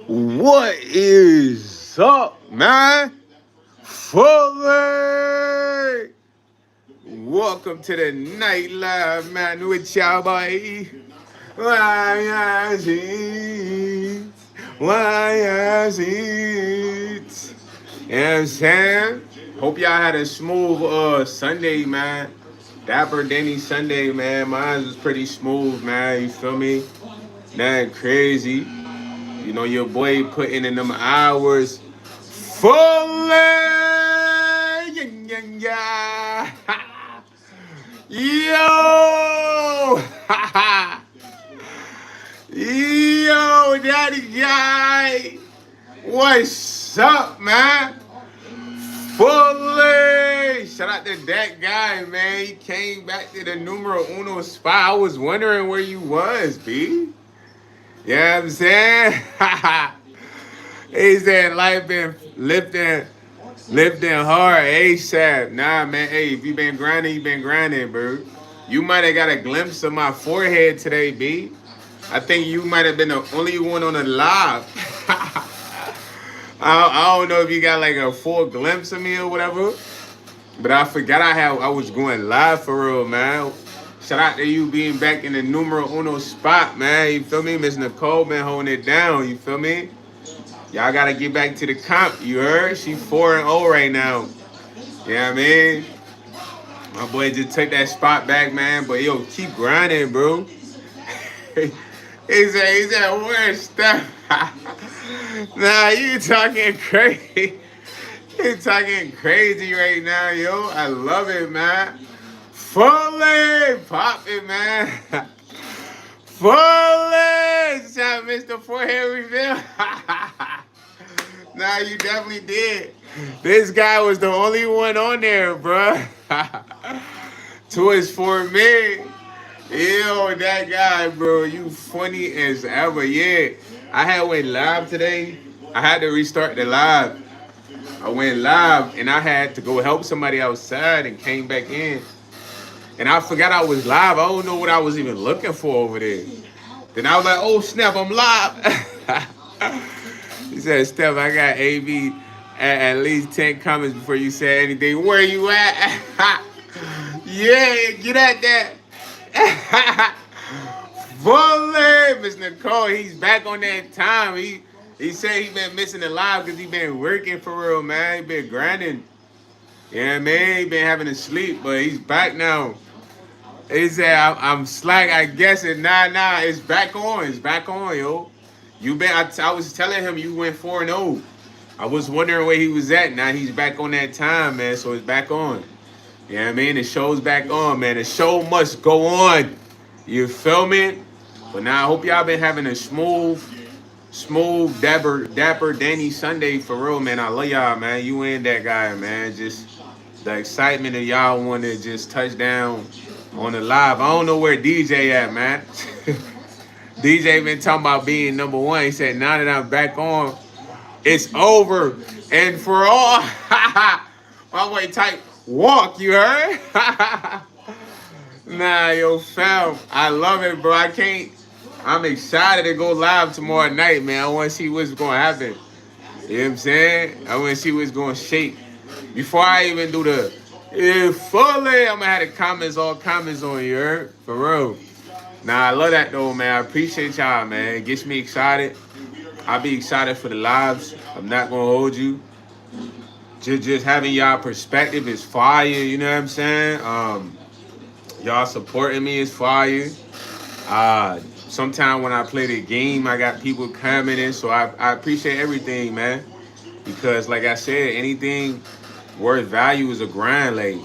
What is up, man? Fully! Welcome to the night live, man, with y'all, boy. YsEats. YsEats. You know what I'm saying? Hope y'all had a smooth Sunday, man. Dapper Danny Sunday, man. Mine was pretty smooth, man. You feel me? Nothing crazy. You know, your boy putting in them hours. Fully! Yeah, yeah. Yo! Yo, daddy guy! What's up, man? Fully! Shout out to that guy, man. He came back to the numero uno spot. I was wondering where you was, B. You know what I'm saying? He said life been lifting hard ASAP. Nah, man. Hey, if you been grinding, you been grinding, bro. You might have got a glimpse of my forehead today, B. I think you might have been the only one on the live. I don't know if you got like a full glimpse of me or whatever, but I forgot I was going live for real, man. Shout out to you being back in the numero uno spot, man. You feel me? Miss Nicole been holding it down. You feel me? Y'all gotta get back to the comp. You heard? She 4-0 right now. You know what I mean? My boy just took that spot back, man. But yo, keep grinding, bro. he said, where's Steph? Nah, you talking crazy. You talking crazy right now, yo. I love it, man. Fully pop it, man. Fully! Shout Mr. Forehead Reveal. Nah, you definitely did. This guy was the only one on there, bruh. Two is for me. Yo, that guy, bro. You funny as ever. Yeah. I had went live today. I had to restart the live. I went live and I had to go help somebody outside and came back in. And I forgot I was live. I don't know what I was even looking for over there. Then I was like, oh snap, I'm live. He said, Steph, I got AV at least 10 comments before you say anything. Where you at? Yeah, get at that. Fully, Miss Nicole, he's back on that time. He said he been missing the live because he been working for real, man. He been grinding. Yeah, man, he been having to sleep, but he's back now. He said, I'm slack, I guess it. Nah, it's back on. It's back on, yo. You been, I was telling him you went 4-0. I was wondering where he was at. Now he's back on that time, man, so it's back on. You know what I mean? The show's back on, man. The show must go on. You feel me? But now I hope y'all been having a smooth, dapper Danny Sunday for real, man. I love y'all, man. You and that guy, man. Just the excitement of y'all want to just touch down on the live. I don't know where DJ at, man. DJ been talking about being number one. He said, now that I'm back on, it's over. And for all, my way type walk, you heard? Nah, yo, fam. I love it, bro. I'm excited to go live tomorrow night, man. I want to see what's going to happen. You know what I'm saying? I want to see what's going to shake. Before I even do the fully, I'm going to have all comments on you, heard? For real. Nah, I love that, though, man. I appreciate y'all, man. It gets me excited. I'll be excited for the lives. I'm not going to hold you. Just having y'all perspective is fire, you know what I'm saying? Y'all supporting me is fire. Sometimes when I play the game, I got people commenting, so I appreciate everything, man. Because like I said, anything worth value is a grind. Like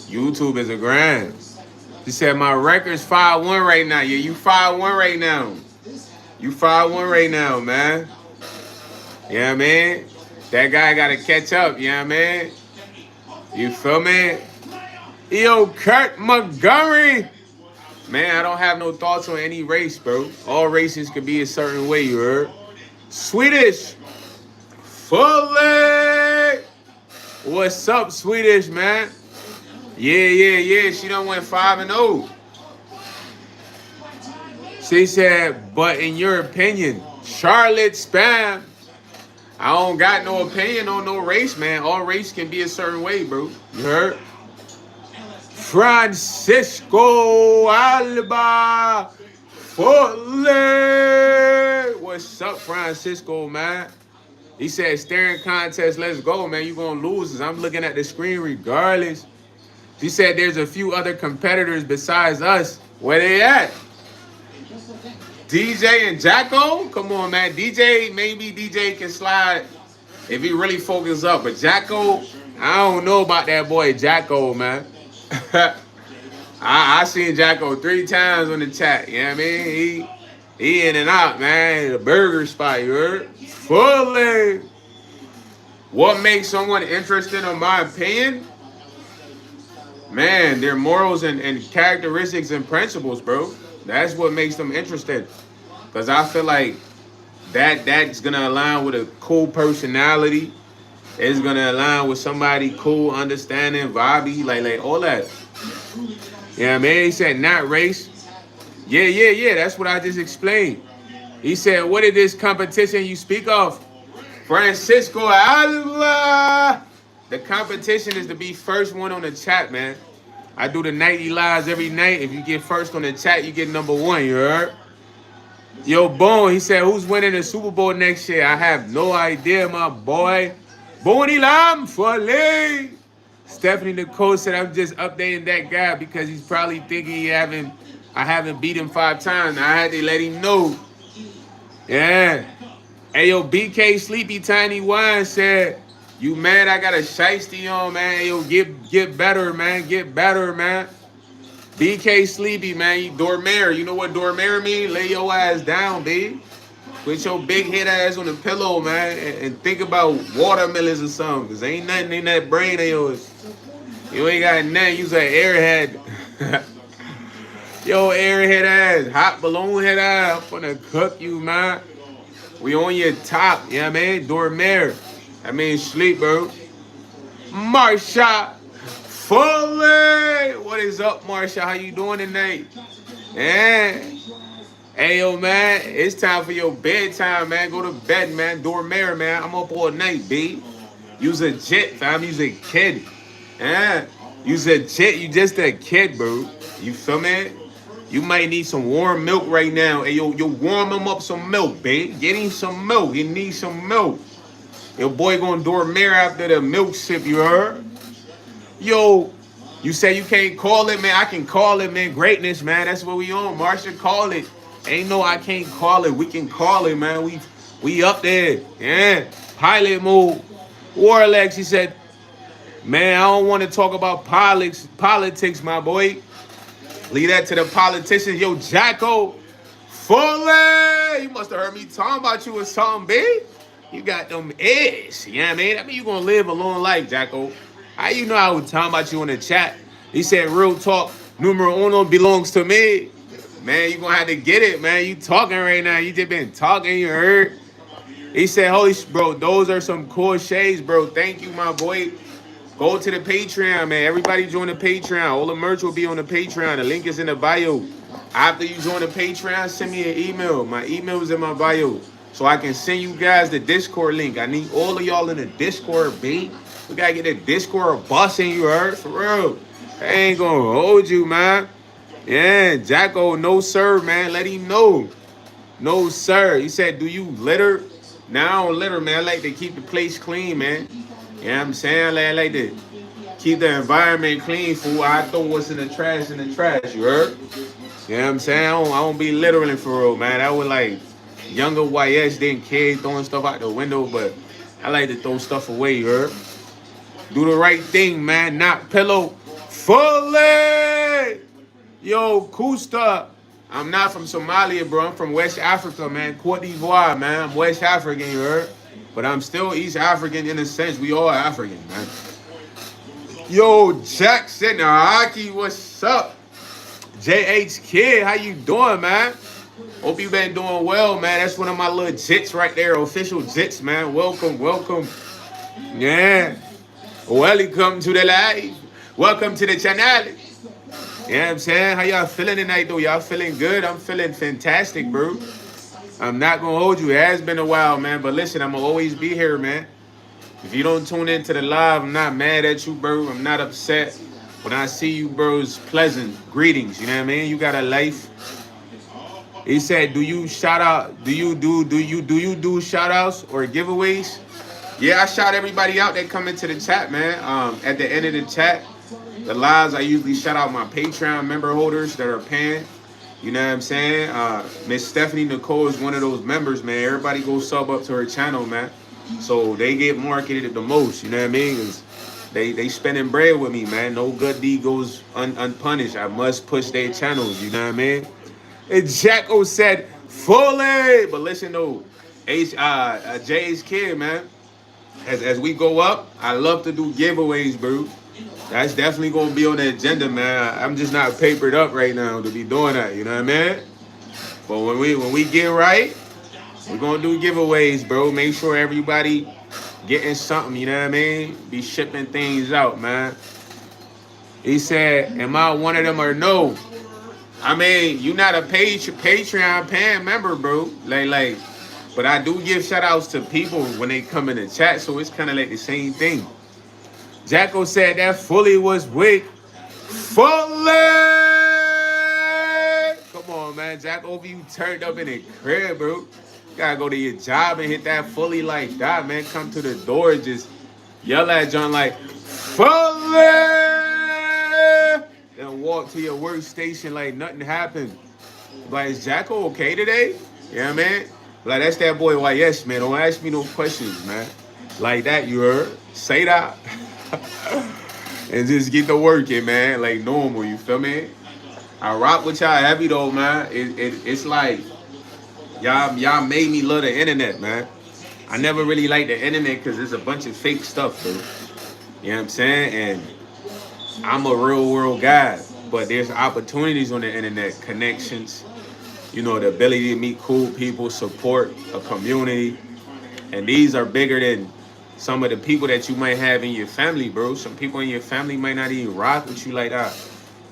YouTube is a grind. He said my record's 5-1 right now. Yeah, you 5-1 right now. You 5-1 right now, man. You know what I mean? That guy gotta catch up, you know what I mean? You feel me? Yo, Kurt Montgomery. Man, I don't have no thoughts on any race, bro. All races could be a certain way, you heard? Swedish. Fully. What's up, Swedish, man? Yeah. She done went 5-0. She said, but in your opinion, Charlotte spam. I don't got no opinion on no race, man. All race can be a certain way, bro. You heard? Francisco Alba Foley. What's up, Francisco, man? He said, staring contest, let's go, man. You gonna lose. I'm looking at the screen regardless. He said there's a few other competitors besides us. Where they at? DJ and Jacko? Come on, man. DJ, maybe DJ can slide if he really focus up. But Jacko, I don't know about that boy Jacko, man. I seen Jacko 3 times on the chat. You know what I mean? He in and out, man. The burger spot, you heard? Fully. What makes someone interested, in my opinion? Man, their morals and characteristics and principles, bro. That's what makes them interested. Because I feel like that's going to align with a cool personality. It's going to align with somebody cool, understanding, vibey, like all that. Yeah, man, he said not race. Yeah, that's what I just explained. He said, what is this competition you speak of? Francisco Alba. The competition is to be first one on the chat, man. I do the nightly lives every night. If you get first on the chat, you get number 1, you heard? Yo, Bone, he said, who's winning the Super Bowl next year? I have no idea, my boy. Boney Lam Foley. Stephanie Nicole said, I'm just updating that guy because he's probably thinking I haven't beat him 5 times. I had to let him know. Yeah. Hey, yo, BK Sleepy Tiny Wine said, you mad I got a shiesty on, man. Yo, get better, man. Get better, man. BK Sleepy, man. You Dormare. You know what Dormare mean? Lay your ass down, babe. Put your big head ass on the pillow, man, and think about watermelons or something. Because ain't nothing in that brain of yours. You ain't got nothing. You's an airhead. Yo, airhead ass. Hot balloon head ass. I'm gonna cook you, man. We on your top. You know what I mean? Dormare. I mean sleep, bro. Marsha Foley. What is up, Marsha? How you doing tonight? Yeah. Hey, yo, man, it's time for your bedtime, man. Go to bed, man. Dormare, man. I'm up all night, B. You's a jet, fam. You's a kid. Yeah. You's a jet. You just a kid, bro. You feel me? You might need some warm milk right now. Hey, yo, warm him up some milk, babe. Get him some milk. He needs some milk. Your boy gonna Dormare after the milk sip, you heard? Yo, you say you can't call it, man. I can call it, man. Greatness, man. That's what we on. Marsha, call it. Ain't no I can't call it. We can call it, man. We up there. Yeah. Pilot mode. Warlex, he said, man, I don't want to talk about politics, my boy. Leave that to the politicians. Yo, Jacko Foley. You must have heard me talking about you or something, babe. You got them eggs. You know what I mean? I mean, you going to live a long life, Jacko. How you know I was talking about you in the chat? He said, real talk, numero uno belongs to me. Man, you going to have to get it, man. You talking right now. You just been talking, you heard? He said, holy, bro, those are some cool shades, bro. Thank you, my boy. Go to the Patreon, man. Everybody join the Patreon. All the merch will be on the Patreon. The link is in the bio. After you join the Patreon, send me an email. My email is in my bio. So I can send you guys the Discord link. I need all of y'all in the Discord, B. We got to get the Discord busting, you heard? For real. I ain't going to hold you, man. Yeah, Jacko, no sir, man. Let him know. No sir. He said, do you litter? Nah, I don't litter, man. I like to keep the place clean, man. You know what I'm saying? I like to keep the environment clean, fool. I throw what's in the trash, you heard? You know what I'm saying? I don't be littering for real, man. I was like younger YS didn't care throwing stuff out the window, but I like to throw stuff away, you heard? Do the right thing, man. Not pillow. Fully! Yo, Kusta. I'm not from Somalia, bro. I'm from West Africa, man. Cote d'Ivoire, man. I'm West African, you heard? But I'm still East African in a sense. We all African, man. Yo, Jackson Hockey, what's up? JH Kid, how you doing, man? Hope you been doing well, man. That's one of my little jits right there. Official jits, man. Welcome, welcome. Yeah. Welcome to the live. Welcome to the channel. You know what I'm saying? How y'all feeling tonight, though? Y'all feeling good? I'm feeling fantastic, bro. I'm not gonna hold you. It has been a while, man. But listen, I'm gonna always be here, man. If you don't tune into the live, I'm not mad at you, bro. I'm not upset. When I see you, bro, it's pleasant greetings. You know what I mean? You got a life. He said, "Do you shout out? Do you do shout outs or giveaways?" Yeah, I shout everybody out that come into the chat, man. At the end of the chat, the lives, I usually shout out my Patreon member holders that are paying. You know what I'm saying? Miss Stephanie Nicole is one of those members, man. Everybody go sub up to her channel, man. So they get marketed the most, you know what I mean? 'Cause they spending bread with me, man. No good deed goes unpunished. I must push their channels, you know what I mean? And Jacko said, fully. But listen, though, Jay's kid, man. As we go up, I love to do giveaways, bro. That's definitely gonna be on the agenda, man. I'm just not papered up right now to be doing that. You know what I mean? But when we get right, we're gonna do giveaways, bro. Make sure everybody getting something. You know what I mean? Be shipping things out, man. He said, "Am I one of them or no?" I mean, you not a Patreon paying member, bro. Like, but I do give shout outs to people when they come in the chat, so it's kind of like the same thing. Jacko said that fully was weak. Fully! Come on, man. Jacko, over you turned up in the crib, bro. You gotta go to your job and hit that fully like that, man. Come to the door and just yell at John like, fully! Then walk to your workstation like nothing happened. Like, is Jacko okay today? You know what I mean? Like, that's that boy YS, man. Don't ask me no questions, man. Like that, you heard? Say that. And just get to working, man. Like normal, you feel me? I rock with y'all heavy, though, man. It's like, y'all made me love the internet, man. I never really liked the internet because there's a bunch of fake stuff, bro. You know what I'm saying? And I'm a real world guy. But there's opportunities on the internet, connections, you know, the ability to meet cool people, support a community. And these are bigger than some of the people that you might have in your family, bro. Some people in your family might not even rock with you like that.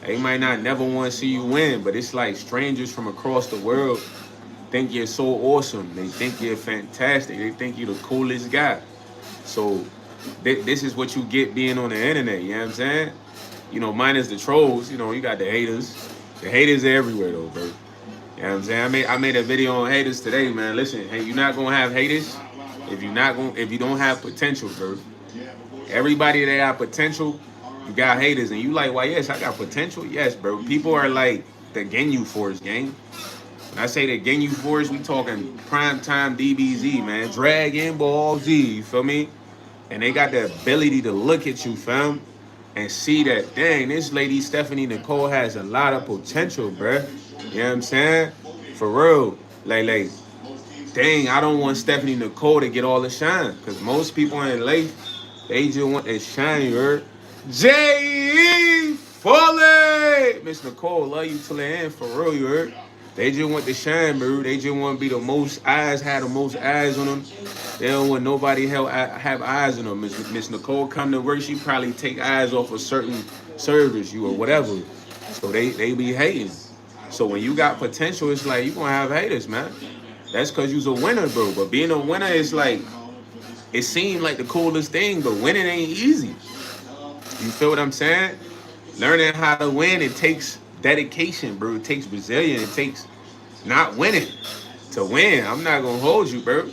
They might not never want to see you win, but it's like strangers from across the world think you're so awesome. They think you're fantastic. They think you're the coolest guy. So this is what you get being on the internet, you know what I'm saying? You know, minus the trolls, you know, you got the haters. The haters are everywhere, though, bro. You know what I'm saying? I made a video on haters today, man. Listen, hey, you're not gonna have haters if you don't have potential, bro. Everybody that got potential, you got haters, and you like, why? Yes, I got potential. Yes, bro. People are like the Ginyu Force, gang. When I say the Ginyu Force, we talking prime time DBZ, man. Dragon Ball Z, you feel me? And they got the ability to look at you, fam, and see that, dang, this lady Stephanie Nicole has a lot of potential, bruh. You know what I'm saying? For real. Like, dang, I don't want Stephanie Nicole to get all the shine. Because most people in life, they just want that shine, you heard? J.E. Foley! Miss Nicole, love you till the end, for real, you heard? They just want the shine, bro. They just want to be the most eyes, have the most eyes on them. They don't want nobody have eyes on them. Miss Nicole come to work, she probably take eyes off a certain service, you or whatever. So they be hating. So when you got potential, it's like you gonna have haters, man. That's because you's a winner, bro. But being a winner is like, it seemed like the coolest thing, but winning ain't easy. You feel what I'm saying? Learning how to win, it takes dedication, bro. It takes resilience. It takes not winning to win. I'm not gonna hold you, bro.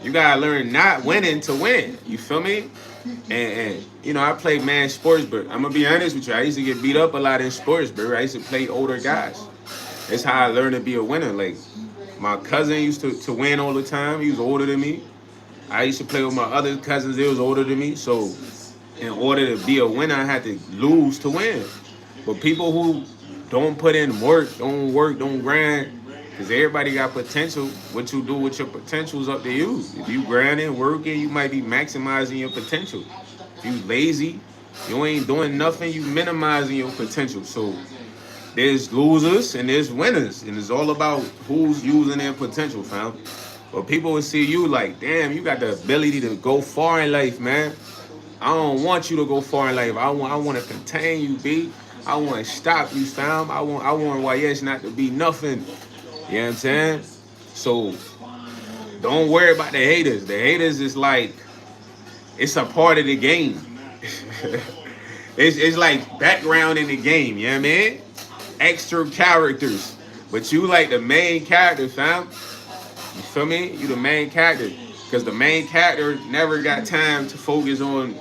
You gotta learn not winning to win. You feel me? And you know, I played man sports, but I'm gonna be honest with you. I used to get beat up a lot in sports, bro. I used to play older guys. That's how I learned to be a winner. Like, my cousin used to win all the time. He was older than me. I used to play with my other cousins. They was older than me. So in order to be a winner, I had to lose to win. But people who don't put in work, don't grind, because everybody got potential. What you do with your potential is up to you. If you grinding, working, you might be maximizing your potential. If you lazy, you ain't doing nothing, you minimizing your potential. So there's losers and there's winners, and it's all about who's using their potential, fam. But people will see you like, damn, you got the ability to go far in life, man. I don't want you to go far in life. I want to contain you, B. I want to stop you, fam. I want YS not to be nothing. You know what I'm saying? So don't worry about the haters. The haters is like, it's a part of the game. It's like background in the game, you know what I mean? Extra characters. But you like the main character, fam. You feel me? You the main character. Because the main character never got time to focus on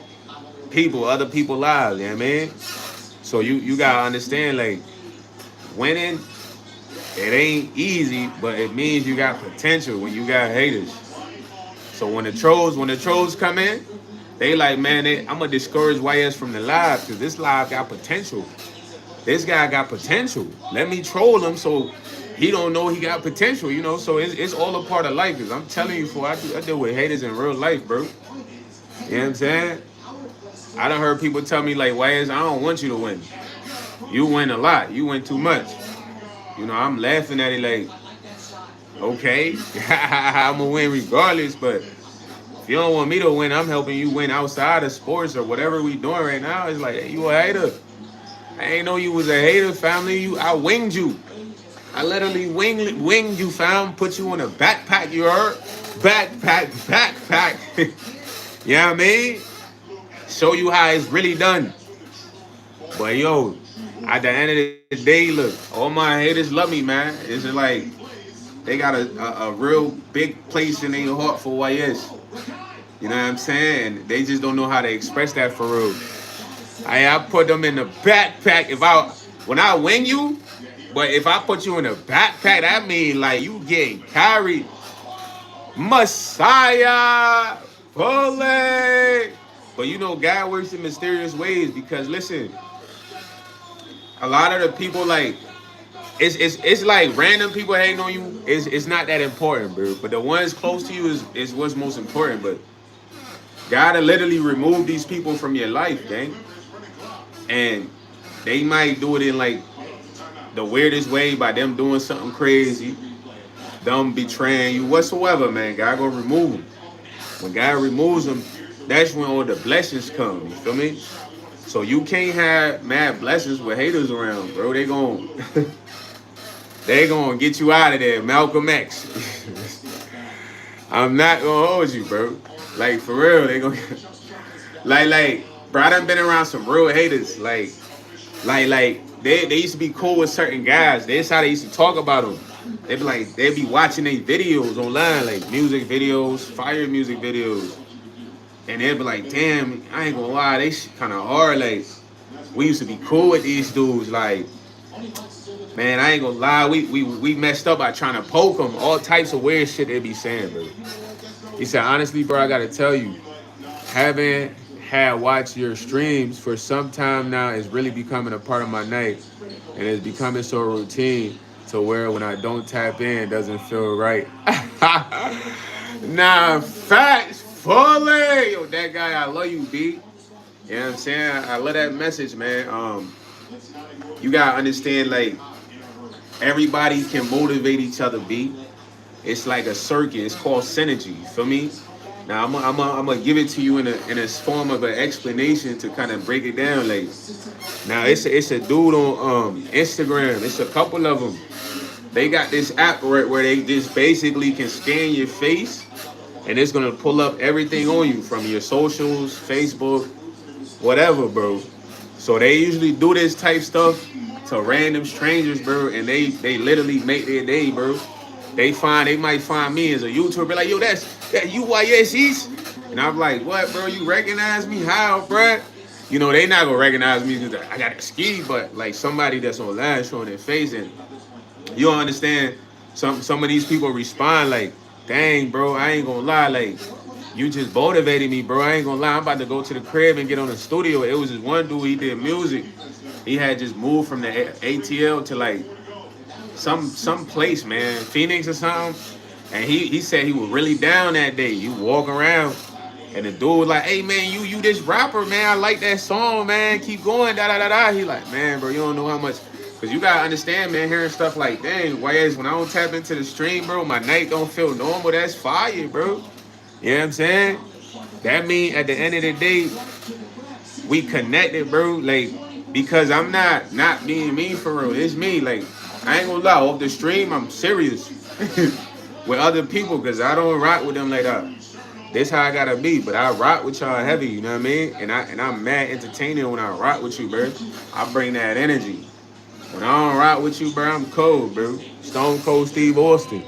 people, other people's lives, you know what I mean? So you gotta understand, like, winning, it ain't easy, but it means you got potential when you got haters. So when the trolls come in, they like, man, I'm gonna discourage YS from the live because this live got potential. This guy got potential. Let me troll him so he don't know he got potential, you know. So it's all a part of life. Cause I'm telling you, I deal with haters in real life, bro. You know what I'm saying? I done heard people tell me like, YS, I don't want you to win. You win a lot. You win too much. You know, I'm laughing at it like, okay, I'm gonna win regardless, but if you don't want me to win, I'm helping you win outside of sports or whatever we doing right now. It's like, hey, you a hater. I ain't know you was a hater, family. I winged you. I literally winged you, fam. Put you in a backpack, you heard? Backpack. You know what I mean? Show you how it's really done. But yo, at the end of the day, look, all my haters love me, man. It's just like they got a real big place in their heart for YS. You know what I'm saying? They just don't know how to express that for real. I put them in the backpack. When I win you, but if I put you in a backpack, that mean like you getting carried. Messiah, Pole. But you know, God works in mysterious ways because listen, a lot of the people like it's like random people hating on you. It's not that important, bro. But the ones close to you is what's most important. But gotta literally remove these people from your life, gang. And they might do it in like the weirdest way by them doing something crazy, them betraying you, whatsoever, man. God gonna remove them. When God removes them, that's when all the blessings come. You feel me? So you can't have mad blessings with haters around, bro. They gonna get you out of there, Malcolm X. I'm not gonna hold you, bro. Like for real, they gonna bro. I done been around some real haters. Like they used to be cool with certain guys. That's how they used to talk about them. They'd be watching their videos online, like music videos, fire music videos, and they'd be like, damn, I ain't gonna lie, they kind of hard. Like we used to be cool with these dudes. Like man, I ain't gonna lie, we messed up by trying to poke them. All types of weird shit they be saying, bro. He said, honestly, bro, I gotta tell you, haven't had watched your streams for some time now is really becoming a part of my night, and it's becoming so routine to where when I don't tap in, it doesn't feel right. Nah, facts, fully. Yo, that guy, I love you, B. You know what I'm saying? I love that message, man. You gotta understand, like, everybody can motivate each other, B. It's like a circuit. It's called synergy. You feel me? Now I'm gonna give it to you in a form of an explanation to kind of break it down. Like now it's a dude on Instagram. It's a couple of them. They got this app where they just basically can scan your face, and it's gonna pull up everything on you from your socials, Facebook, whatever, bro. So they usually do this type stuff to random strangers, bro, and they literally make their day, bro. They might find me as a YouTuber, like, yo, that you YsEats? And I'm like, what, bro? You recognize me? How, bro? You know, they not gonna recognize me because I got a ski, but like somebody that's online showing their face, and you don't understand. Some of these people respond like, dang, bro, I ain't gonna lie, like, you just motivated me, bro. I ain't gonna lie, I'm about to go to the crib and get on the studio. It was this one dude, he did music. He had just moved from the ATL to like some place, man, Phoenix or something. And he said he was really down that day. You walk around and the dude was like, hey man, you this rapper, man. I like that song, man. Keep going, da da da da. He like, man, bro, you don't know how much. Cause you gotta understand, man, hearing stuff like, dang, why is when I don't tap into the stream, bro, my night don't feel normal. That's fire, bro. You know what I'm saying? That mean at the end of the day, we connected, bro. Like, because I'm not being mean for real. It's me. Like, I ain't gonna lie, off the stream, I'm serious. with other people because I don't rock with them like that. This how I gotta be, but I rock with y'all heavy, you know what I mean? And I'm mad entertaining when I rock with you, bro. I bring that energy. When I don't rock with you, bro, I'm cold, bro. Stone Cold Steve Austin.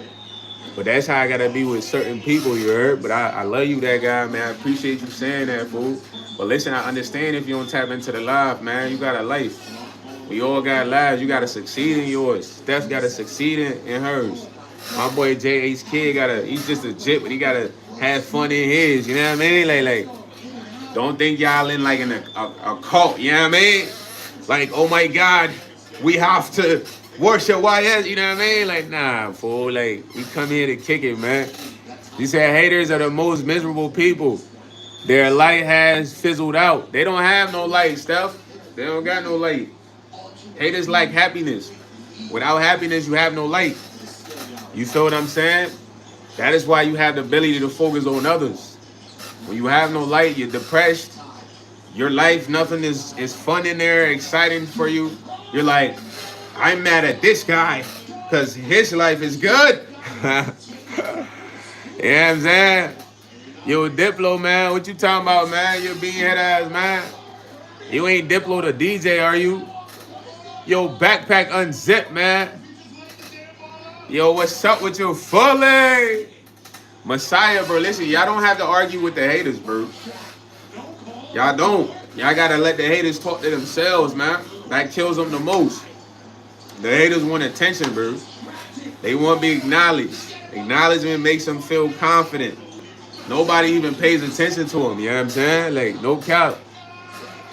But that's how I gotta be with certain people, you heard? But I love you, that guy, man. I appreciate you saying that, fool. But listen, I understand if you don't tap into the live, man. You got a life. We all got lives. You gotta succeed in yours. Steph gotta succeed in hers. My boy J.H. Kid he's just a jit, but he gotta have fun in his, you know what I mean? Don't think y'all in like in a cult, you know what I mean? Like, oh my God, we have to worship YS, you know what I mean? Like, nah, fool. Like, we come here to kick it, man. You said haters are the most miserable people. Their light has fizzled out. They don't have no light, Steph. They don't got no light. Haters like happiness. Without happiness, you have no light. You feel what I'm saying? That is why you have the ability to focus on others. When you have no light, you're depressed. Your life, nothing is fun in there, exciting for you. You're like, I'm mad at this guy because his life is good. You know what I'm saying? Yo, Diplo, man, what you talking about, man? You being head ass, man. You ain't Diplo the DJ, are you? Yo, backpack unzipped, man. Yo, what's up with your fully? Messiah, bro, listen, y'all don't have to argue with the haters, bro. Y'all don't. Y'all gotta let the haters talk to themselves, man. That kills them the most. The haters want attention, bro. They want to be acknowledged. Acknowledgement makes them feel confident. Nobody even pays attention to them, you know what I'm saying? Like, no cap.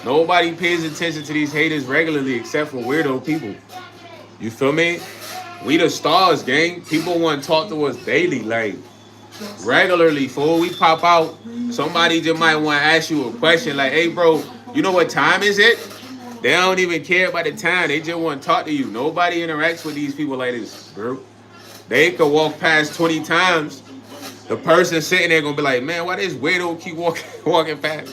Nobody pays attention to these haters regularly except for weirdo people. You feel me? We the stars, gang. People want to talk to us daily, like, regularly, fool. We pop out. Somebody just might want to ask you a question like, hey, bro, you know what time is it? They don't even care about the time. They just want to talk to you. Nobody interacts with these people like this, bro. They could walk past 20 times. The person sitting there gonna be like, man, why this weirdo keep walking past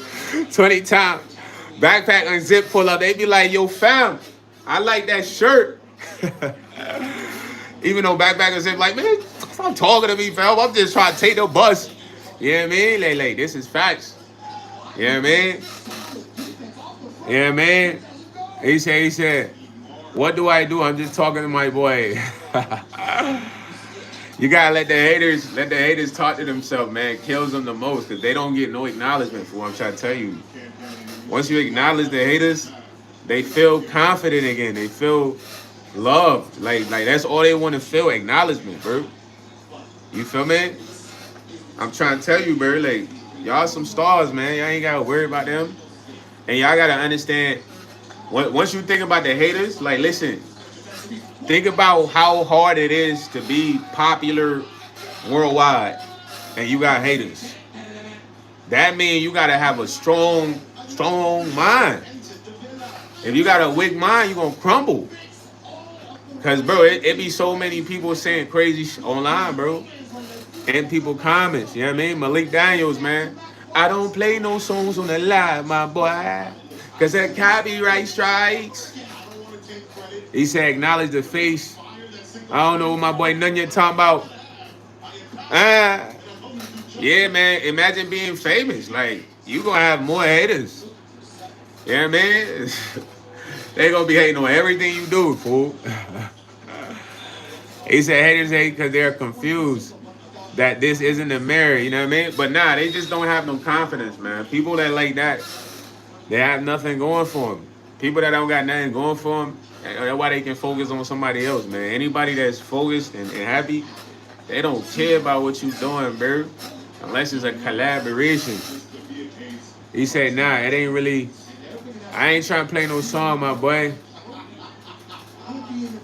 20 times? Backpack unzip, pull up. They be like, yo, fam, I like that shirt. Even though backpack unzip like, man, stop talking to me, fam. I'm just trying to take the bus. You know what I mean? Like this is facts. You know what I mean? You know what I mean? He said, what do I do? I'm just talking to my boy. You gotta let the haters talk to themselves, man. It kills them the most because they don't get no acknowledgement for what I'm trying to tell you. Once you acknowledge the haters, they feel confident again. They feel loved. Like that's all they want to feel, acknowledgement, bro. You feel me? I'm trying to tell you, bro, like, y'all some stars, man. Y'all ain't gotta worry about them. And y'all gotta understand, once you think about the haters, like, listen, think about how hard it is to be popular worldwide and you got haters. That means you gotta have a strong mind. If you got a weak mind, you're gonna crumble. Cause bro, it be so many people saying crazy online, bro. And people comments, you know what I mean? Malik Daniels, man. I don't play no songs on the live, my boy. Cause that copyright strikes. He said, acknowledge the face. I don't know what my boy Nunya talking about. Yeah, man. Imagine being famous. Like, you gonna have more haters. You know what I mean? They gonna be hating on everything you do, fool. He said haters hate because they're confused that this isn't a mirror, you know what I mean? But nah, they just don't have no confidence, man. People that like that, they have nothing going for them. People that don't got nothing going for them, that's why they can focus on somebody else, man. Anybody that's focused and happy, they don't care about what you doing, bro. Unless it's a collaboration. He said, nah, it ain't really, I ain't trying to play no song, my boy.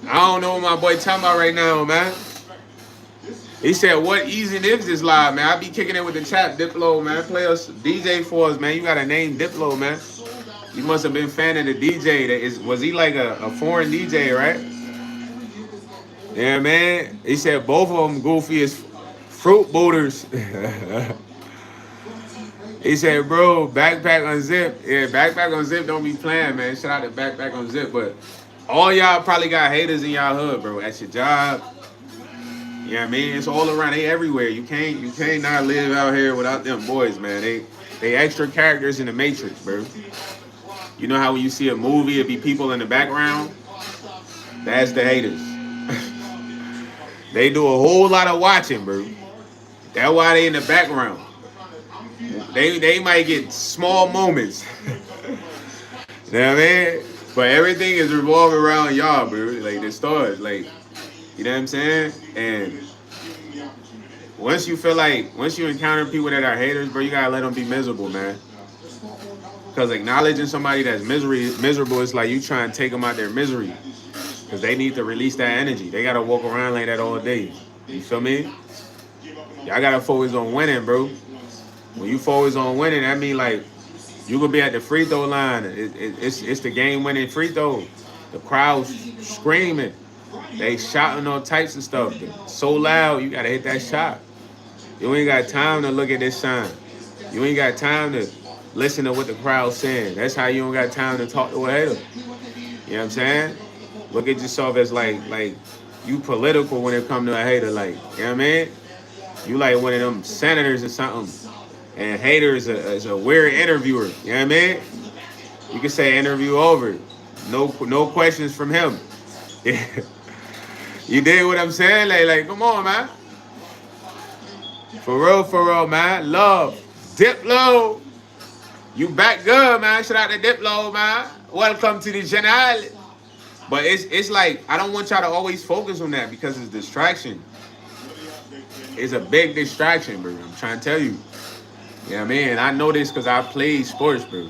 I don't know what my boy talking about right now, man. He said, what easy is this live, man? I be kicking it with the chat, Diplo, man. Play us DJ for us, man. You got a name, Diplo, man. You must have been fan of the DJ. Was he like a foreign DJ, right? Yeah, man. He said both of them goofy as fruit booters. He said, bro, backpack unzip. Yeah, backpack unzip don't be playing, man. Shout out to backpack unzip. But all y'all probably got haters in y'all hood, bro. At your job, You know what I mean? It's all around. They everywhere. You can't not live out here without them boys, man. They extra characters in the Matrix, bro. You know how when you see a movie, it be people in the background? That's the haters. They do a whole lot of watching, bro. That's why they in the background. They might get small moments. You know what I mean? But everything is revolving around y'all, bro. Like the stars, like you know what I'm saying? And once you encounter people that are haters, bro, you gotta let them be miserable, man. Because acknowledging somebody that's miserable, it's like you trying to take them out their misery. Because they need to release that energy. They gotta walk around like that all day. You feel me? Y'all gotta focus on winning, bro. When you focus on winning, that mean like you gonna be at the free throw line. It's the game winning free throw. The crowd's screaming. They shouting all types of stuff. So loud, you gotta hit that shot. You ain't got time to look at this sign. You ain't got time to listen to what the crowd's saying. That's how you don't got time to talk to a hater. You know what I'm saying? Look at yourself as like you political when it come to a hater. Like, you know what I mean? You like one of them senators or something. And hater is a weird interviewer. You know what I mean? You can say interview over. No questions from him. You dig what I'm saying? Like, come on, man. For real, man. Love. Diplo. You back good, man. Shout out to Diplo, man. Welcome to the channel. But it's like, I don't want y'all to always focus on that because it's distraction. It's a big distraction, bro. I'm trying to tell you. You know what I mean? I know this because I played sports, bro.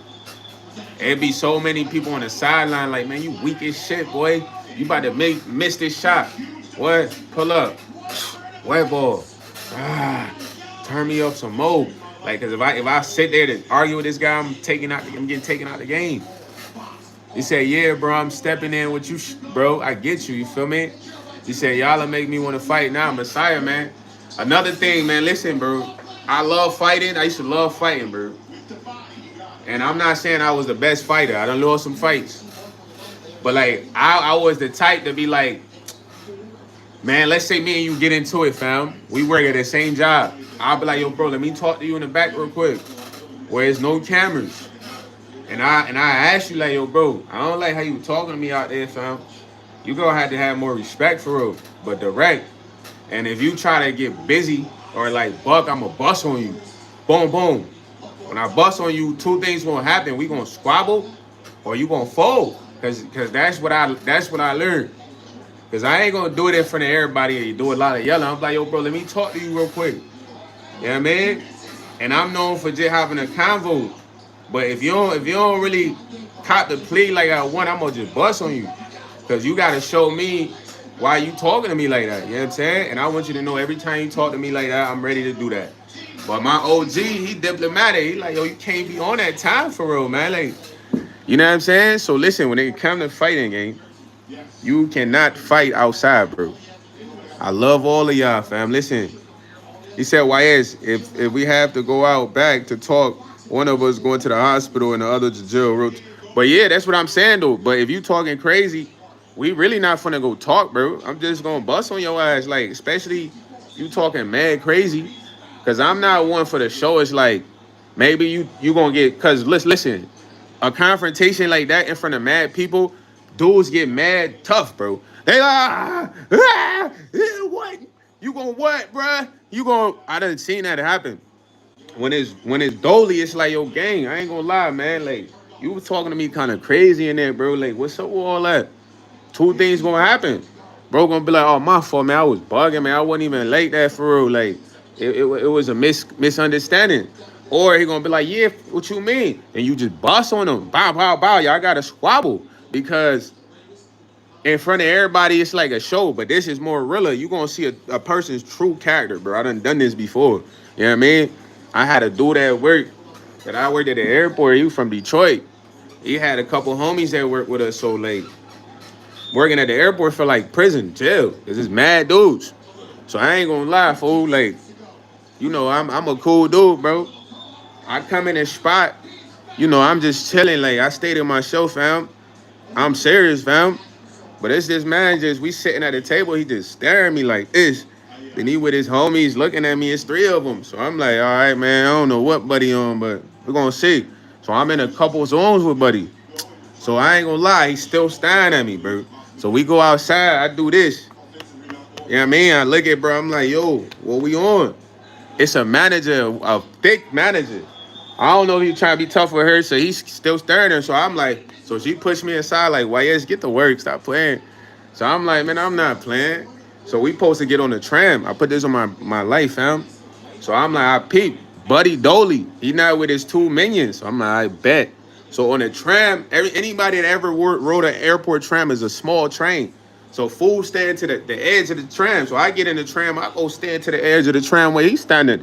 It'd be so many people on the sideline like, man, you weak as shit, boy. You about to miss this shot. What? Pull up. Wet ball. Turn me up some more. Like, cause if I sit there to argue with this guy, I'm getting taken out the game. He said, yeah, bro, I'm stepping in with you, bro. I get you. You feel me? He said, y'all will make me want to fight now, Messiah, man. Another thing, man, listen, bro. I love fighting. I used to love fighting, bro. And I'm not saying I was the best fighter. I done lost some fights. But, like, I was the type to be like, man, let's say me and you get into it, fam. We work at the same job. I'll be like, yo, bro, let me talk to you in the back real quick. Where there's no cameras. And I asked you, like, yo, bro, I don't like how you talking to me out there, fam. You gonna have to have more respect for real, but direct. And if you try to get busy or like buck, I'ma bust on you. Boom, boom. When I bust on you, two things gonna happen. We gonna squabble or you gonna fold. Cause that's what I learned. Cause I ain't gonna do it in front of everybody and you do a lot of yelling. I'm like, yo, bro, let me talk to you real quick. You know what I mean? And I'm known for just having a convo. But if you don't really cop the plea like I want, I'm gonna just bust on you. Cause you gotta show me why you talking to me like that. You know what I'm saying? And I want you to know every time you talk to me like that, I'm ready to do that. But my OG, he diplomatic. He like, yo, you can't be on that time for real, man. Like, you know what I'm saying? So listen, when it comes to fighting game, you cannot fight outside, bro. I love all of y'all, fam. Listen, he said, YS, if we have to go out back to talk, one of us going to the hospital and the other to jail. But yeah, that's what I'm saying though. But if you talking crazy, we really not finna go talk, bro. I'm just gonna bust on your ass, like, especially you talking mad crazy. Cause I'm not one for the show. It's like maybe you gonna get, cause listen, a confrontation like that in front of mad people, dudes get mad tough, bro. They what? You gonna what, bruh? You gonna, I done seen that happen. When it's dolly, it's like, yo, gang, I ain't gonna lie, man. Like, you was talking to me kind of crazy in there, bro. Like, what's up with all that? Two things gonna happen. Bro gonna be like, oh, my fault, man. I was bugging, man. I wasn't even like that for real. Like, it was a misunderstanding. Or he gonna be like, yeah, what you mean? And you just bust on him. Bow, bow, bow. Y'all gotta squabble. Because in front of everybody, it's like a show. But this is more realer. You gonna see a person's true character, bro. I done this before. You know what I mean? I had a dude at work that I worked at the airport. He was from Detroit. He had a couple homies that worked with us. So, like, working at the airport for like prison, jail. Cause it's mad dudes. So I ain't gonna lie, fool. Like, you know, I'm a cool dude, bro. I come in a spot, you know, I'm just chilling. Like, I stayed in my show, fam. I'm serious, fam. But it's this man we sitting at the table, he just staring at me like this. Then he with his homies looking at me. It's three of them. So I'm like, all right, man. I don't know what Buddy on, but we're gonna see. So I'm in a couple zones with Buddy. So I ain't gonna lie, he's still staring at me, bro. So we go outside. I do this. You know what I mean? I look at bro. I'm like, yo, what we on? It's a manager, a thick manager. I don't know if he's trying to be tough with her, so he's still staring at her. So I'm like, so she pushed me aside, like, YS, get to work, stop playing. So I'm like, man, I'm not playing. So we supposed to get on the tram. I put this on my life, fam. So I'm like, I peep, Buddy Dolly. He not with his two minions. So I'm like, I bet. So on the tram, anybody that ever rode an airport tram is a small train. So fool stand to the edge of the tram. So I get in the tram, I go stand to the edge of the tram where he's standing.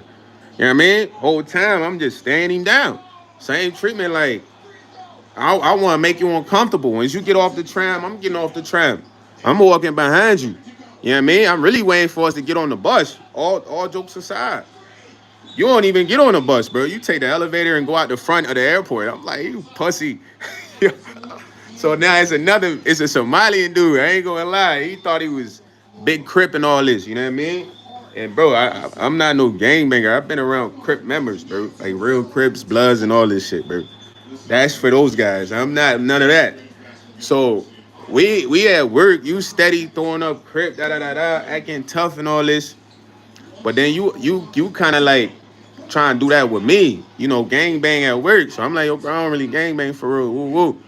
You know what I mean? Whole time I'm just standing down. Same treatment, like I want to make you uncomfortable. Once you get off the tram, I'm getting off the tram. I'm walking behind you. You know what I mean? I'm really waiting for us to get on the bus. All jokes aside. You don't even get on the bus, bro. You take the elevator and go out the front of the airport. I'm like, you pussy. So now it's a Somalian dude. I ain't gonna lie. He thought he was big Crip and all this. You know what I mean? And bro, I'm not no gangbanger. I've been around Crip members, bro. Like real Crips, Bloods, and all this shit, bro. That's for those guys. I'm not none of that. So we at work. You steady throwing up Crip, acting tough and all this. But then you kind of like trying to do that with me. You know, gangbang at work. So I'm like, yo, bro, I don't really gangbang for real. Woo woo.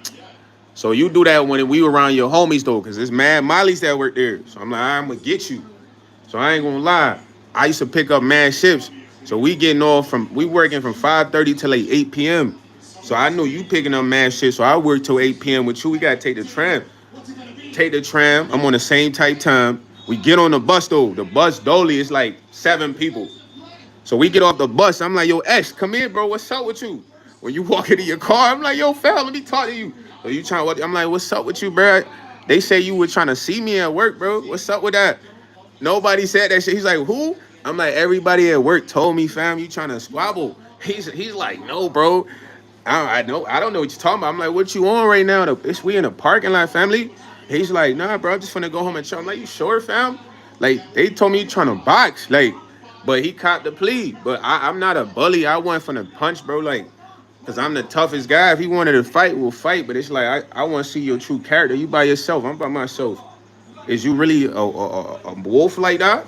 So you do that when we were around your homies though, cause it's mad Molly's that work there. So I'm like, I'm gonna get you. So I ain't gonna lie. I used to pick up mad shifts. So we working from 5:30 till like 8 p.m. So I knew you picking up mad shifts. So I work till 8 p.m. with you. We gotta take the tram. Take the tram. I'm on the same type time. We get on the bus though. The bus dolly is like 7 people. So we get off the bus. I'm like, yo, X, come here, bro. What's up with you? When you walk into your car, I'm like, yo, fam, let me talk to you. So you trying what? I'm like, what's up with you, bro? They say you were trying to see me at work, bro. What's up with that? Nobody said that shit. He's like, who? I'm like, everybody at work told me, fam, you trying to squabble. He's like, no, bro. I don't know what you're talking about. I'm like, what you on right now? We in a parking lot, family. He's like, nah, bro, I'm just finna go home and chill. I'm like, you sure, fam? Like, they told me you trying to box. Like, but he caught the plea. But I'm not a bully. I went from the punch, bro. Like, because I'm the toughest guy. If he wanted to fight, we'll fight. But it's like, I want to see your true character. You by yourself. I'm by myself. Is you really a wolf like that?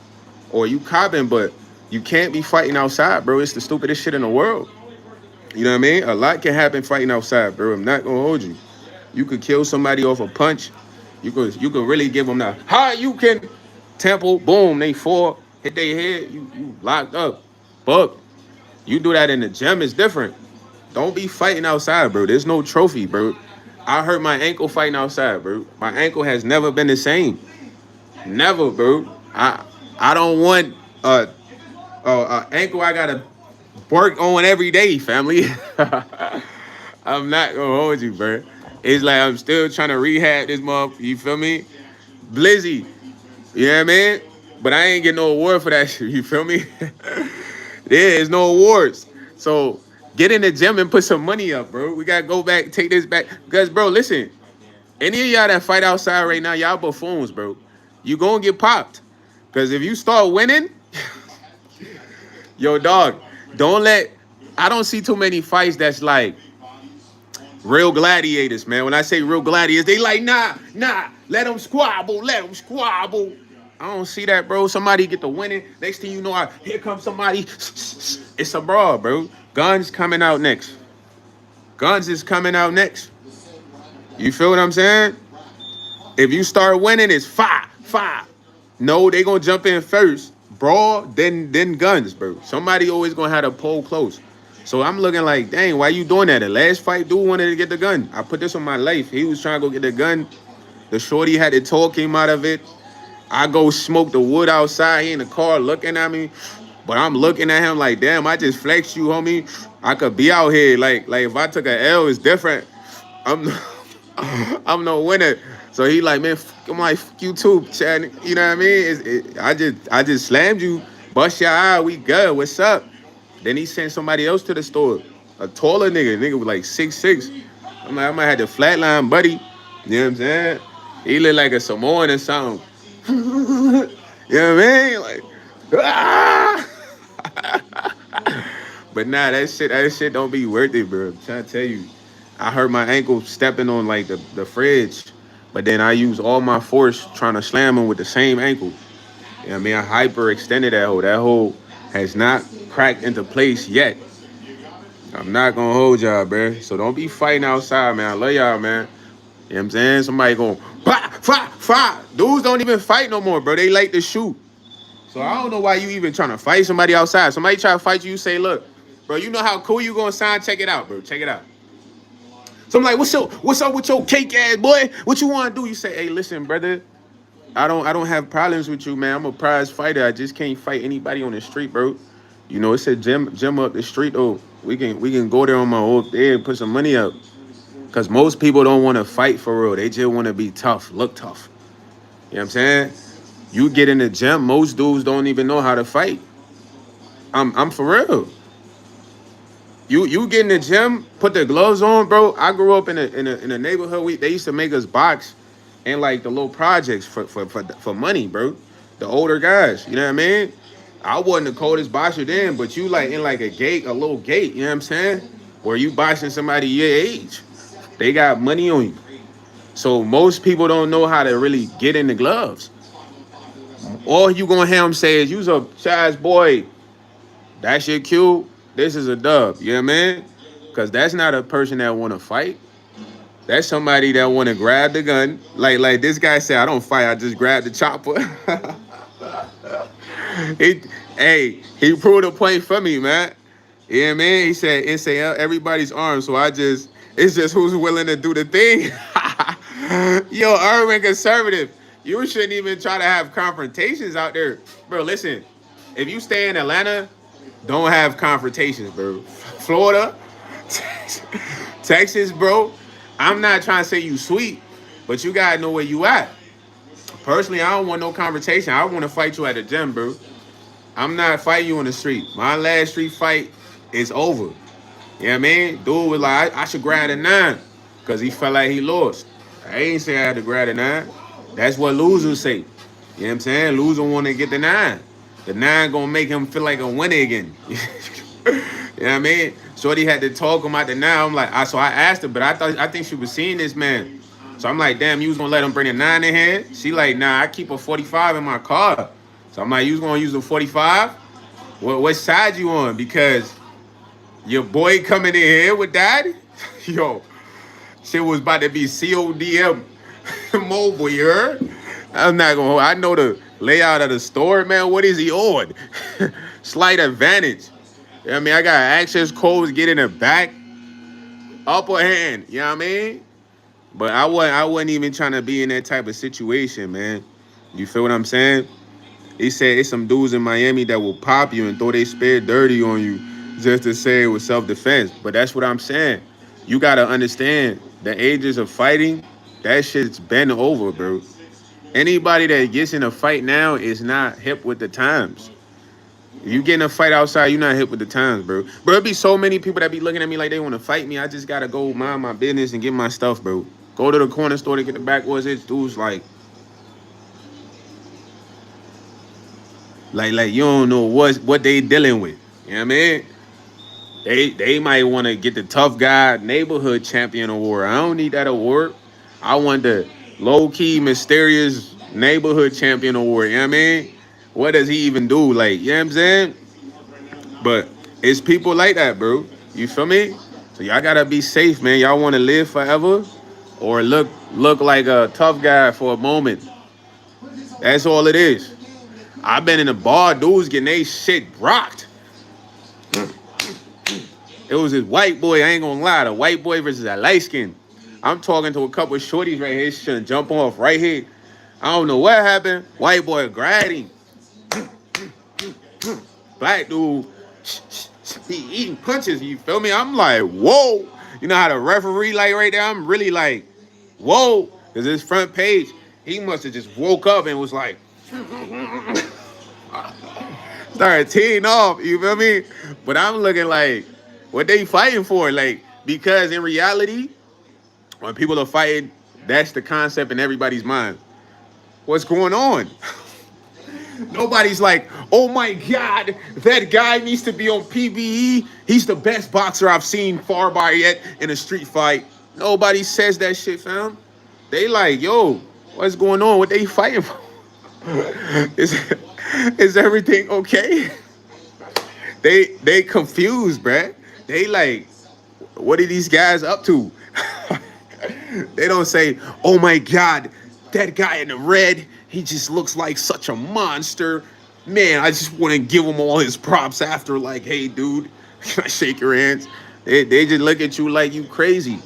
Or you copping, but you can't be fighting outside, bro. It's the stupidest shit in the world. You know what I mean? A lot can happen fighting outside, bro. I'm not going to hold you. You could kill somebody off a punch. You could really give them that. How you can temple, boom, they fall, hit their head, you locked up. But you do that in the gym, it's different. Don't be fighting outside, bro. There's no trophy, bro. I hurt my ankle fighting outside, bro. My ankle has never been the same. Never, bro. I don't want a ankle I gotta work on every day, family. I'm not gonna hold you, bro. It's like I'm still trying to rehab this month. You feel me? Blizzy. You know what I mean? But I ain't getting no award for that shit. You feel me? There is no awards. So get in the gym and put some money up, bro. We gotta go back, take this back. Because, bro, listen. Any of y'all that fight outside right now, y'all buffoons, bro. You gonna get popped. Because if you start winning, yo, dog, I don't see too many fights that's like real gladiators, man. When I say real gladiators, they like, nah, let them squabble. I don't see that, bro. Somebody get the winning. Next thing you know, here comes somebody. It's a brawl, bro. Guns coming out next. Guns is coming out next. You feel what I'm saying? If you start winning, it's five. No, they gonna jump in first. Brawl, then guns, bro. Somebody always gonna have the pole close. So I'm looking like, dang, why you doing that? The last fight, dude wanted to get the gun. I put this on my life. He was trying to go get the gun. The shorty had the talk came out of it. I go smoke the wood outside. He in the car looking at me. But I'm looking at him like, damn, I just flexed you, homie. I could be out here. Like if I took an L, it's different. I'm no winner. So he like, man, I'm like, fuck you too, Chad. You know what I mean? I just slammed you. Bust your eye. We good. What's up? Then he sent somebody else to the store. A taller nigga was like 6'6". I'm like, I might have to flatline, buddy. You know what I'm saying? He look like a Samoan or something. You know what I mean? Like, Ah! But nah, that shit don't be worth it, bro. I'm trying to tell you. I hurt my ankle stepping on like the fridge, but then I use all my force trying to slam him with the same ankle. You know what I mean? I hyperextended that hole. That hole has not cracked into place yet. I'm not gonna hold y'all, bro. So don't be fighting outside, man. I love y'all, man. You know what I'm saying? Somebody going, fa, fa, fa. Dudes don't even fight no more, bro. They like to shoot. So I don't know why you even trying to fight somebody outside. Somebody try to fight you, you say, look, bro, you know how cool you gonna sound? Check it out, bro. Check it out. So I'm like, what's up with your cake ass boy? What you wanna do? You say, hey, listen, brother. I don't have problems with you, man. I'm a prize fighter. I just can't fight anybody on the street, bro. You know, it's a gym up the street. Oh, we can go there on my old day and put some money up. Cause most people don't want to fight for real. They just want to be tough, look tough. You know what I'm saying? You get in the gym, most dudes don't even know how to fight. I'm for real. You get in the gym, put the gloves on, bro. I grew up in a neighborhood. They used to make us box and like the little projects for money, bro. The older guys, you know what I mean? I wasn't the coldest boxer then, but you like in like a little gate, you know what I'm saying? Where you boxing somebody your age. They got money on you. So most people don't know how to really get in the gloves. All you gonna have them say is, "You's a size boy. That's your cue. This is a dub." You know what I mean? Because that's not a person that want to fight. That's somebody that want to grab the gun. Like this guy said, "I don't fight. I just grab the chopper." he, he proved a point for me, man. You know what I mean? He said, "It's everybody's armed, so it's just who's willing to do the thing." Yo, urban conservative, you shouldn't even try to have confrontations out there, bro. Listen, if you stay in Atlanta, don't have confrontations, bro. Florida, Texas, bro. I'm not trying to say you sweet, but you gotta know where you at. Personally, I don't want no confrontation. I want to fight you at the gym, bro. I'm not fighting you on the street. My last street fight is over. You know what I mean? Dude was like, I should grab a nine because he felt like he lost. I ain't say I had to grab a nine. That's what losers say. You know what I'm saying? Loser want to get the nine. The nine gonna make him feel like a winner again. You know what I mean? Shorty had to talk him out the nine. I'm like, so I asked her, but I think she was seeing this man. So I'm like, damn, you was gonna let him bring a nine in here? She like, nah, I keep a 45 in my car. So I'm like, you was gonna use the 45? What side you on? Because your boy coming in here with that? Yo, shit was about to be CODM mobile, you heard? I'm not gonna, I know the layout of the store, man. What is he on? Slight advantage. I mean, I got access codes, get in the back, upper hand, you know what I mean? But I wasn't even trying to be in that type of situation, man. You feel what I'm saying? He said it's some dudes in Miami that will pop you and throw their spare dirty on you just to say it was self-defense. But that's what I'm saying. You gotta understand the ages of fighting, that shit's been over, bro. Anybody that gets in a fight now is not hip with the times. You get in a fight outside, you're not hip with the times, bro. Bro, there be so many people that be looking at me like they want to fight me. I just gotta go mind my business and get my stuff, bro. Go to the corner store to get the backwoods. It's dudes like you don't know what they dealing with. You know what I mean? They might want to get the tough guy neighborhood champion award. I don't need that award. I want the low key mysterious neighborhood champion award. You know what I mean? What does he even do? Like, you know what I'm saying? But it's people like that, bro. You feel me? So y'all gotta be safe, man. Y'all want to live forever, or look like a tough guy for a moment. That's all it is. I've been in a bar, dudes getting they shit rocked. It was this white boy, I ain't gonna lie, the white boy versus a light skin. I'm talking to a couple of shorties right here, shouldn't jump off right here. I don't know what happened. White boy grabbed him. Black dude, he eating punches, you feel me? I'm like, whoa. You know how the referee like right there? I'm really like, whoa. Because his front page, he must have just woke up and was like, started teeing off, you feel me? But I'm looking like, what they fighting for? Like, because in reality, when people are fighting, that's the concept in everybody's mind. What's going on? Nobody's like, oh my God, that guy needs to be on PBE. He's the best boxer I've seen far by yet in a street fight. Nobody says that shit, fam. They like, yo, what's going on? What they fighting for? is, is everything okay? They confused, bruh. They like, what are these guys up to? They don't say, oh my God, that guy in the red, he just looks like such a monster. Man, I just want to give him all his props after, like, hey, dude, can I shake your hands? They just look at you like you crazy.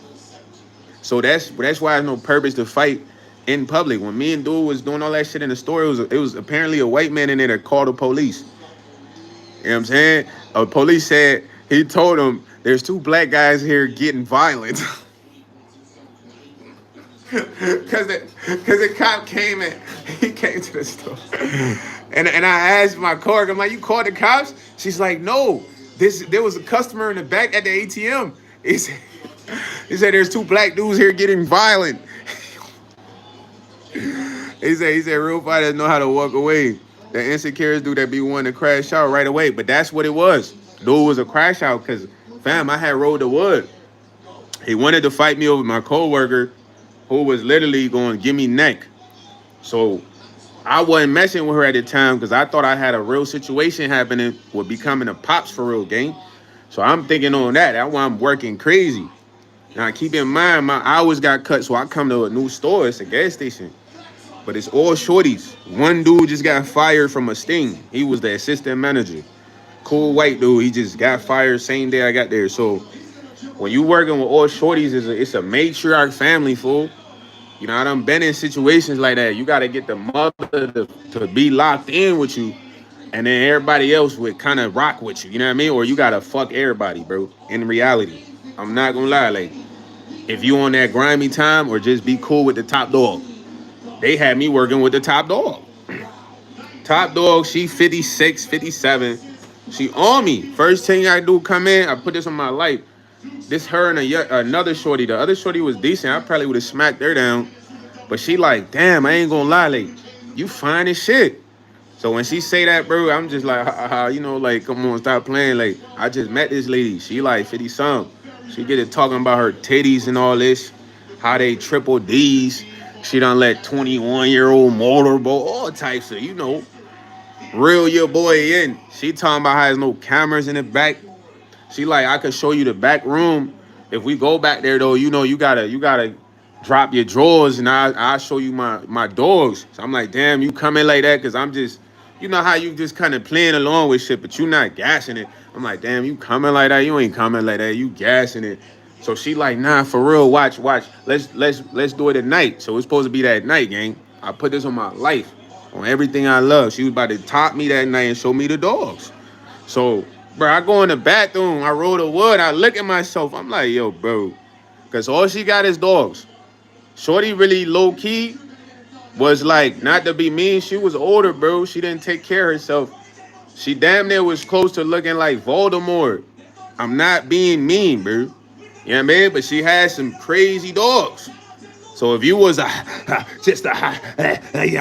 So that's why there's no purpose to fight in public. When me and dude was doing all that shit in the store, it was apparently a white man in there that called the police. You know what I'm saying? A police said he told him there's two black guys here getting violent. Cause the cop came and he came to the store. And I asked my coworker, I'm like, you called the cops? She's like, no. There was a customer in the back at the ATM. He said there's two black dudes here getting violent. He said real fighters know how to walk away. The insecure dude that be wanting to crash out right away. But that's what it was. Dude was a crash out because, fam, I had rolled the wood. He wanted to fight me over my coworker who was literally going to give me neck. So I wasn't messing with her at the time because I thought I had a real situation happening with becoming a pops for real, gang. So I'm thinking on that. That's why I'm working crazy. Now keep in mind, my hours got cut, so I come to a new store. It's a gas station. But it's all shorties. One dude just got fired from a sting. He was the assistant manager. Cool white dude. He just got fired same day I got there. So when you working with all shorties, it's a matriarch family, fool. You know, I done been in situations like that. You got to get the mother to be locked in with you, and then everybody else would kind of rock with you. You know what I mean? Or you got to fuck everybody, bro, in reality. I'm not going to lie. Like, if you on that grimy time or just be cool with the top dog. They had me working with the top dog. Top dog, she 56, 57. She on me. First thing I do come in, I put this on my life. This her and another shorty. The other shorty was decent. I probably would have smacked her down. But she like, damn, I ain't gonna lie, like, you fine as shit. So when she say that, bro, I'm just like, you know, like, come on, stop playing. Like, I just met this lady. She like 50 something. She get it talking about her titties and all this, how they triple D's. She done let 21-year-old motorboat, all types of, you know, reel your boy in. She talking about how there's no cameras in the back. She like, I could show you the back room. If we go back there though, you know, you gotta drop your drawers and I'll show you my dogs. So I'm like, damn, you coming like that? Cause I'm just, you know how you just kind of playing along with shit, but you not gassing it. I'm like, damn, you coming like that? You ain't coming like that. You gassing it. So she like, nah, for real, watch. Let's do it at night. So it's supposed to be that night, gang. I put this on my life, on everything I love. She was about to top me that night and show me the dogs. So, bro, I go in the bathroom, I roll the wood, I look at myself. I'm like, yo, bro, because all she got is dogs. Shorty really low key was like, not to be mean, she was older, bro. She didn't take care of herself. She damn near was close to looking like Voldemort. I'm not being mean, bro. You know what I mean? But she had some crazy dogs. So if you was I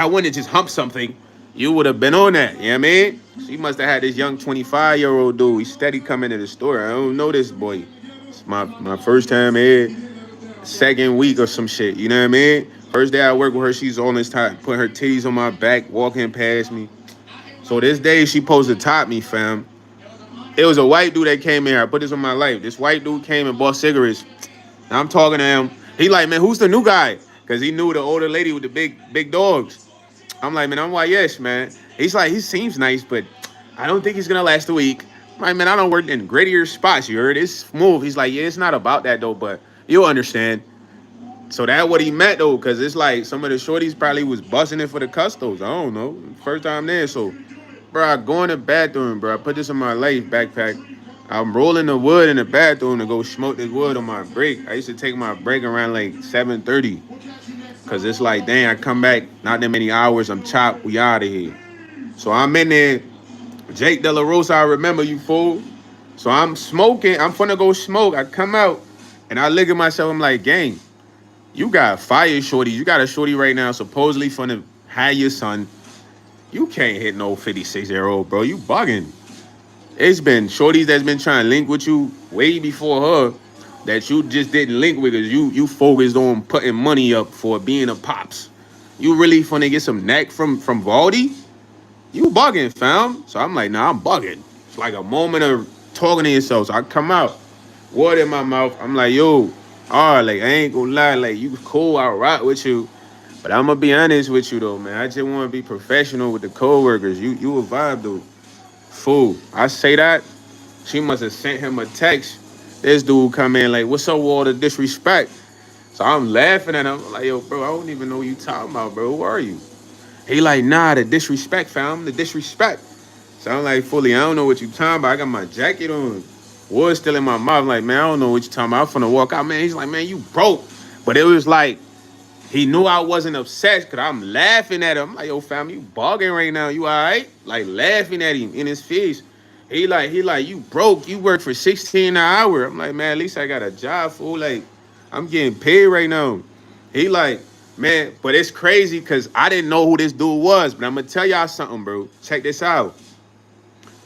want to just hump something, you would have been on that. You know what I mean? She must have had this young 25-year-old dude. He's steady coming to the store. I don't know this boy. It's my first time here, second week or some shit. You know what I mean? First day I work with her, she's on this time, putting her titties on my back, walking past me. So this day she supposed to top me, fam. It was a white dude that came in here. I put this on my life. This white dude came and bought cigarettes. And I'm talking to him. He like, man, who's the new guy? Because he knew the older lady with the big dogs. I'm like, man, I'm YS, man. He's like, he seems nice, but I don't think he's going to last a week. I'm like, man, I don't work in grittier spots, you heard? It's smooth. He's like, yeah, it's not about that, though, but you'll understand. So that's what he meant, though, because it's like some of the shorties probably was busting it for the custos. I don't know. First time there, so... Bro, I go in the bathroom, bro. I put this in my life backpack. I'm rolling the wood in the bathroom to go smoke this wood on my break. I used to take my break around like 7:30. Because it's like, dang, I come back, not that many hours, I'm chopped, we out of here. So I'm in there. Jake De La Rosa, I remember you, fool. So I'm smoking. I'm finna go smoke. I come out, and I look at myself. I'm like, gang, you got fire shorty. You got a shorty right now, supposedly finna have your son. You can't hit no 56-year-old, bro. You bugging. It's been shorties that's been trying to link with you way before her that you just didn't link with because you focused on putting money up for being a pops. You really finna get some neck from Valdi? You bugging, fam. So I'm like, nah, I'm bugging. It's like a moment of talking to yourself. So I come out, water in my mouth. I'm like, yo, all right, like I ain't gonna lie, like you cool, I rock with you. But I'm gonna be honest with you though, man. I just wanna be professional with the coworkers. You a vibe dude. Fool. I say that. She must have sent him a text. This dude come in like, what's up with all the disrespect? So I'm laughing at him. I'm like, yo, bro, I don't even know what you talking about, bro. Who are you? He like, nah, the disrespect, fam. The disrespect. So I'm like, fully, I don't know what you talking about. I got my jacket on. Wood still in my mouth. Like, man, I don't know what you talking about. I'm finna walk out, man. He's like, man, you broke. But it was like, he knew I wasn't upset because I'm laughing at him. I'm like, yo, fam, you bugging right now. You all right? Like, laughing at him in his face. He like, you broke. You work for 16 an hour. I'm like, man, at least I got a job, fool. Like, I'm getting paid right now. He like, man, but it's crazy because I didn't know who this dude was. But I'm going to tell y'all something, bro. Check this out.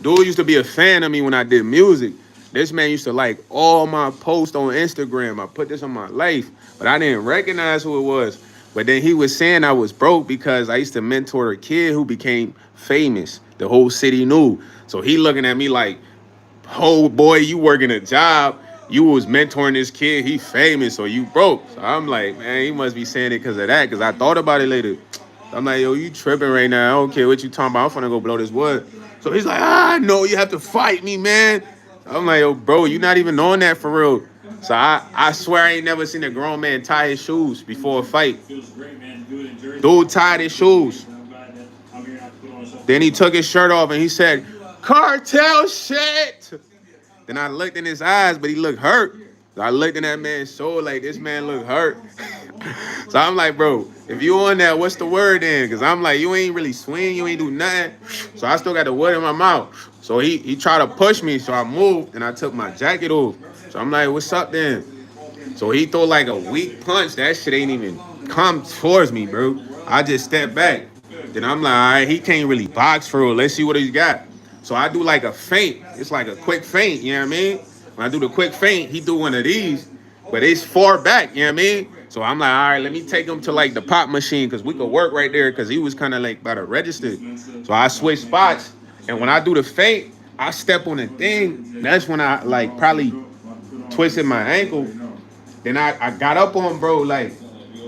Dude used to be a fan of me when I did music. This man used to like all my posts on Instagram. I put this on my life, but I didn't recognize who it was. But then he was saying I was broke because I used to mentor a kid who became famous. The whole city knew. So he looking at me like, oh boy, you working a job. You was mentoring this kid. He famous, so you broke. So I'm like, man, he must be saying it because of that. Because I thought about it later. I'm like, yo, you tripping right now. I don't care what you talking about. I'm finna go blow this wood. So he's like, no, you have to fight me, man. I'm like, yo, bro, you not even on that for real. So I swear I ain't never seen a grown man tie his shoes before a fight. Dude tied his shoes. Then he took his shirt off and he said, cartel shit. Then I looked in his eyes, but he looked hurt. So I looked in that man's soul like this man looked hurt. So I'm like, bro, if you on that, what's the word then? Because I'm like, you ain't really swing, you ain't do nothing. So I still got the wood in my mouth. So he tried to push me, so I moved and I took my jacket off. So I'm like, what's up then? So he threw like a weak punch. That shit ain't even come towards me, bro. I just stepped back. Then I'm like, all right, he can't really box for real. Let's see what he's got. So I do like a feint. It's like a quick feint, you know what I mean? When I do the quick feint, he do one of these, but it's far back, you know what I mean? So I'm like, all right, let me take him to like the pop machine because we could work right there because he was kind of like about to register. So I switch spots, and when I do the feint, I step on the thing. That's when I like probably twisted my ankle. Then I got up on bro, like,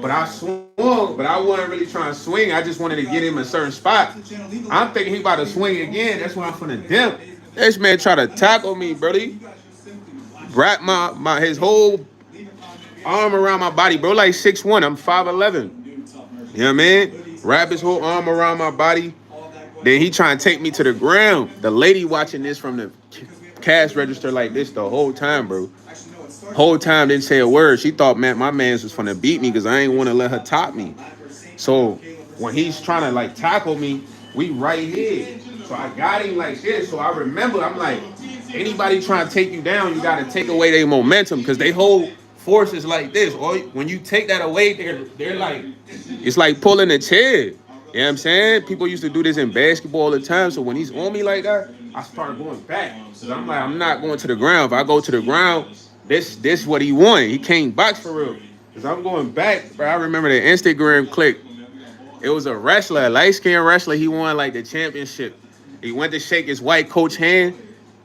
but I swung, but I wasn't really trying to swing. I just wanted to get him a certain spot. I'm thinking he about to swing again. That's why I'm finna dip. This man try to tackle me, bro. He wrap my his whole arm around my body, bro. Like 6'1", I'm 5'11". You know what I mean? Wrap his whole arm around my body. Then he trying to take me to the ground. The lady watching this from the cash register like this the whole time, bro. Whole time didn't say a word. She thought, man, my man's was gonna beat me because I ain't want to let her top me. So when he's trying to like tackle me, we right here. So I got him like this. So I remember, I'm like, anybody trying to take you down, you got to take away their momentum because they hold forces like this. Or when you take that away, they're like, it's like pulling a chair. You know what I'm saying? People used to do this in basketball all the time. So when he's on me like that, I start going back. So I'm like, I'm not going to the ground. If I go to the ground, this what he wanted. He can't box for real. Cause I'm going back, bro. I remember the Instagram click. It was a wrestler, a light-skinned wrestler. He won like the championship. He went to shake his white coach hand.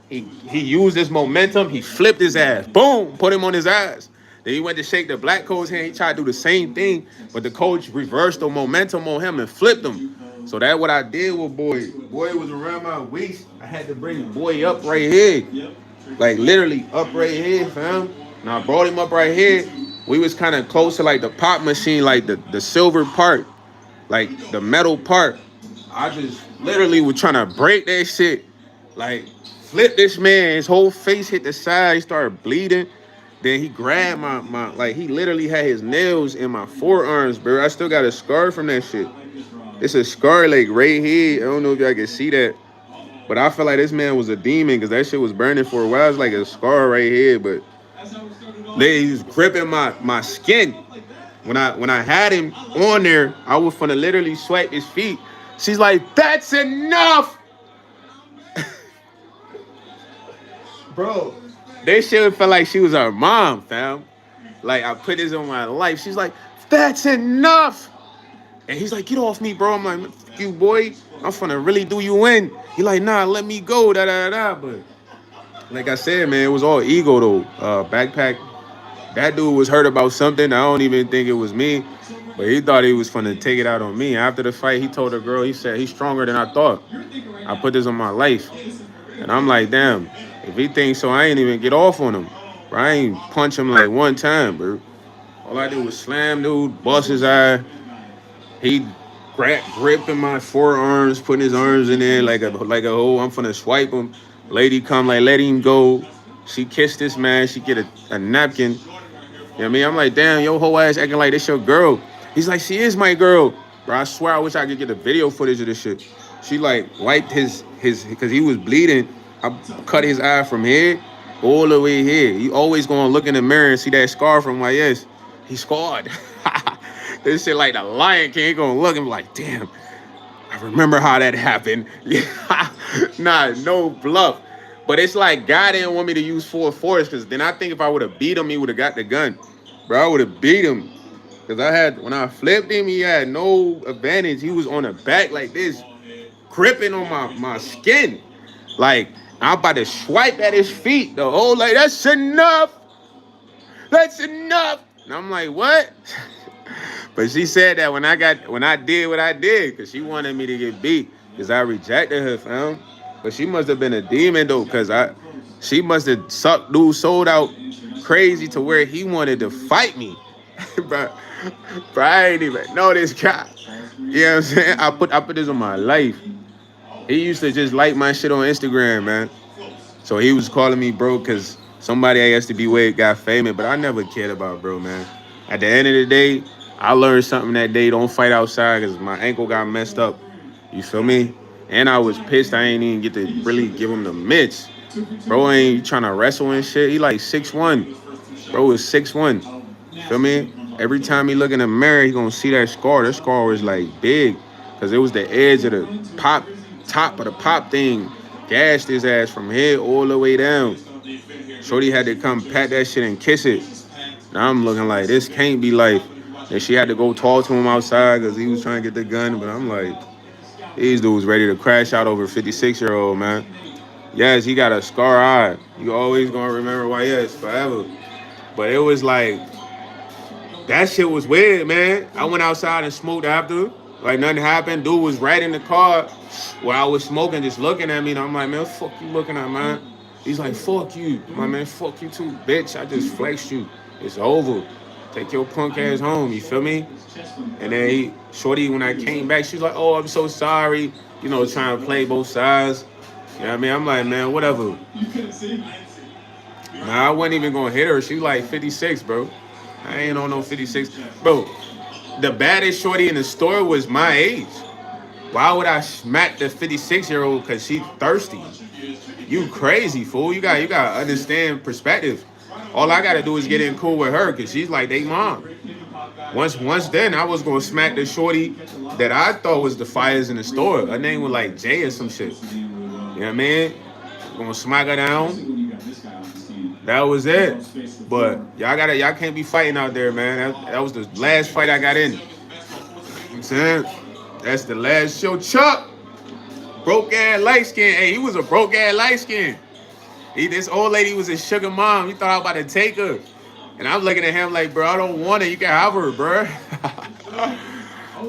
He used his momentum. He flipped his ass. Boom, put him on his ass. Then he went to shake the black coach's hand. He tried to do the same thing, but the coach reversed the momentum on him and flipped him. So that's what I did with Boy. Boy was around my waist. I had to bring Boy up right here. Like literally up right here, fam. And I brought him up right here. We was kind of close to like the pop machine, like the silver part, like the metal part. I just literally was trying to break that shit. Like flip this man, his whole face hit the side, he started bleeding. Then he grabbed my like he literally had his nails in my forearms, bro. I still got a scar from that shit. It's a scar like right here. I don't know if y'all can see that. But I feel like this man was a demon because that shit was burning for a while. It's like a scar right here, but he's gripping my skin. When I had him on there, I was finna literally swipe his feet. She's like, that's enough. Bro, this shit felt like she was our mom, fam. Like, I put this on my life. She's like, that's enough. And he's like, get off me, bro. I'm like, fuck you, boy. I'm finna really do you in. He like, nah, let me go, da-da-da-da. But like I said, man, it was all ego, though. Backpack, that dude was hurt about something. I don't even think it was me. But he thought he was finna take it out on me. After the fight, he told the girl, he said, he's stronger than I thought. I put this on my life. And I'm like, damn, if he thinks so, I ain't even get off on him. Bro, I ain't punch him like one time, bro. All I did was slam dude, bust his eye. He gripping my forearms, putting his arms in there like a hole. I'm finna swipe him. Lady come like, let him go. She kissed this man. She get a napkin. You know what I mean? I'm like, damn, your whole ass acting like this your girl. He's like, she is my girl. Bro, I swear I wish I could get the video footage of this shit. She like wiped his, because he was bleeding. I cut his eye from here all the way here. You always gonna look in the mirror and see that scar from YS. He scarred. This shit like the Lion King. He gonna look and be like, damn, I remember how that happened. Nah, no bluff. But it's like God didn't want me to use full force, because then I think if I would have beat him, he would have got the gun. Bro, I would have beat him. Because when I flipped him, he had no advantage. He was on the back like this, gripping on my skin. Like, I'm about to swipe at his feet. The whole like, that's enough. That's enough. And I'm like, what? But she said that when I did what I did, because she wanted me to get beat, because I rejected her, fam. But she must have been a demon, though, because she must have sucked dude sold out crazy to where he wanted to fight me. Bro, I ain't even know this guy. You know what I'm saying? I put this on my life. He used to just like my shit on Instagram, man. So he was calling me bro because somebody I used to be with got famous, but I never cared about bro, man. At the end of the day, I learned something that day. Don't fight outside because my ankle got messed up. You feel me? And I was pissed I ain't even get to really give him the mitts. Bro ain't trying to wrestle and shit. He like 6'1". Bro is 6'1". Feel me? Every time he look in the mirror, he gonna see that scar. That scar was like big because it was the edge of the top of the pop thing. Gashed his ass from head all the way down. Shorty had to come pat that shit and kiss it. Now I'm looking like, this can't be life. And she had to go talk to him outside because he was trying to get the gun. But I'm like, these dudes ready to crash out over a 56-year-old, man. Yes, he got a scar eye. You always gonna remember YS forever. But it was like, that shit was weird, man. I went outside and smoked after. Like nothing happened. Dude was right in the car while I was smoking, just looking at me. And I'm like, man, what the fuck you looking at, man? He's like, fuck you. My man, fuck you too, bitch. I just flexed you. It's over. Take your punk ass home, you feel me? And then Shorty, when I came back, she was like, oh, I'm so sorry. You know, trying to play both sides. You know what I mean? I'm like, man, whatever. Nah, I wasn't even gonna hit her. She was like 56, bro. I ain't on no 56. Bro, the baddest shorty in the store was my age. Why would I smack the 56-year-old because she thirsty? You crazy, fool. You got to understand perspective. All I got to do is get in cool with her because she's like they mom. Once then, I was going to smack the shorty that I thought was the fires in the store. Her name was like Jay or some shit. You know what I mean? Going to smack her down. That was it. But y'all can't be fighting out there, man. That was the last fight I got in. You know what I'm saying? That's the last show. Chuck, broke ass light skin. Hey, he was a broke ass light skin. This old lady was a sugar mom. He thought I was about to take her. And I'm looking at him like, bro, I don't want her. You can have her, bro.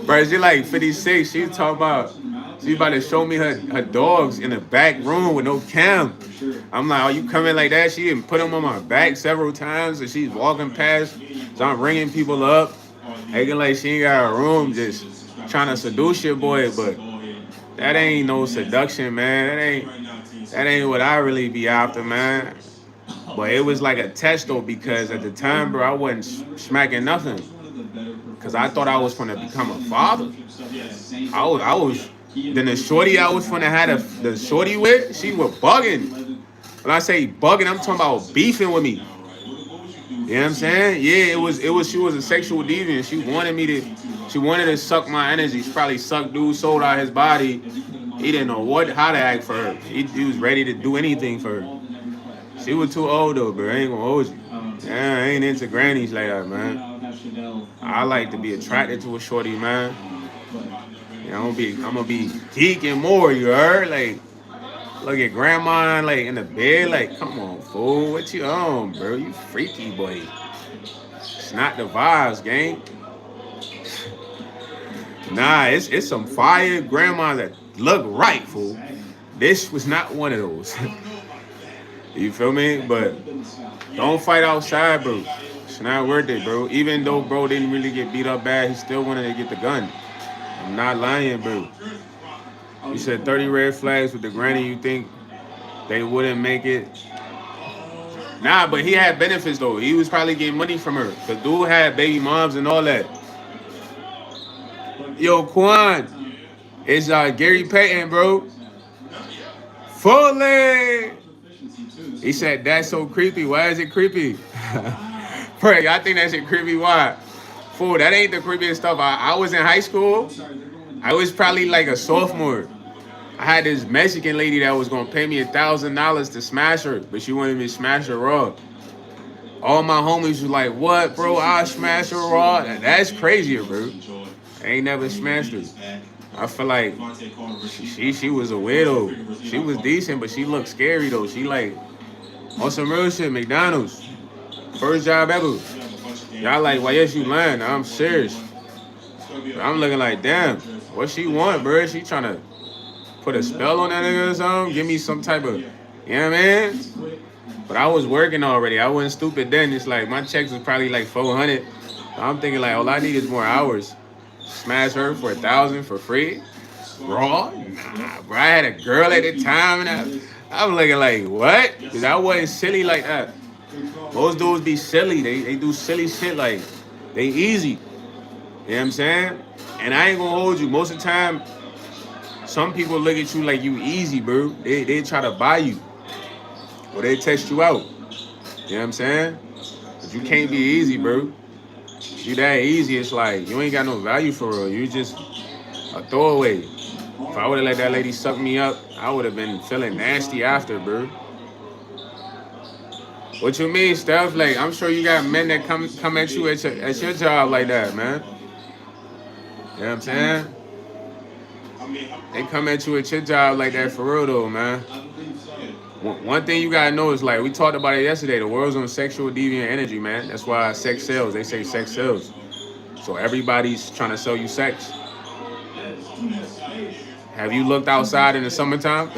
Bro, she like 56. She talking about, she about to show me her dogs in the back room with no cam. I'm like, oh, you coming like that? She didn't put them on my back several times. And she's walking past. So I'm ringing people up. Acting like she ain't got a room, just trying to seduce your boy. But that ain't no seduction, man. That ain't what I really be after, man. But it was like a test, though, because at the time, bro, I wasn't smacking nothing. Because I thought I was going to become a father. I was then the shorty I was going to have the shorty with, she was bugging. When I say bugging, I'm talking about beefing with me. You know what I'm saying? Yeah, it was. She was a sexual deviant. She wanted me to She wanted to suck my energy. She probably sucked dude's soul out his body. He didn't know how to act for her. He was ready to do anything for her. She was too old though, bro. I ain't gonna hold you. Yeah, I ain't into grannies like that, man. I like to be attracted to a shorty, man. Yeah, I'm gonna be geeking more, you heard? Like, look at grandma like in the bed, like, come on, fool. What you on, bro? You freaky boy. It's not the vibes, gang. Nah, it's some fire grandmas that look right, fool. This was not one of those. You feel me? But don't fight outside, bro. It's not worth it, bro. Even though bro didn't really get beat up bad, he still wanted to get the gun. I'm not lying, bro. You said 30 red flags with the granny. You think they wouldn't make it? Nah, but he had benefits though. He was probably getting money from her. Cause dude had baby moms and all that. Yo, Quan, it's Gary Payton, bro. Fully. He said that's so creepy. Why is it creepy? Pray, I think that shit creepy. Why? Fool, that ain't the creepiest stuff. I was in high school. I was probably like a sophomore. I had this Mexican lady that was gonna pay me $1,000 to smash her, but she wanted me to smash her raw. All my homies was like, "What, bro? I'll smash her raw." That's crazier, bro. I ain't never smashed her. I feel like she was a widow. She was decent, but she looked scary though. She like on some real shit. McDonald's, first job ever. Y'all like, why yes you lying? I'm serious. I'm looking like, damn, what she want, bro? She trying to put a spell on that nigga or something? Give me some type of, you know what I mean? But I was working already. I wasn't stupid then. It's like my checks was probably like 400. I'm thinking like, all I need is more hours. Smash her for 1,000 for free? Raw? Nah, bro. I had a girl at the time, and I'm looking like, what? Because I wasn't silly like that. Most dudes be silly. They do silly shit like, they easy. You know what I'm saying? And I ain't gonna hold you. Most of the time, some people look at you like you easy, bro. They try to buy you. Or they test you out. You know what I'm saying? But you can't be easy, bro. You that easy, it's like you ain't got no value for real. You just a throwaway. If I would have let that lady suck me up, I would have been feeling nasty after, bro. What you mean, Steph? Like, I'm sure you got men that come at you at your job like that, man. You know what I'm saying? They come at you at your job like that for real, though, man. One thing you gotta know is, like, we talked about it yesterday, the world's on sexual deviant energy, man. That's why sex sells. They say sex sells. So everybody's trying to sell you sex. Have you looked outside in the summertime?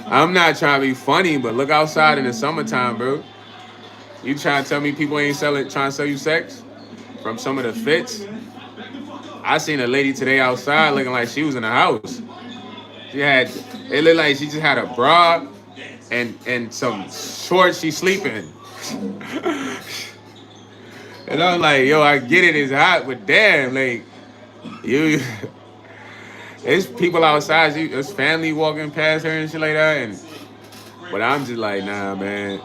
I'm not trying to be funny, but look outside in the summertime, bro. You trying to tell me people ain't trying to sell you sex? From some of the fits? I seen a lady today outside looking like she was in the house. It looked like she just had a bra and some shorts she sleeping. And I'm like, yo, I get it, it's hot, but damn, like, you, there's people outside, there's family walking past her and shit like that, but I'm just like, nah, man.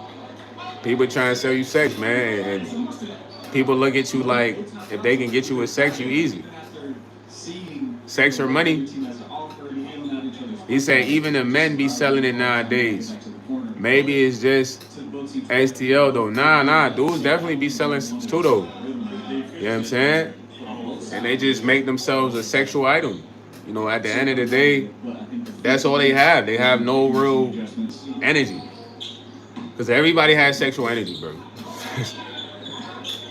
People trying to sell you sex, man, and people look at you like, if they can get you with sex, you easy. Sex or money. He said even the men be selling it nowadays. Maybe it's just STL though. Nah, dudes definitely be selling too though. You know what I'm saying? And they just make themselves a sexual item. You know, at the end of the day, that's all they have. They have no real energy. Because everybody has sexual energy, bro.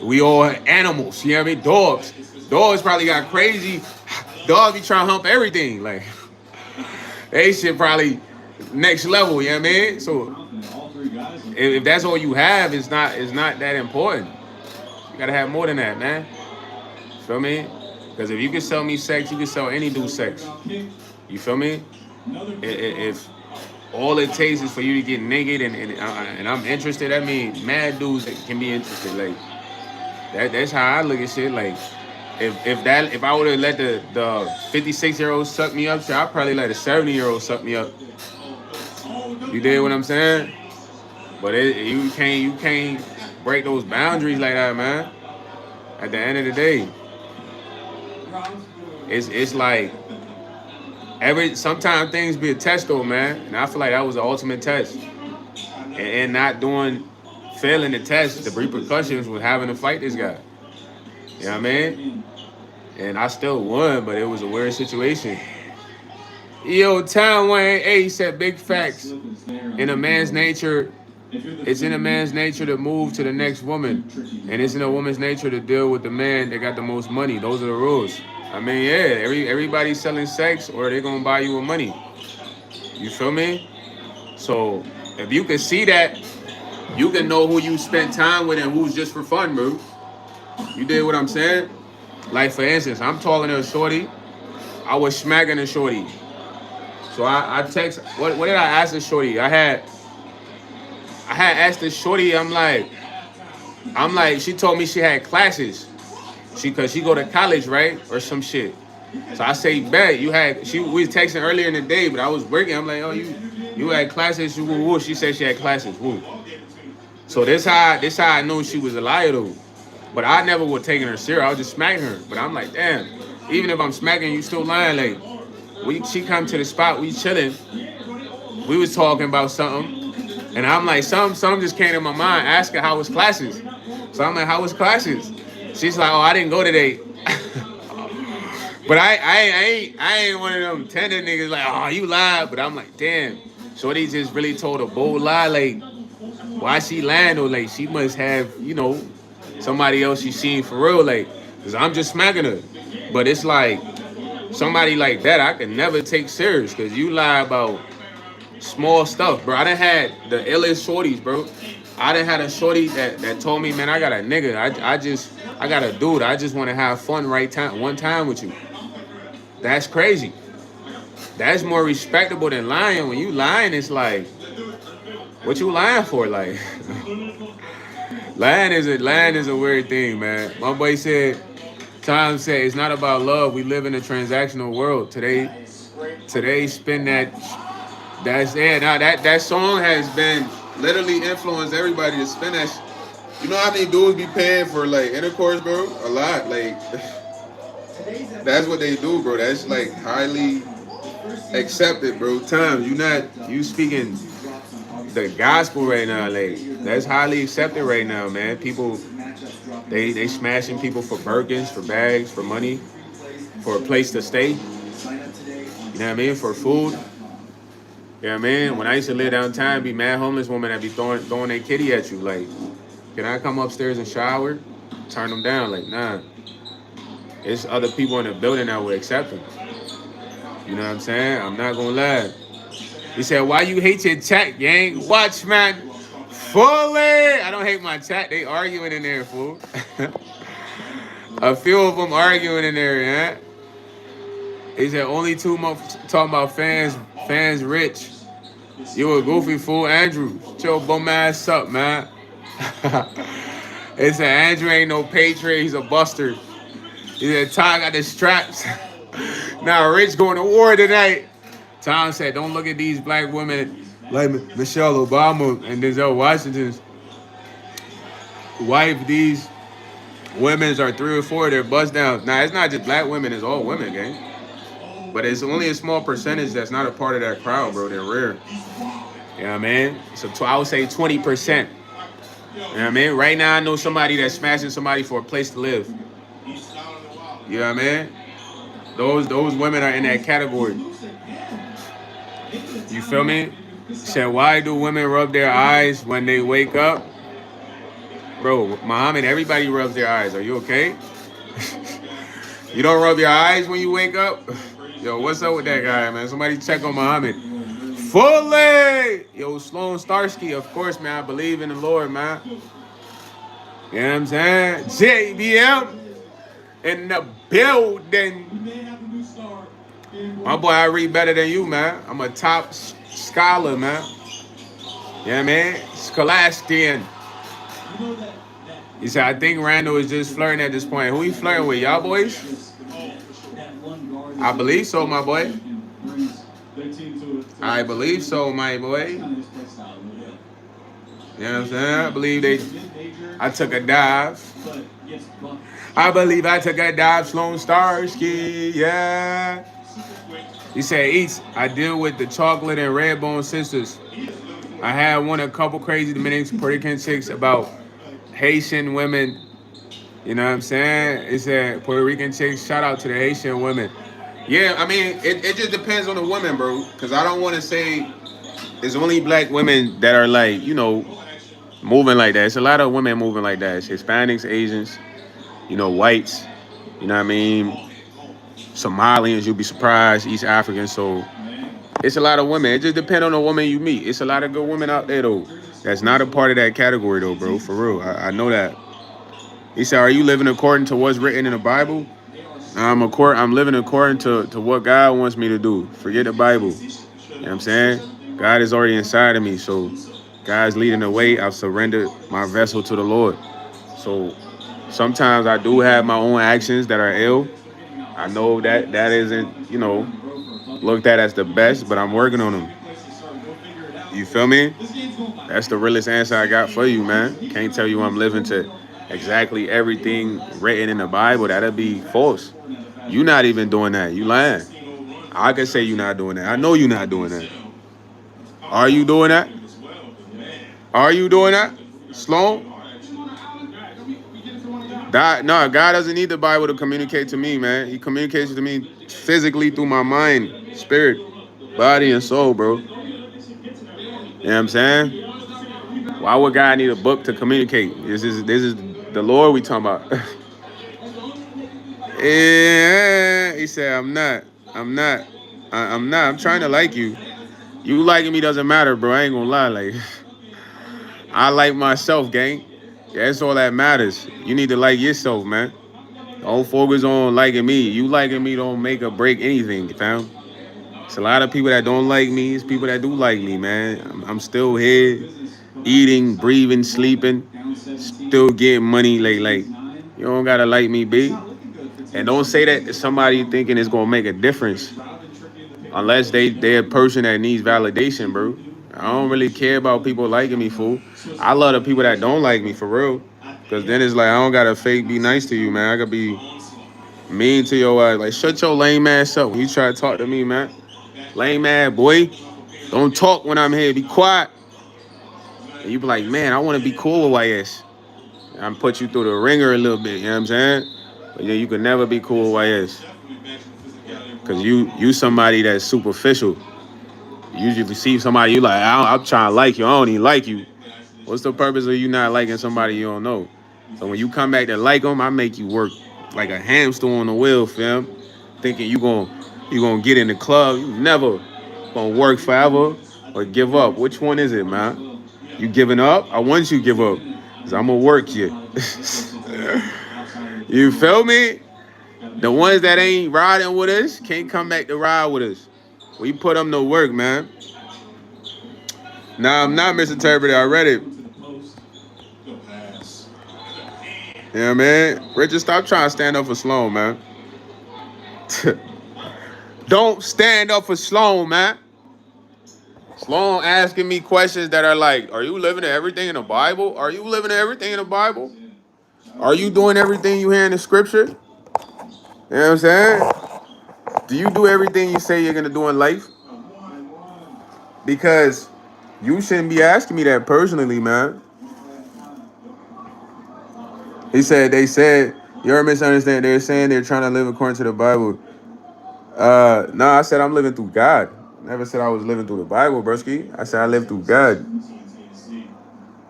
We all animals, you know what I mean? Dogs. Dogs probably got crazy. Dogs be trying to hump everything. Like, they shit probably next level, you know what I mean? So if that's all you have, it's not that important. You gotta have more than that, man. Feel me? Because if you can sell me sex, you can sell any dude sex. You feel me? If all it takes is for you to get naked and I'm interested, I mean, mad dudes can be interested. Like, that's how I look at shit. Like, if I would have let the 56-year-old suck me up, I'd probably let a 70-year-old suck me up. You dig what I'm saying? But you can't break those boundaries like that, man. At the end of the day, it's like sometimes things be a test though, man. And I feel like that was the ultimate test. And not failing the test, the repercussions was having to fight this guy. You know what I mean? And I still won, but it was a weird situation. Yo, Town Wayne, hey, he said big facts. In a man's nature, it's in a man's nature to move to the next woman. And it's in a woman's nature to deal with the man that got the most money. Those are the rules. I mean, yeah, everybody's selling sex or they're going to buy you with money. You feel me? So if you can see that, you can know who you spent time with and who's just for fun, bro. You did what I'm saying? Like, for instance, I'm talking to a shorty. I was smacking a shorty. So I text, what did I ask the shorty? I had asked the shorty, I'm like, she told me she had classes. Cause she go to college, right? Or some shit. So I say, bet, we was texting earlier in the day, but I was working. I'm like, oh, you had classes, woo. She said she had classes, woo. So this how I knew she was a liar though. But I never would taking her serious. I was just smacking her. But I'm like, damn, even if I'm smacking you, still lying. Like, she come to the spot, we chilling. We was talking about something. And I'm like, something just came to my mind. Ask her how was classes. So I'm like, how was classes? She's like, oh, I didn't go today. But I ain't one of them tender niggas like, oh, you lied. But I'm like, damn. Shorty just really told a bold lie. Like, why she lying though? Like, she must have, somebody else she seen for real. Like, cause I'm just smacking her. But it's like, somebody like that I can never take serious. Cause you lie about small stuff, bro. I done had the illest shorties, bro. I done had a shorty that told me, man, I got a nigga. I got a dude. I just want to have fun one time with you. That's crazy. That's more respectable than lying. When you lying, it's like, what you lying for? Like, lying is a weird thing, man. My boy said, Tom said, it's not about love. We live in a transactional world. Today spin that. That's it. Now that song has been literally influenced everybody to spin that. You know how many dudes be paying for like intercourse, bro? A lot. Like, that's what they do, bro. That's like highly accepted, bro. Tom, you speaking the gospel right now. Like, that's highly accepted right now, man. People, they smashing people for Birkins, for bags, for money, for a place to stay. You know what I mean? For food. You know what I mean? When I used to live downtown, be mad homeless women that be throwing their kitty at you. Like, can I come upstairs and shower? Turn them down. Like, nah. It's other people in the building that would accept them. You know what I'm saying? I'm not gonna lie. He said, why you hate your chat, gang? Watch, man. Fully. I don't hate my chat. They arguing in there, fool. A few of them arguing in there, yeah? He said, only 2 months talking about fans rich. You a goofy fool, Andrew. Shut your bum ass up, man. He said, Andrew ain't no patriot. He's a buster. He said, Ty got the straps. Now Rich going to war tonight. Tom said, don't look at these black women like Michelle Obama and Denzel Washington's wife. These women are 3 or 4. They're bust down. Now, it's not just black women. It's all women, gang. But it's only a small percentage that's not a part of that crowd, bro. They're rare. You know what I mean? So I would say 20%. You know what I mean? Right now, I know somebody that's smashing somebody for a place to live. You know what I mean? Those women are in that category. You feel me? Said, why do women rub their eyes when they wake up? Bro, Muhammad, everybody rubs their eyes. Are you okay? You don't rub your eyes when you wake up? Yo, what's up with that guy, man? Somebody check on Muhammad. Fully! Yo, Sloan Starsky, of course, man. I believe in the Lord, man. You know what I'm saying? JBM in the building. My boy, I read better than you, man. I'm a top scholar, man. You know what I mean? Scholastian. He said, I think Randall is just flirting at this point. Who he flirting with? Y'all boys? I believe so, my boy. I believe so, my boy. You know You know what I'm saying? I took a dive. I believe I took a dive, Sloan Starsky, yeah. He said, Eats, I deal with the chocolate and red bone sisters. I had one a couple crazy Dominican Puerto Rican chicks about Haitian women. You know what I'm saying? It said Puerto Rican chicks, shout out to the Haitian women. Yeah, I mean, it just depends on the women, bro. Because I don't want to say it's only black women that are like, moving like that. It's a lot of women moving like that. It's Hispanics, Asians, whites, you know what I mean? Somalians, you'll be surprised, East Africans. So it's a lot of women. It just depends on the woman you meet. It's a lot of good women out there, though. That's not a part of that category, though, bro. For real. I know that. He said, are you living according to what's written in the Bible? I'm living according to what God wants me to do. Forget the Bible. You know what I'm saying? God is already inside of me. So God's leading the way. I've surrendered my vessel to the Lord. So sometimes I do have my own actions that are ill. I know that isn't, looked at as the best, but I'm working on them. You feel me? That's the realest answer I got for you, man. Can't tell you I'm living to exactly everything written in the Bible. That'd be false. You not even doing that. You lying. I can say you're not doing that. I know you're not doing that. Are you doing that? Are you doing that? Sloan? God doesn't need the Bible to communicate to me, man. He communicates to me physically through my mind, spirit, body, and soul, bro. You know what I'm saying? Why would God need a book to communicate? This is the Lord we talking about. Yeah, he said, I'm not. I'm not. I'm not. I'm trying to like you. You liking me doesn't matter, bro. I ain't gonna lie. Like, I like myself, gang. That's all that matters. You need to like yourself, man. Don't focus on liking me. You liking me don't make or break anything, fam. It's a lot of people that don't like me. It's people that do like me, man. I'm still here, eating, breathing, sleeping, still getting money. Like, you don't gotta like me, B. And don't say that to somebody thinking it's gonna make a difference, unless they're a person that needs validation, bro. I don't really care about people liking me, fool. I love the people that don't like me for real, cause then it's like I don't gotta fake be nice to you, man. I could be mean to your ass. Like, shut your lame ass up when you try to talk to me, man. Lame ass boy. Don't talk when I'm here. Be quiet. And you be like, man, I want to be cool with YS. I'm put you through the ringer a little bit. You know what I'm saying? But yeah, you can never be cool with YS. Cause you somebody that's superficial. Usually, if you see somebody, you like, I'm trying to like you. I don't even like you. What's the purpose of you not liking somebody you don't know? So when you come back to like them, I make you work like a hamster on the wheel, fam. Thinking you gonna get in the club. You never gonna work forever or give up. Which one is it, man? You giving up? I want you to give up. Cause I'm gonna work you. You feel me? The ones that ain't riding with us can't come back to ride with us. We put them to work, man. Nah, I'm not misinterpreted. I read it. Yeah, man. Richard, stop trying to stand up for Sloan, man. Don't stand up for Sloan, man. Sloan asking me questions that are like, are you living everything in the Bible? Are you living everything in the Bible? Are you doing everything you hear in the scripture? You know what I'm saying? Do you do everything you say you're going to do in life? Because you shouldn't be asking me that personally, man. They said, you're misunderstanding. They're saying they're trying to live according to the Bible. No, I said I'm living through God. Never said I was living through the Bible, broski. I said I live through God. You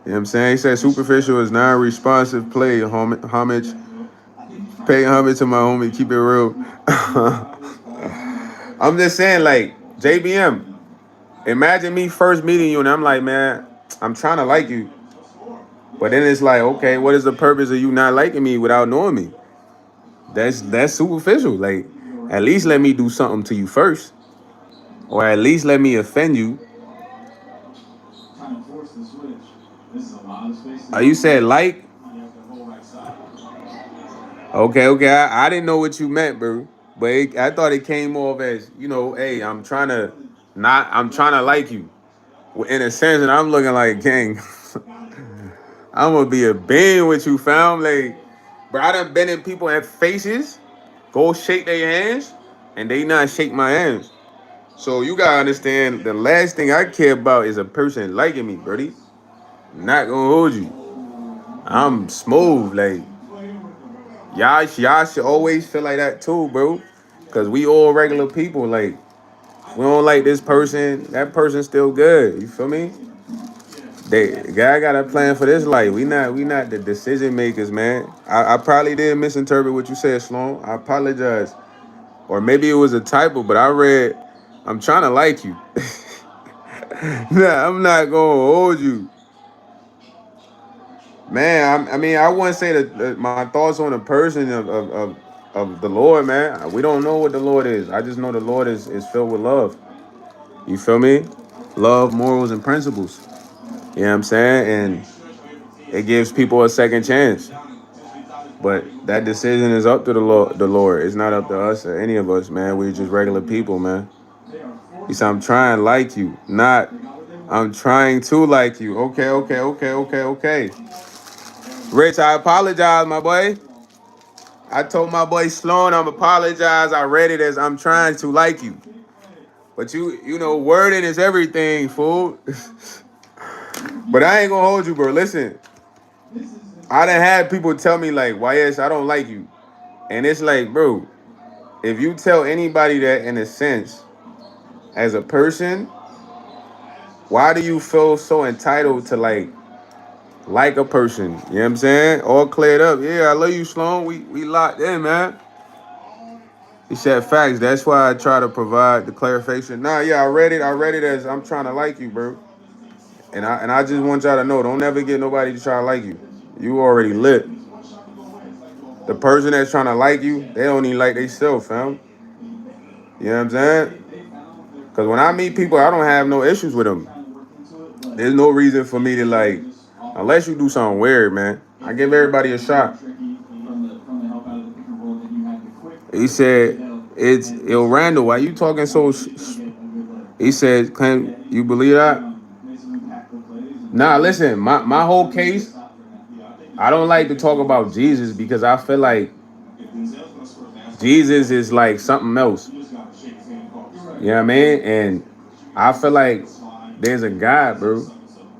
know what I'm saying? He said superficial is non-responsive play, homage. Pay homage to my homie. Keep it real. I'm just saying, like, JBM, imagine me first meeting you and I'm like, man, I'm trying to like you. But then it's like, okay, what is the purpose of you not liking me without knowing me? That's superficial. Like, at least let me do something to you first. Or at least let me offend you. Oh, you said like? Okay. I didn't know what you meant, bro. But I thought it came off as, hey, I'm trying to like you. In a sense, and I'm looking like, gang. I'm gonna be a being with you, fam. Like, bro, I done been in people at faces, go shake their hands, and they not shake my hands. So you gotta understand, the last thing I care about is a person liking me, buddy. Not gonna hold you. I'm smooth, like y'all should always feel like that too, bro. Cause we all regular people. Like, we don't like this person, that person's still good. You feel me? God got a plan for this life. We not the decision makers, man. I probably did misinterpret what you said, Sloan. I apologize. Or maybe it was a typo, but I read, I'm trying to like you. Nah, I'm not gonna hold you. Man, I mean, I wouldn't say that my thoughts on the person of the Lord, man. We don't know what the Lord is. I just know the Lord is filled with love. You feel me? Love, morals, and principles. You know what I'm saying? And it gives people a second chance. But that decision is up to the Lord. It's not up to us or any of us, man. We're just regular people, man. He said, I'm trying to like you, not I'm trying to like you. Okay, okay, okay, okay, okay. Rich, I apologize, my boy. I told my boy Sloan I'm apologize. I read it as I'm trying to like you. But you know, wording is everything, fool. But I ain't gonna hold you, bro. Listen, I done had people tell me like, YS, I don't like you. And it's like, bro, if you tell anybody that in a sense, as a person, why do you feel so entitled to like a person? You know what I'm saying? All cleared up. Yeah, I love you, Sloan. We locked in, man. He said facts. That's why I try to provide the clarification. Nah, yeah, I read it. I read it as I'm trying to like you, bro. And I just want y'all to know, don't ever get nobody to try to like you. You already lit. The person that's trying to like you, they don't even like themselves, fam. You know what I'm saying? Because when I meet people, I don't have no issues with them. There's no reason for me to like, unless you do something weird, man. I give everybody a shot. He said, "It's Yo, Randall. Why you talking so?" He said, "Can you believe that?" Nah, listen. My whole case, I don't like to talk about Jesus because I feel like Jesus is like something else. You know what I mean? And I feel like there's a God, bro.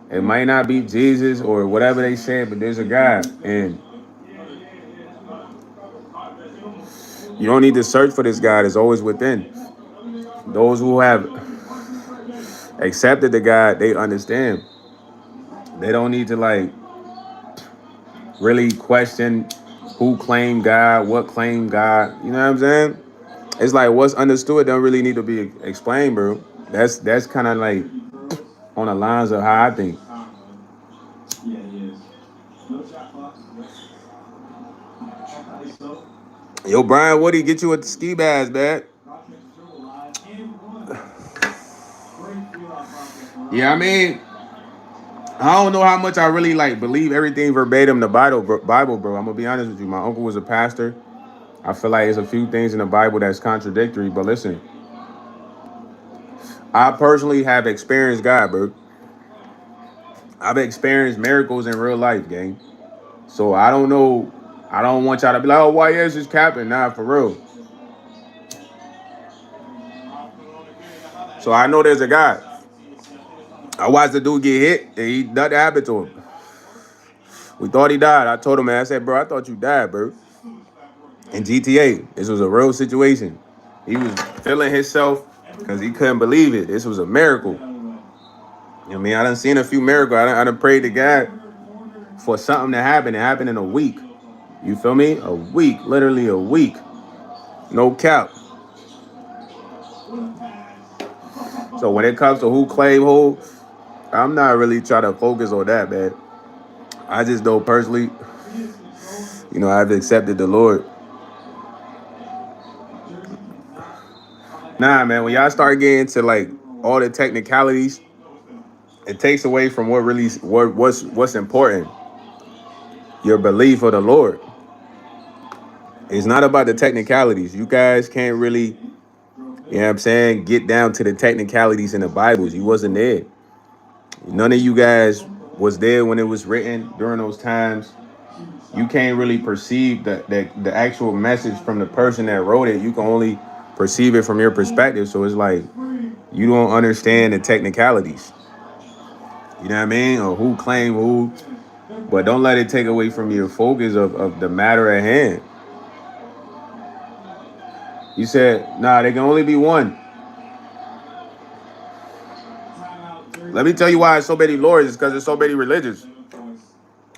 It might not be Jesus or whatever they said, but there's a God, and you don't need to search for this God. It's always within. Those who have accepted the God, they understand. They don't need to like really question who claimed God, what claimed God. You know what I'm saying? It's like what's understood don't really need to be explained, bro. That's kind of like on the lines of how I think. Yo, Brian Woody, get you a ski bags, man. Yeah, I mean, I don't know how much I really like believe everything verbatim in the Bible, bro. I'm gonna be honest with you. My uncle was a pastor. I feel like there's a few things in the Bible that's contradictory, but listen, I personally have experienced God, bro. I've experienced miracles in real life, gang. So I don't know. I don't want y'all to be like, oh, why is this capping? Nah, for real. So I know there's a God. I watched the dude get hit and he nothing happened to him. We thought he died. I told him, man, I said, bro, I thought you died, bro. In GTA, this was a real situation. He was feeling himself because he couldn't believe it. This was a miracle. You know what I mean? I done seen a few miracles. I done prayed to God for something to happen. It happened in a week. You feel me? A week, literally a week. No cap. So when it comes to who claim who, I'm not really trying to focus on that, man. I just know personally, I've accepted the Lord. Nah, man, when y'all start getting to like all the technicalities, it takes away from what's important. Your belief of the Lord. It's not about the technicalities. You guys can't really, what I'm saying, get down to the technicalities in the Bibles. You wasn't there. None of you guys was there when it was written during those times, you can't really perceive the actual message from the person that wrote it. You can only perceive it from your perspective. So it's like you don't understand the technicalities. You know what I mean? Or who claimed who. But don't let it take away from your focus of the matter at hand. You said, nah, there can only be one. Let me tell you why it's so many lords. It's because there's so many religions.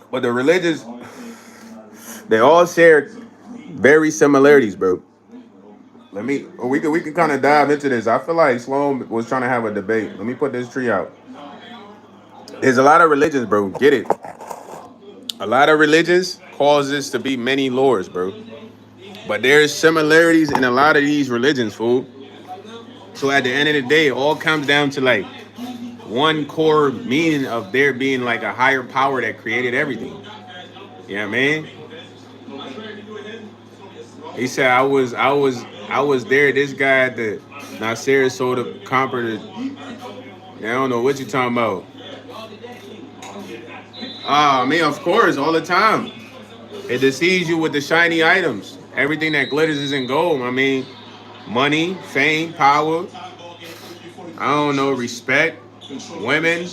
But the religions, they all share very similarities, bro. We can kind of dive into this. I feel like Sloan was trying to have a debate. Let me put this tree out. There's a lot of religions, bro. Get it? A lot of religions cause this to be many lords, bro. But there's similarities in a lot of these religions, fool. So at the end of the day, it all comes down to like one core meaning of there being like a higher power that created everything. You know what I mean? He said I was there. This guy at the Nasir Soda Comfort. I don't know what you talking about. I mean, of course, all the time. It deceives you with the shiny items. Everything that glitters isn't gold. I mean, money, fame, power. I don't know, respect, women,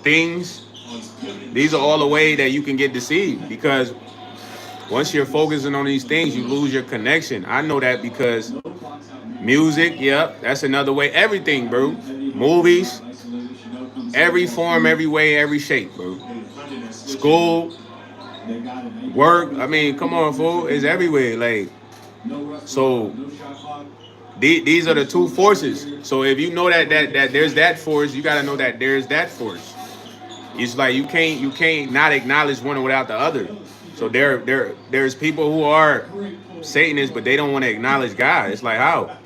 things. These are all the way that you can get deceived because once you're focusing on these things, you lose your connection. I know that because music, yep, that's another way. Everything, bro. Movies, every form, every way, every shape, bro. School, work. I mean, come on, fool. It's everywhere. Like, so these are the two forces. So if you know that there's that force, you gotta know that there's that force. It's like you can't not acknowledge one without the other. So there's people who are Satanists, but they don't want to acknowledge God. It's like how?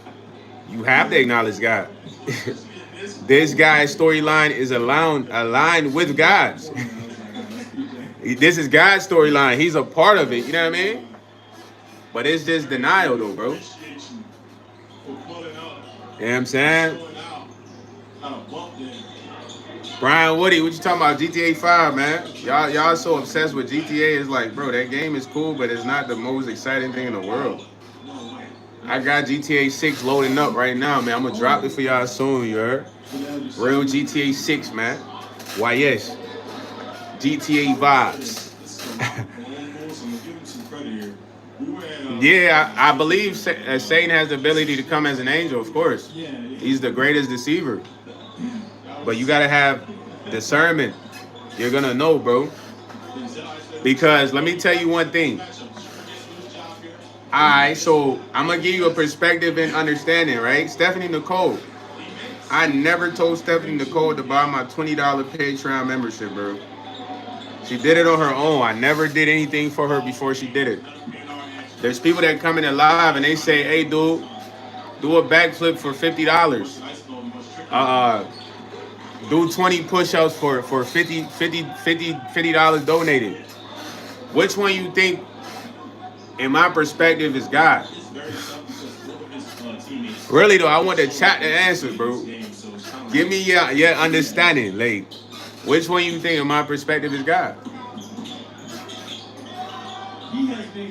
You have to acknowledge God. This guy's storyline is aligned with God's. This is God's storyline. He's a part of it. You know what I mean? But it's just denial, though, bro. You know what I'm saying? Brian Woody, what you talking about? GTA 5, man. Y'all so obsessed with GTA. It's like, bro, that game is cool, but it's not the most exciting thing in the world. I got GTA 6 loading up right now, man. I'm gonna drop it for y'all soon, you heard? Real GTA 6, man. Why, yes. GTA vibes. Yeah, I believe Satan has the ability to come as an angel, of course. He's the greatest deceiver. But you gotta have discernment. You're gonna know, bro. Because let me tell you one thing. Alright, so I'm gonna give you a perspective and understanding, right? Stephanie Nicole. I never told Stephanie Nicole to buy my $20 Patreon membership, bro. She did it on her own. I never did anything for her before she did it. There's people that come in live and they say, hey, dude, do a backflip for $50. Do 20 push-ups for $50 donated. Which one you think, in my perspective, is God? Really, though, I want the chat to answer, bro. Give me your understanding. Like, which one you think, in my perspective, is God?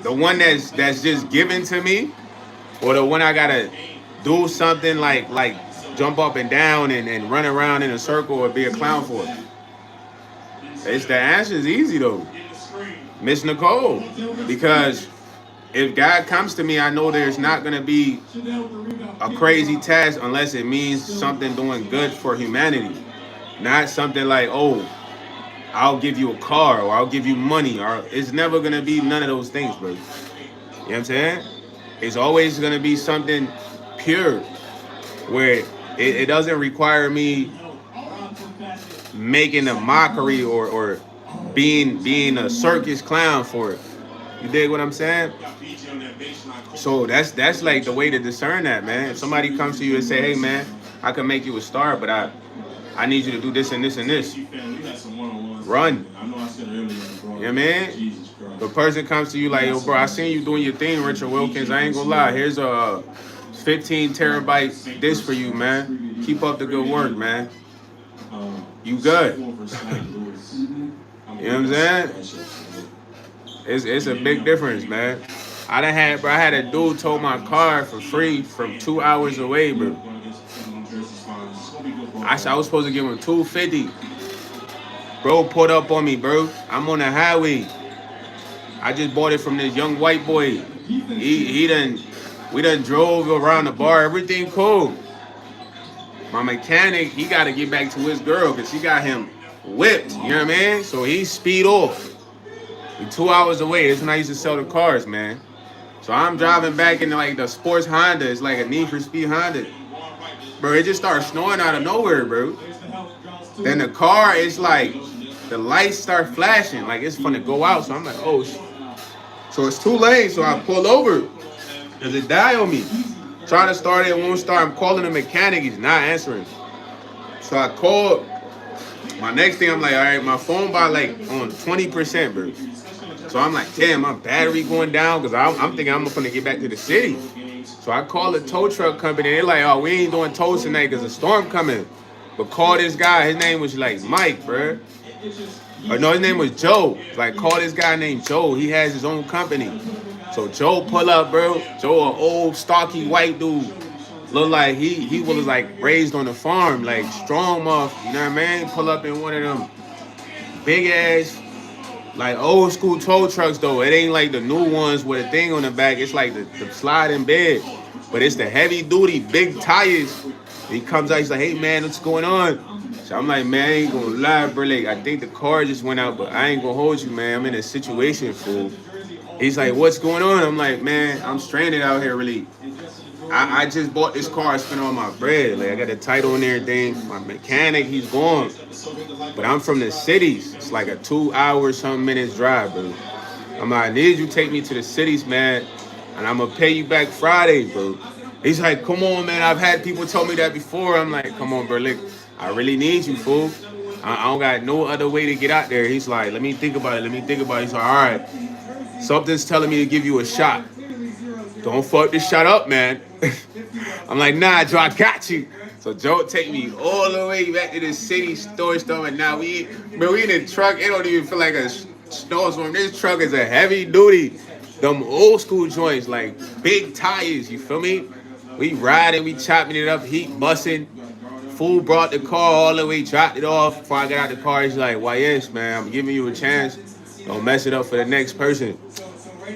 The one that's just given to me, or the one I gotta do something like jump up and down and run around in a circle or be a clown for? It's the answer is easy though, Miss Nicole, because if God comes to me, I know there's not gonna be a crazy task unless it means something doing good for humanity, not something like, oh, I'll give you a car or I'll give you money, or it's never gonna be none of those things, bro. You know what I'm saying? It's always gonna be something pure where it doesn't require me making a mockery or being a circus clown for it. You dig what I'm saying? So that's like the way to discern that, man. If somebody comes to you and say, hey man, I can make you a star, but I need you to do this and this and this. Run. You know what I mean? The person comes to you like, yo, bro, I seen you doing your thing, Richard Wilkins. I ain't gonna lie. Here's a 15 terabyte disc for you, man. Keep up the good work, man. you good. You know what I'm saying? It's a big difference, man. I had a dude tow my car for free from 2 hours away, bro. I was supposed to give him 250. Bro pulled up on me, bro. I'm on the highway. I just bought it from this young white boy. We done drove around the bar. Everything cool. My mechanic, he got to get back to his girl because she got him whipped. You know what I mean? So he speed off. We 2 hours away. That's when I used to sell the cars, man. So I'm driving back in like the sports Honda. It's like a Need for Speed Honda. Bro, it just starts snowing out of nowhere, bro. Then the car is like, the lights start flashing. Like it's gonna go out. So I'm like, oh, so it's too late. So I pull over because it died on me. Trying to start it, won't start. I'm calling the mechanic. He's not answering. So I called. My next thing, I'm like, all right, my phone by like on 20%, bro. So I'm like, damn, my battery going down because I'm thinking I'm gonna get back to the city. So I call the tow truck company. They're like, oh, we ain't doing tows tonight because the storm coming. But call this guy. His name was like Mike, bro. Or no, his name was Joe. Like, call this guy named Joe. He has his own company. So Joe pull up, bro. Joe, an old, stocky white dude. Look like he was like raised on the farm, like strong off. You know what I mean? Pull up in one of them big ass, like old school tow trucks though. It ain't like the new ones with a thing on the back. It's like the sliding bed. But it's the heavy duty, big tires. He comes out, he's like, hey man, what's going on? So I'm like, man, I ain't gonna lie, bro. Like, I think the car just went out, but I ain't gonna hold you, man. I'm in a situation, fool. He's like, what's going on? I'm like, man, I'm stranded out here, really. I just bought this car, I spent all my bread. Like, I got the title and everything. My mechanic, he's gone. But I'm from the cities. It's like a 2 hour, some minutes drive, bro. I'm like, I need you to take me to the cities, man. And I'm going to pay you back Friday, bro. He's like, come on, man. I've had people tell me that before. I'm like, come on, bro. Look, I really need you, fool. I don't got no other way to get out there. He's like, let me think about it. He's like, all right. Something's telling me to give you a shot. Don't fuck this shot up, man. I'm like, nah, Joe, I got you. So Joe take me all the way back to the city storage store, and now we in the truck. It don't even feel like a snowstorm. This truck is a heavy duty, them old school joints, like big tires. You feel me? We riding, we chopping it up, heat busting. Fool brought the car all the way, dropped it off. Before I got out the car, he's like, YS, man, I'm giving you a chance. Don't mess it up for the next person.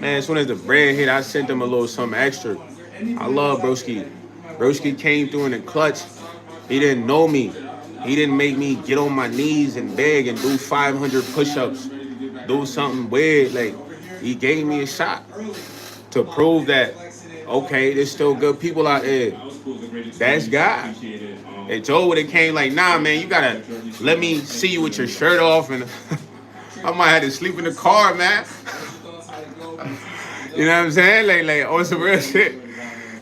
Man, as soon as the bread hit, I sent him a little something extra. I love Broski. Broski came through in the clutch. He didn't know me. He didn't make me get on my knees and beg and do 500 push-ups. Do something weird. Like, he gave me a shot to prove that, okay, there's still good people out there. That's God. And Joe would have came like, nah, man, you gotta let me see you with your shirt off, and I might have to sleep in the car, man. You know what I'm saying? Like on some real shit.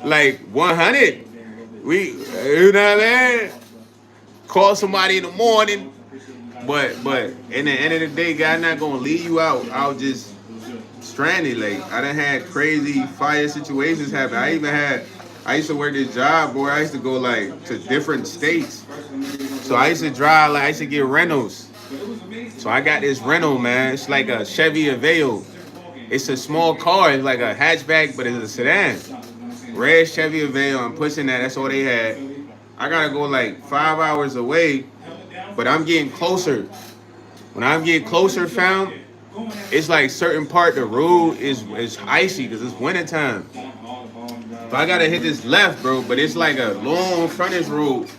Like 100. You know what I mean? Call somebody in the morning. But in the end of the day, God not gonna leave you out just stranded. Like, I done had crazy fire situations happen. I used to work this job, boy. I used to go like to different states. So I used to drive, like I used to get rentals. So I got this rental, man. It's like a Chevy Aveo. It's a small car. It's like a hatchback, but it's a sedan. Red Chevy Aveo. I'm pushing that. That's all they had. I gotta go like 5 hours away, but I'm getting closer. When I'm getting closer, fam, it's like certain part the road is icy because it's wintertime. So I gotta hit this left, bro, but it's like a long frontage road.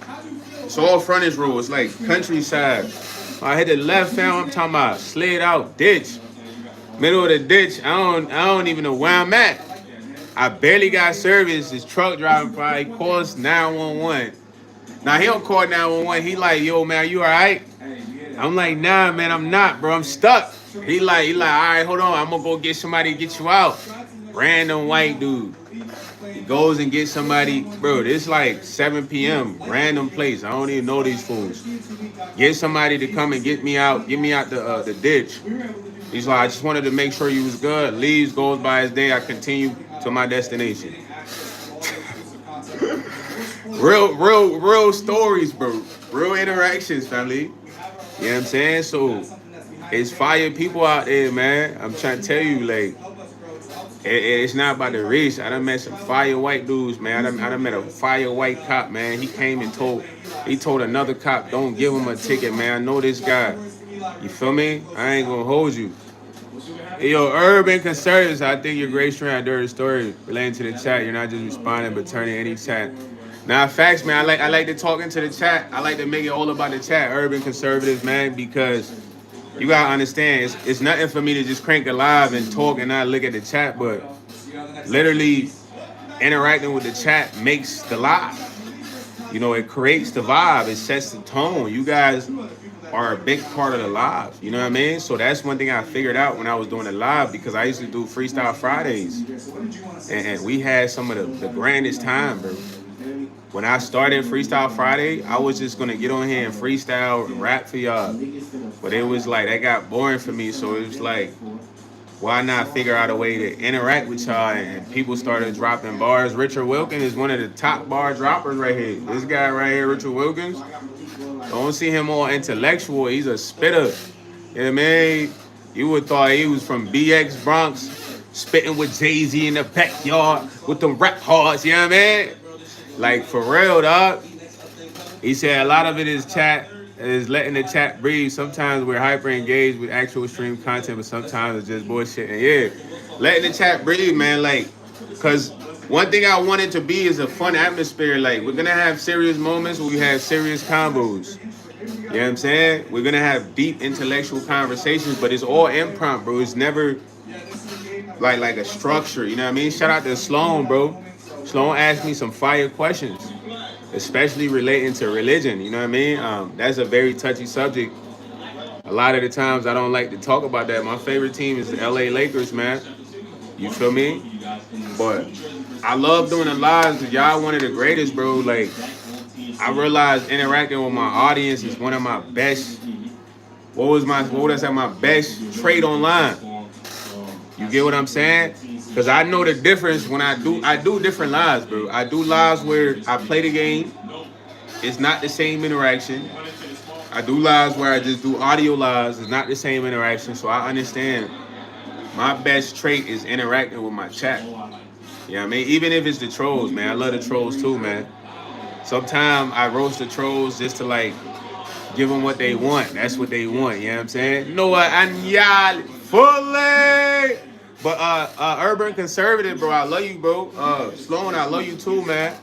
It's all frontage road. It's like countryside. I hit the left, fam. I'm talking about slid out ditch. Middle of the ditch. I don't even know where I'm at. I barely got service. This truck driving by, he calls 911. Now he don't call 911. He like, yo, man, you all right? I'm like, nah, man, I'm not, bro. I'm stuck. He like, all right, hold on. I'm gonna go get somebody to get you out. Random white dude. He goes and gets somebody, bro. This like 7 p.m. Random place. I don't even know these fools. Get somebody to come and get me out the ditch. He's like, I just wanted to make sure you was good. Leaves, goes by his day. I continue to my destination. Real stories, bro. Real interactions, family. You know what I'm saying? So it's fire people out there, man. I'm trying to tell you, like, it's not about the race. I done met some fire white dudes, man. I done met a fire white cop, man. He came and he told another cop, don't give him a ticket, man. I know this guy. You feel me? I ain't gonna hold you. Hey, yo, urban conservatives, I think you're great strand during the story relating to the chat. You're not just responding, but turning any chat. Now, facts, man. I like to talk into the chat. I like to make it all about the chat. Urban conservatives, man, because you gotta understand, it's nothing for me to just crank a live and talk and not look at the chat, but literally interacting with the chat makes the live. You know, it creates the vibe. It sets the tone. You guys are a big part of the live. You know what I mean? So that's one thing I figured out when I was doing the live, because I used to do Freestyle Fridays. And we had some of the grandest time, bro. When I started Freestyle Friday, I was just gonna get on here and freestyle and rap for y'all. But it was like, that got boring for me. So it was like, why not figure out a way to interact with y'all? And people started dropping bars. Richard Wilkins is one of the top bar droppers right here. This guy right here, Richard Wilkins, don't see him all intellectual. He's a spitter. You know what I mean? You would thought he was from BX Bronx, spitting with Jay-Z in the backyard with them rap hearts. You know what I mean? Like, for real, dog. He said a lot of it is chat, is letting the chat breathe. Sometimes we're hyper engaged with actual stream content, but sometimes it's just bullshit. And yeah, letting the chat breathe, man. Like, because one thing I wanted to be is a fun atmosphere. Like, we're gonna have serious moments where we have serious combos. You know what I'm saying? We're gonna have deep intellectual conversations, but it's all impromptu, bro. It's never like a structure. You know what I mean? Shout out to Sloan, bro. Sloan asked me some fire questions, especially relating to religion. You know what I mean? That's a very touchy subject. A lot of the times I don't like to talk about that. My favorite team is the LA Lakers, man. You feel me? But I love doing the lives because y'all one of the greatest, bro. Like, I realized interacting with my audience is one of my best. What would I say? My best trait online. You get what I'm saying? Because I know the difference when I do different lives, bro. I do lives where I play the game. It's not the same interaction. I do lives where I just do audio lives. It's not the same interaction. So I understand my best trait is interacting with my chat. You know what I mean? Even if it's the trolls, man. I love the trolls too, man. Sometimes I roast the trolls just to, like, give them what they want. That's what they want. You know what I'm saying? No, y'all fully. But urban conservative, bro, I love you, bro. Sloan, I love you too, man.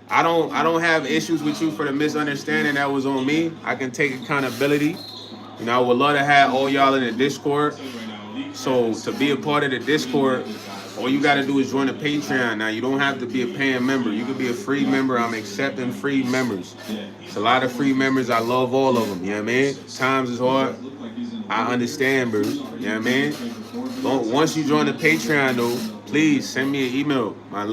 I don't have issues with you for the misunderstanding that was on me. I can take accountability. You know, I would love to have all y'all in the Discord. So to be a part of the Discord, all you got to do is join the Patreon. Now, you don't have to be a paying member. You could be a free member. I'm accepting free members. It's a lot of free members. I love all of them. You know what I mean? Times is hard. I understand, bro. You know what I mean? Once you join the Patreon, though, please send me an email. My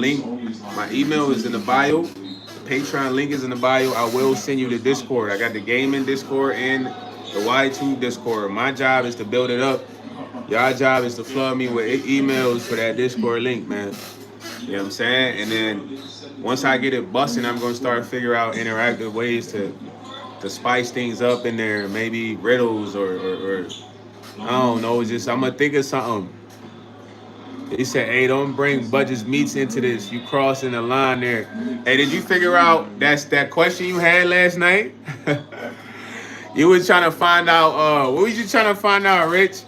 email is in the bio. The Patreon link is in the bio. I will send you the Discord. I got the gaming Discord and the Y2 Discord. My job is to build it up. Y'all job is to flood me with emails for that Discord link, man. You know what I'm saying? And then once I get it busting, I'm going to start figure out interactive ways to spice things up in there. Maybe riddles or I don't know. Just I'm going to think of something. He said, hey, don't bring Budget's Meats into this. You crossing the line there. Hey, did you figure out that's that question you had last night? You was trying to find out, what was you trying to find out, Rich?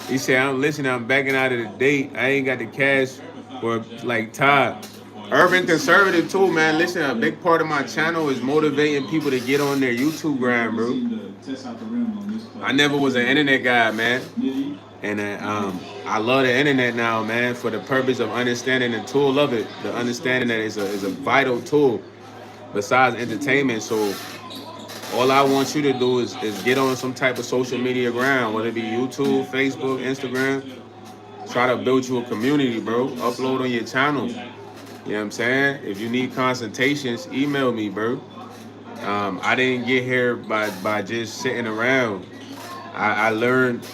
He said, I'm backing out of the date. I ain't got the cash for, like, Todd. Urban conservative, too, man. Listen, a big part of my channel is motivating people to get on their YouTube grind, bro. I never was an internet guy, man. And I love the internet now, man, for the purpose of understanding the tool of it. The understanding that it's a vital tool besides entertainment. So all I want you to do is get on some type of social media ground, whether it be YouTube, Facebook, Instagram. Try to build you a community, bro. Upload on your channel. You know what I'm saying? If you need consultations, email me, bro. I didn't get here by just sitting around. I learned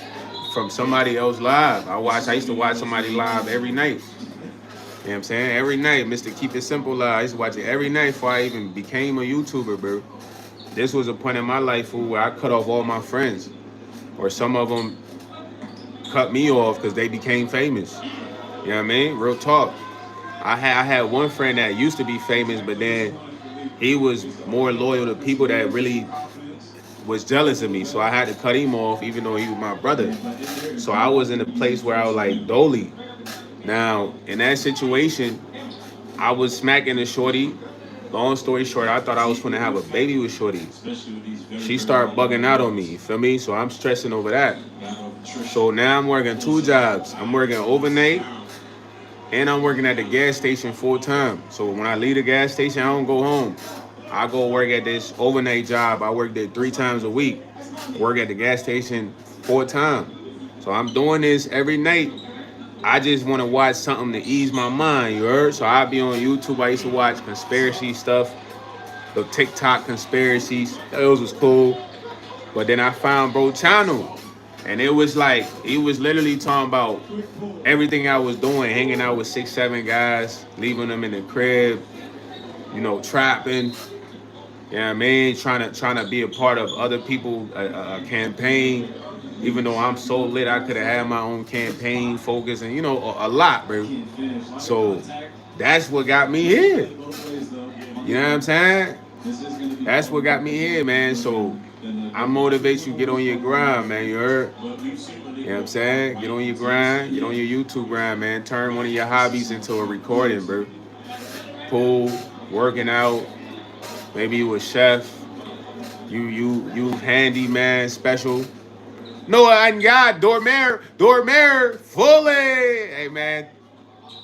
from somebody else live. I used to watch somebody live every night. You know what I'm saying? Every night, Mr. Keep It Simple live. I used to watch it every night before I even became a YouTuber, bro. this was a point in my life, fool, where I cut off all my friends, or some of them cut me off because they became famous. You know what I mean? Real talk. I had one friend that used to be famous, but then he was more loyal to people that really was jealous of me. So I had to cut him off, even though he was my brother. So I was in a place where I was like Dolly. Now in that situation, I was smacking the shorty. Long story short, I thought I was gonna have a baby with shorty. She started bugging out on me. You feel me? So I'm stressing over that. So now I'm working two jobs. I'm working overnight and I'm working at the gas station full time. So when I leave the gas station, I don't go home. I go work at this overnight job. I work there 3 times a week. Work at the gas station 4 times. So I'm doing this every night. I just want to watch something to ease my mind, you heard? So I'll be on YouTube. I used to watch conspiracy stuff, the TikTok conspiracies. Those was cool. But then I found bro channel. And it was like, he was literally talking about everything I was doing, hanging out with 6, 7 guys, leaving them in the crib, trapping. You know what I mean? Trying to be a part of other people a campaign. Even though I'm so lit, I could have had my own campaign focus and a lot, bro. So that's what got me here. You know what I'm saying? That's what got me here, man. So I motivate you, get on your grind, man. You heard? You know what I'm saying? Get on your grind, get on your YouTube grind, man. Turn one of your hobbies into a recording, bro. Pool, working out, maybe you a chef, you handyman, special. Noah and God, Dormer, fully. Hey, man,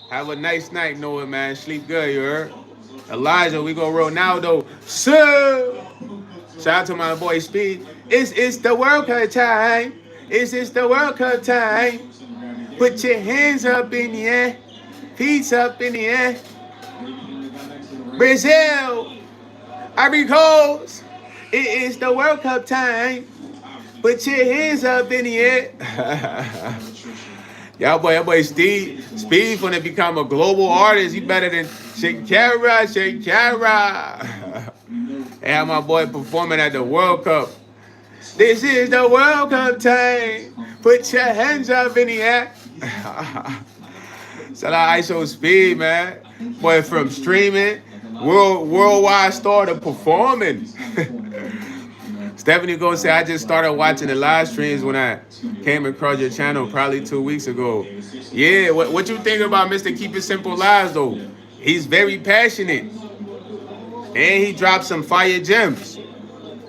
have a nice night, Noah, man. Sleep good, you heard? Elijah, we go Ronaldo. Sir. Shout out to my boy Speed. It's the World Cup time. It's the World Cup time. Put your hands up in the air. Feet up in the air. Brazil. Ivory Coast. It is the World Cup time. Put your hands up in the air. Y'all boy Speed gonna become a global artist. He better than Shakira. And my boy performing at the World Cup. This is the World Cup time. Put your hands up in the air. Shout out ISO Speed, man. Boy, from streaming, worldwide star to performing. Stephanie gonna say, I just started watching the live streams when I came across your channel probably 2 weeks ago. Yeah, what you think about Mr. Keep It Simple Lives, though? He's very passionate. And he dropped some fire gems.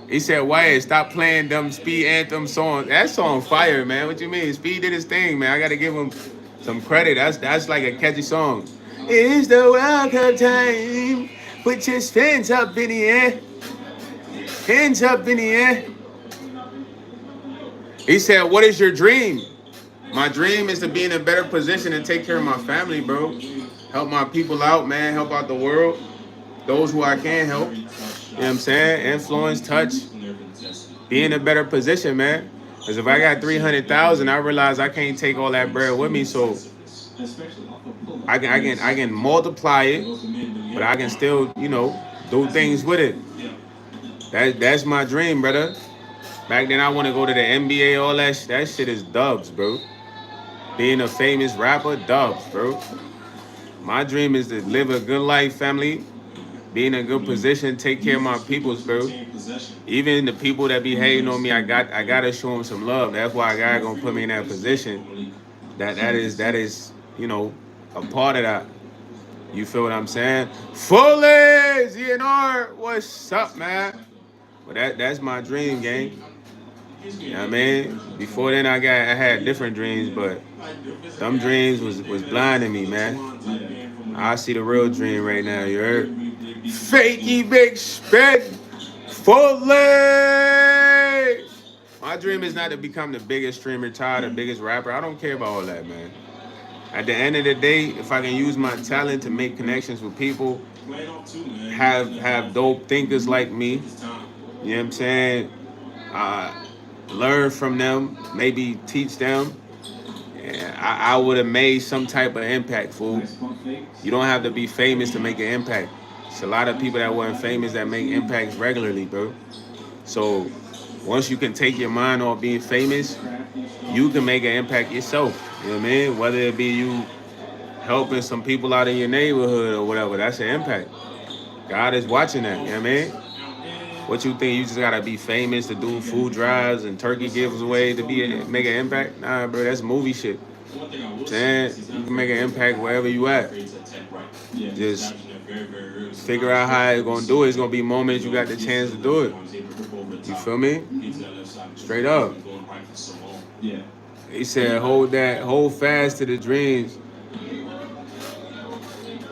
He said, Wyatt, stop playing them Speed Anthem songs. That song fire, man. What you mean? Speed did his thing, man. I got to give him some credit. That's like a catchy song. It's the World Cup time. Put your hands up in the air. Hands up in the air. He said, what is your dream? My dream is to be in a better position and take care of my family, bro. Help my people out, man. Help out the world. Those who I can help. You know what I'm saying? Influence, touch. Be in a better position, man. Because if I got 300,000, I realize I can't take all that bread with me. So I can multiply it, but I can still, do things with it. That's my dream, brother. Back then, I want to go to the NBA, all that. That shit is dubs, bro. Being a famous rapper, dubs, bro. My dream is to live a good life, family. Be in a good position, take care of my peoples, bro. Even the people that be hating on me, I gotta show them some love. That's why God gonna put me in that position. That is, a part of that. You feel what I'm saying? Fully, ZNR, what's up, man? But that's my dream, gang. You know what I mean? Before then, I had different dreams, but them dreams was blinding me, man. I see the real dream right now, you heard? Fakey big spit, fully. My dream is not to become the biggest streamer, the biggest rapper. I don't care about all that, man. At the end of the day, if I can use my talent to make connections with people, have dope thinkers like me, you know what I'm saying? Learn from them, maybe teach them. I would have made some type of impact, fool. You don't have to be famous to make an impact. It's a lot of people that weren't famous that make impacts regularly, bro. So once you can take your mind off being famous, you can make an impact yourself. You know what I mean? Whether it be you helping some people out in your neighborhood or whatever, that's an impact. God is watching that. You know what I mean? What you think? You just gotta be famous to do food drives and turkey giveaways to make an impact? Nah, bro, that's movie shit. Saying you can make an impact wherever you at. Just figure out how it's gonna do it. It's gonna be moments you got the chance to do it. You feel me? Straight up. He said, hold fast to the dreams.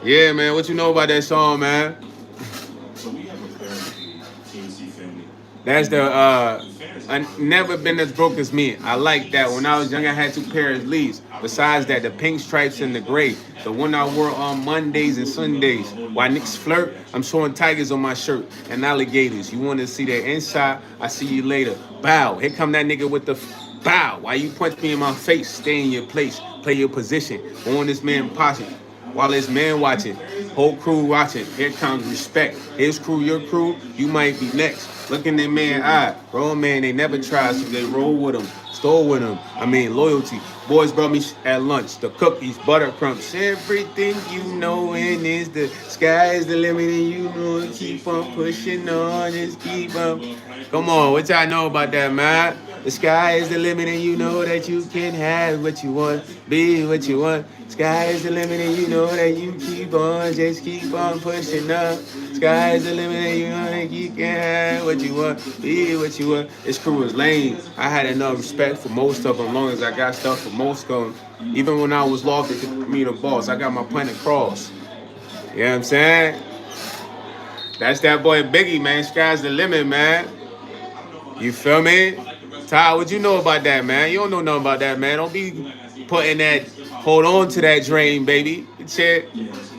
Yeah, man. What you know about that song, man? That's the I never been as broke as me. I like that. When I was young, I had 2 pairs of leads. Besides that, the pink stripes and the gray. The one I wore on Mondays and Sundays. While niggas flirt, I'm showing tigers on my shirt and alligators. You want to see their inside? I see you later. Bow. Here come that nigga with the bow. Why you punch me in my face? Stay in your place. Play your position. On this man posse. While this man watching, whole crew watching. Here comes respect. His crew, your crew, you might be next. Look in that man eye. Grown man, they never try, so they roll with him. Stole with him. I mean, loyalty. Boys brought me at lunch. The cookies, buttercrumbs, everything you know. And is the sky is the limit, and you know it. Keep on pushing on, just keep on. Come on, what y'all know about that, man? The sky is the limit, and you know that you can have what you want, be what you want. Sky is the limit, and you know that you keep on, just keep on pushing up. Sky is the limit, and you know that you can have what you want, be what you want. This crew was lame. I had enough respect for most of them, long as I got stuff for most of them. Even when I was lost to meet a boss, I got my point across. You know what I'm saying? That's that boy Biggie, man. Sky's the limit, man. You feel me? Ty, what you know about that, man? You don't know nothing about that, man. Don't be putting that, hold on to that dream, baby. Shit.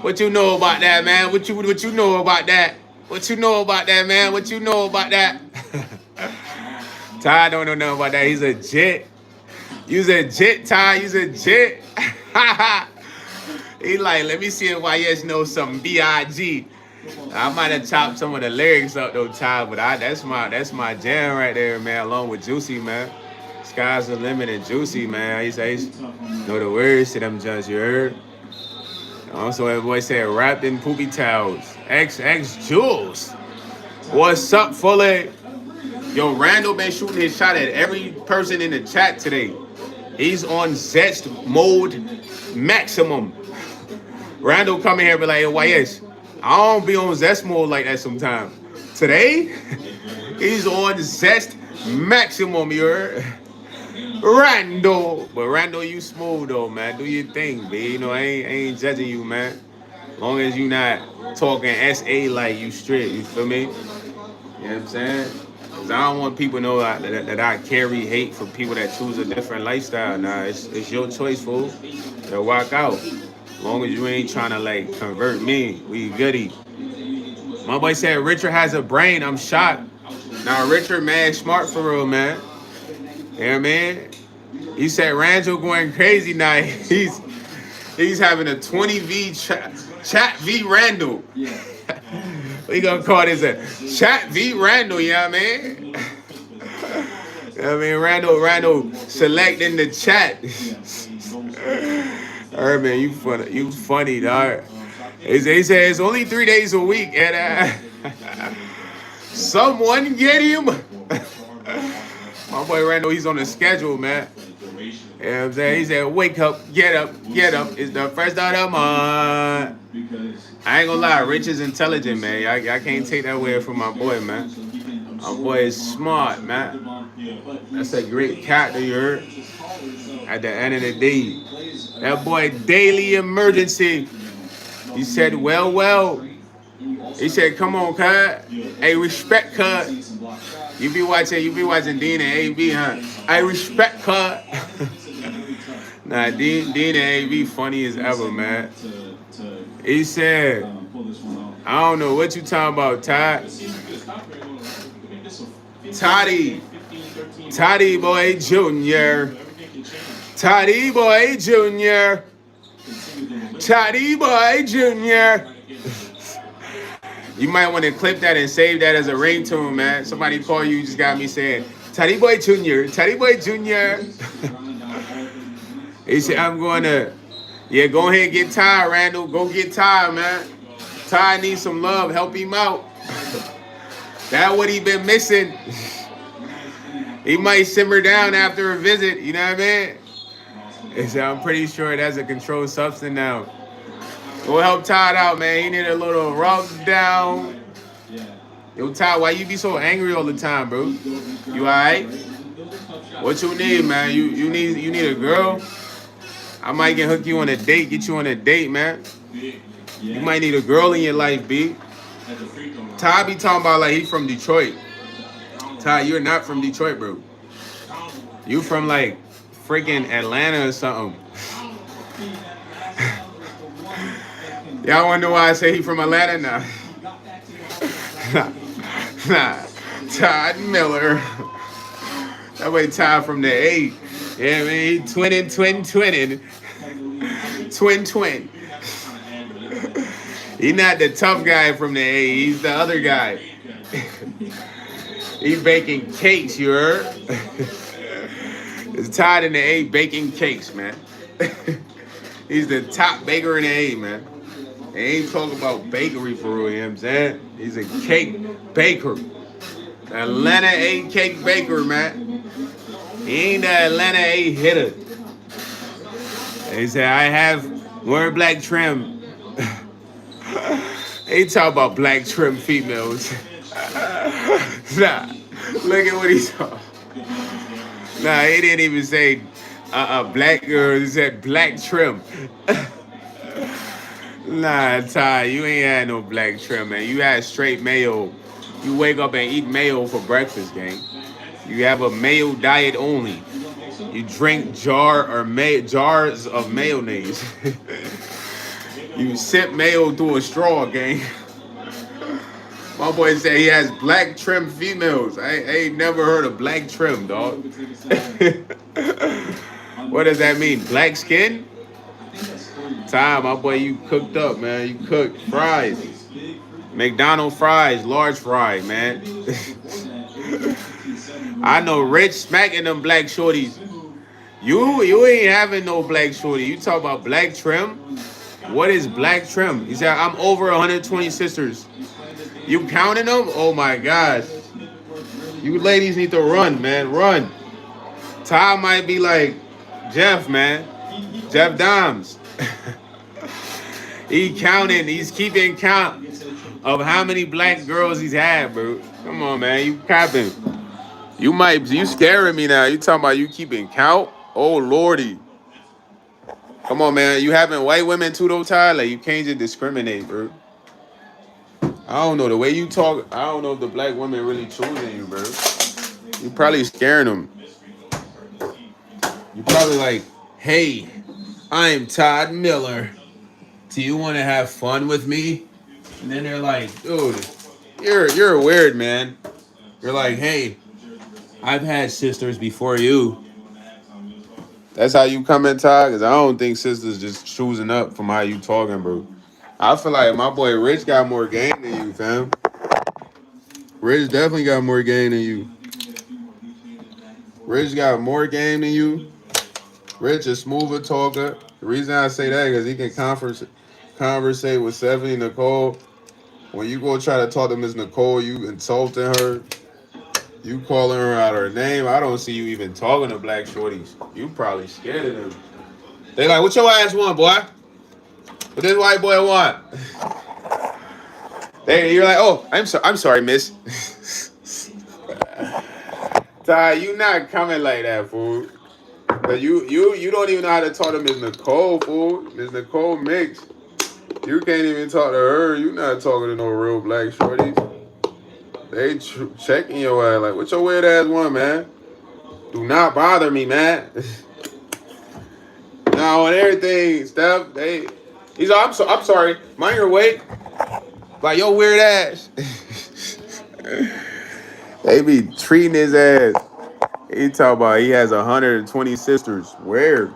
What you know about that, man? What you know about that? What you know about that, man? What you know about that? Ty don't know nothing about that. He's a jit. You's a jit, Ty. You's a jit. He like, let me see if YS knows something. B.I.G. I might have chopped some of the lyrics up though, Ty, but that's my jam right there, man. Along with Juicy, man. Sky's the limit and Juicy, man. He says, know the words to them judges, you heard? Also, that boy said, wrapped in poopy towels. XX Jules. What's up, Fully? Yo, Randall been shooting his shot at every person in the chat today. He's on zest mode maximum. Randall come in here and be like, hey, YS, I don't be on zest mode like that sometimes. Today, he's on zest maximum, you heard? Randall. But Randall, you smooth though, man. Do your thing, B. You know, I ain't judging you, man. Long as you not talking SA like you straight, you feel me? You know what I'm saying? Cause I don't want people to know that I carry hate for people that choose a different lifestyle. Nah, it's your choice, fool. To walk out. Long as you ain't trying to like convert me, we goody. My boy said Richard has a brain. I'm shocked. Now Richard, man, smart for real, man. Yeah, man. He said Randall going crazy now. He's having a 20v chat v Randall. We gonna call this a chat v Randall, you know what I mean? Randall selecting the chat. Urban, you funny, dog. He said it's only 3 days a week, and someone get him. My boy Randall, he's on the schedule, man. You know what I'm saying? He said, wake up, get up. It's the first of the month. I ain't gonna lie, Rich is intelligent, man. I can't take that away from my boy, man. My boy is smart, man. That's a great character, you heard? At the end of the day. That boy, daily emergency. He said, well. He said, come on, cuz. Hey, respect, cuz. You be watching Dean and AB, huh? I respect, cuz. Nah, Dean and AB funny as ever, man. He said, I don't know what you talking about, Todd. Toddy boy Jr. Toddy boy Jr. Toddy boy Jr. You might want to clip that and save that as a ringtone, man. Somebody call you, just got me saying, Teddy Boy Jr., Teddy Boy Jr. He said, I'm going to, yeah, go ahead and get Ty, Randall. Go get Ty, man. Ty needs some love. Help him out. That's what he been missing. He might simmer down after a visit, you know what I mean? He said, I'm pretty sure that's a controlled substance now. Go help Todd out, man. He need a little rub down. Yo, Todd, why you be so angry all the time, bro? You alright? What you need, man? You need a girl? I might get hook you on a date, get you on a date, man. You might need a girl in your life, B. Todd be talking about like he from Detroit. Todd, you're not from Detroit, bro. You from like freaking Atlanta or something. Y'all wanna know why I say he from Atlanta now? Nah. Todd Miller. That way Todd from the A. Yeah, man, he twinning. Twin. He not the tough guy from the A. He's the other guy. He's baking cakes, you heard? It's Todd in the A baking cakes, man. He's the top baker in the A, man. They ain't talking about bakery for real, you know what I'm saying? He's a cake baker. Atlanta A cake baker, man. He ain't the Atlanta A hitter. They say, I have more black trim. They talk about black trim females. Nah, look at what he saw. Nah, he didn't even say black girl. He said black trim. Nah, Ty, you ain't had no black trim, man. You had straight mayo. You wake up and eat mayo for breakfast, gang. You have a mayo diet only. You drink jars of mayonnaise. You sip mayo through a straw, gang. My boy said he has black trim females. I ain't never heard of black trim, dog. What does that mean? Black skin? Ty, my boy, you cooked up, man. You cooked fries. McDonald's fries, large fry, man. I know Rich smacking them black shorties. You ain't having no black shorty. You talk about black trim? What is black trim? He said, I'm over 120 sisters. You counting them? Oh my gosh. You ladies need to run, man. Run. Ty might be like Jeff, man. Jeff Dahms. He counting. He's keeping count of how many black girls he's had, bro. Come on, man. You capping. You scaring me now. You talking about you keeping count? Oh, Lordy. Come on, man. You having white women too, though, Ty? Like, you can't just discriminate, bro. I don't know. The way you talk, I don't know if the black women really choosing you, bro. You probably scaring them. You probably like, hey, I'm Todd Miller. Do you want to have fun with me? And then they're like, dude, you're weird, man. You're like, hey, I've had sisters before you. That's how you come in, Todd? Because I don't think sisters just choosing up from how you talking, bro. I feel like my boy Rich got more game than you, fam. Rich definitely got more game than you. Rich got more game than you. Rich is smoother talker. The reason I say that is because he can conversate with 70 Nicole. When you go try to talk to Miss Nicole, you insulting her. You calling her out her name. I don't see you even talking to black shorties. You probably scared of them. They like, what your ass want, boy? What this white boy want? You're like, oh, I'm sorry, miss. Ty, you not coming like that, fool. But you don't even know how to talk to Miss Nicole, fool. Miss Nicole Mix. You can't even talk to her. You not talking to no real black shorties. They checking your ass like, what your weird ass want, man? Do not bother me, man. Now on everything, Steph, he's like, I'm sorry. Mind your weight. Like, yo, weird ass. They be treating his ass. He talk about he has 120 sisters. Where?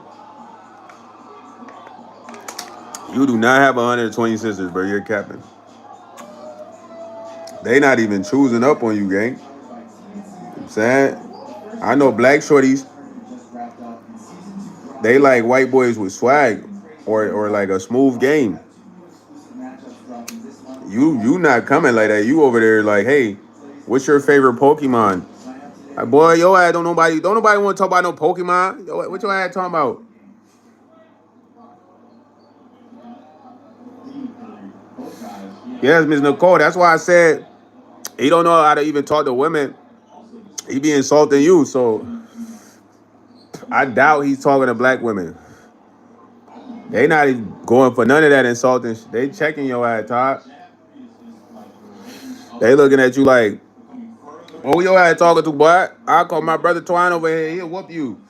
You do not have 120 sisters, bro. You're capping. They not even choosing up on you, gang. You know what I'm saying? I know black shorties, they like white boys with swag or like a smooth game. You not coming like that. You over there like, hey, what's your favorite Pokemon? Like, boy, yo ass don't nobody want to talk about no Pokemon. Yo, what your ass talking about? Yes, Miss Nicole. That's why I said he don't know how to even talk to women. He be insulting you. So I doubt he's talking to black women. They not even going for none of that insulting. They checking your ass, Todd. They looking at you like, oh, your ass talking to boy. I call my brother Twine over here. He'll whoop you.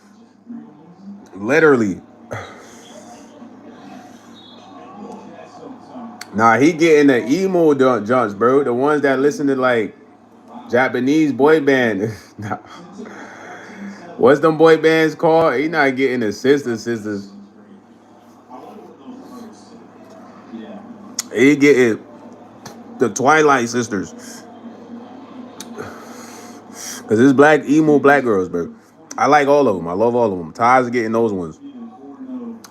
Literally. Nah, he getting the emo jumps, bro. The ones that listen to like Japanese boy band. Nah. What's them boy bands called? He not getting the sisters. He getting the Twilight Sisters. Cause it's black emo black girls, bro. I like all of them. I love all of them. Ty's getting those ones.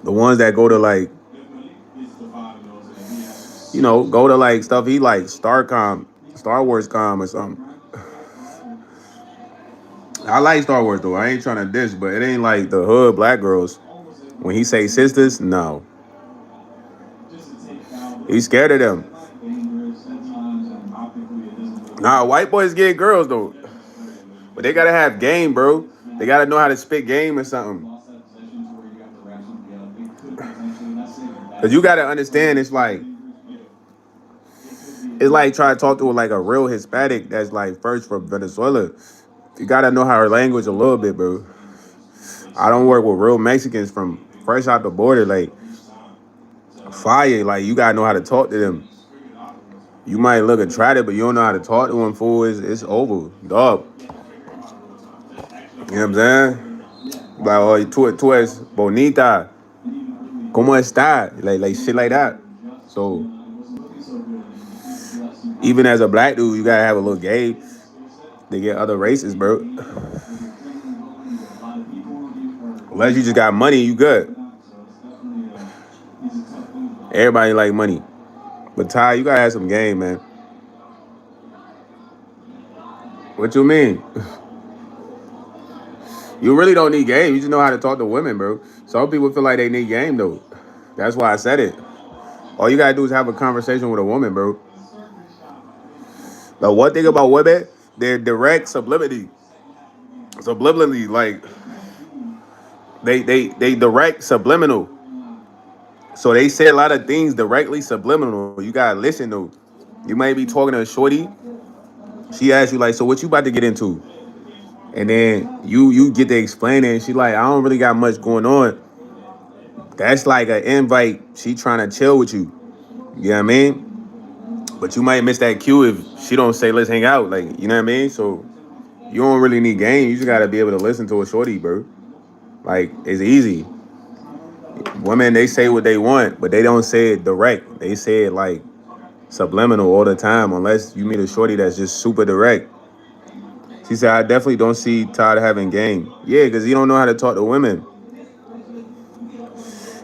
The ones that go to like, go to like stuff he like, Star Wars com or something. I like Star Wars though. I ain't trying to diss, but it ain't like the hood black girls. When he say sisters, no. He's scared of them. Nah, white boys get girls though. But they gotta have game, bro. They gotta know how to spit game or something. Cause you gotta understand, it's like trying to talk to like a real Hispanic that's like first from Venezuela. You gotta know how her language a little bit, bro. I don't work with real Mexicans from fresh out the border, like fire. Like you gotta know how to talk to them. You might look attractive, but you don't know how to talk to them. Fool, it's over, dog. You know what I'm saying? Like, oh, tú es bonita. ¿Cómo está? Like shit like that. So even as a black dude, you gotta have a little gay to get other races, bro. Unless you just got money, you good. Everybody like money. But Ty, you gotta have some game, man. What you mean? You really don't need game. You just know how to talk to women, bro. Some people feel like they need game though. That's why I said it. All you gotta do is have a conversation with a woman, bro. The one thing about women, they're direct subliminally, like they direct subliminal. So they say a lot of things directly subliminal. You gotta listen though. You might be talking to a shorty. She asks you like, so what you about to get into? And then you get to explain it. And she like, I don't really got much going on. That's like an invite. She trying to chill with you. You know what I mean? But you might miss that cue if she don't say let's hang out. Like, you know what I mean? So you don't really need game. You just gotta be able to listen to a shorty, bro. Like, it's easy. Women, they say what they want, but they don't say it direct. They say it like subliminal all the time, unless you meet a shorty that's just super direct. She said, I definitely don't see Todd having game. Yeah, because he don't know how to talk to women.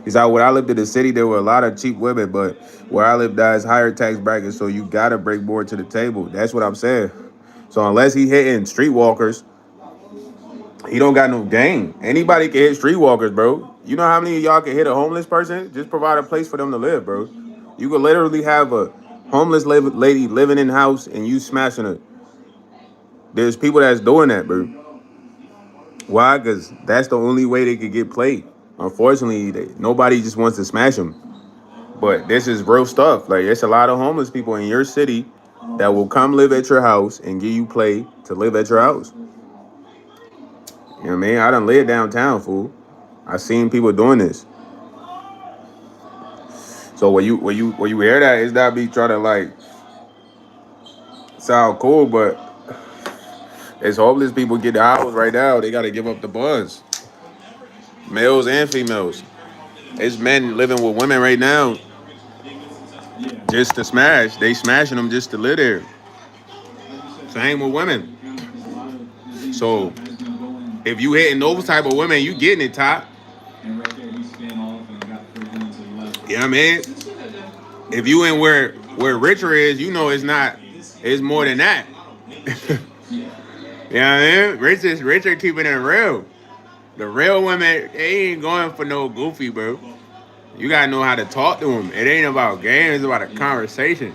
He said, when I lived in the city, there were a lot of cheap women, but where I lived, is higher tax bracket, so you got to break more to the table. That's what I'm saying. So unless he hitting streetwalkers, he don't got no game. Anybody can hit streetwalkers, bro. You know how many of y'all can hit a homeless person? Just provide a place for them to live, bro. You could literally have a homeless lady living in the house and you smashing her. There's people that's doing that, bro. Why? Because that's the only way they could get played. Unfortunately, nobody just wants to smash them. But this is real stuff. Like, there's a lot of homeless people in your city that will come live at your house and give you play to live at your house. You know what I mean? I done lived downtown, fool. I seen people doing this. So when you hear that, it's not me trying to like sound cool, but it's homeless people get the house right now. They gotta give up the buns. Males and females. It's men living with women right now just to smash. They smashing them just to live there. Same with women. So if you hitting those type of women, you getting it, top. You know what I mean? If you in where Richer is, you know it's more than that. You know what I mean? Richer keeping it real. The real women, they ain't going for no goofy, bro. You gotta know how to talk to them. It ain't about games, it's about a conversation.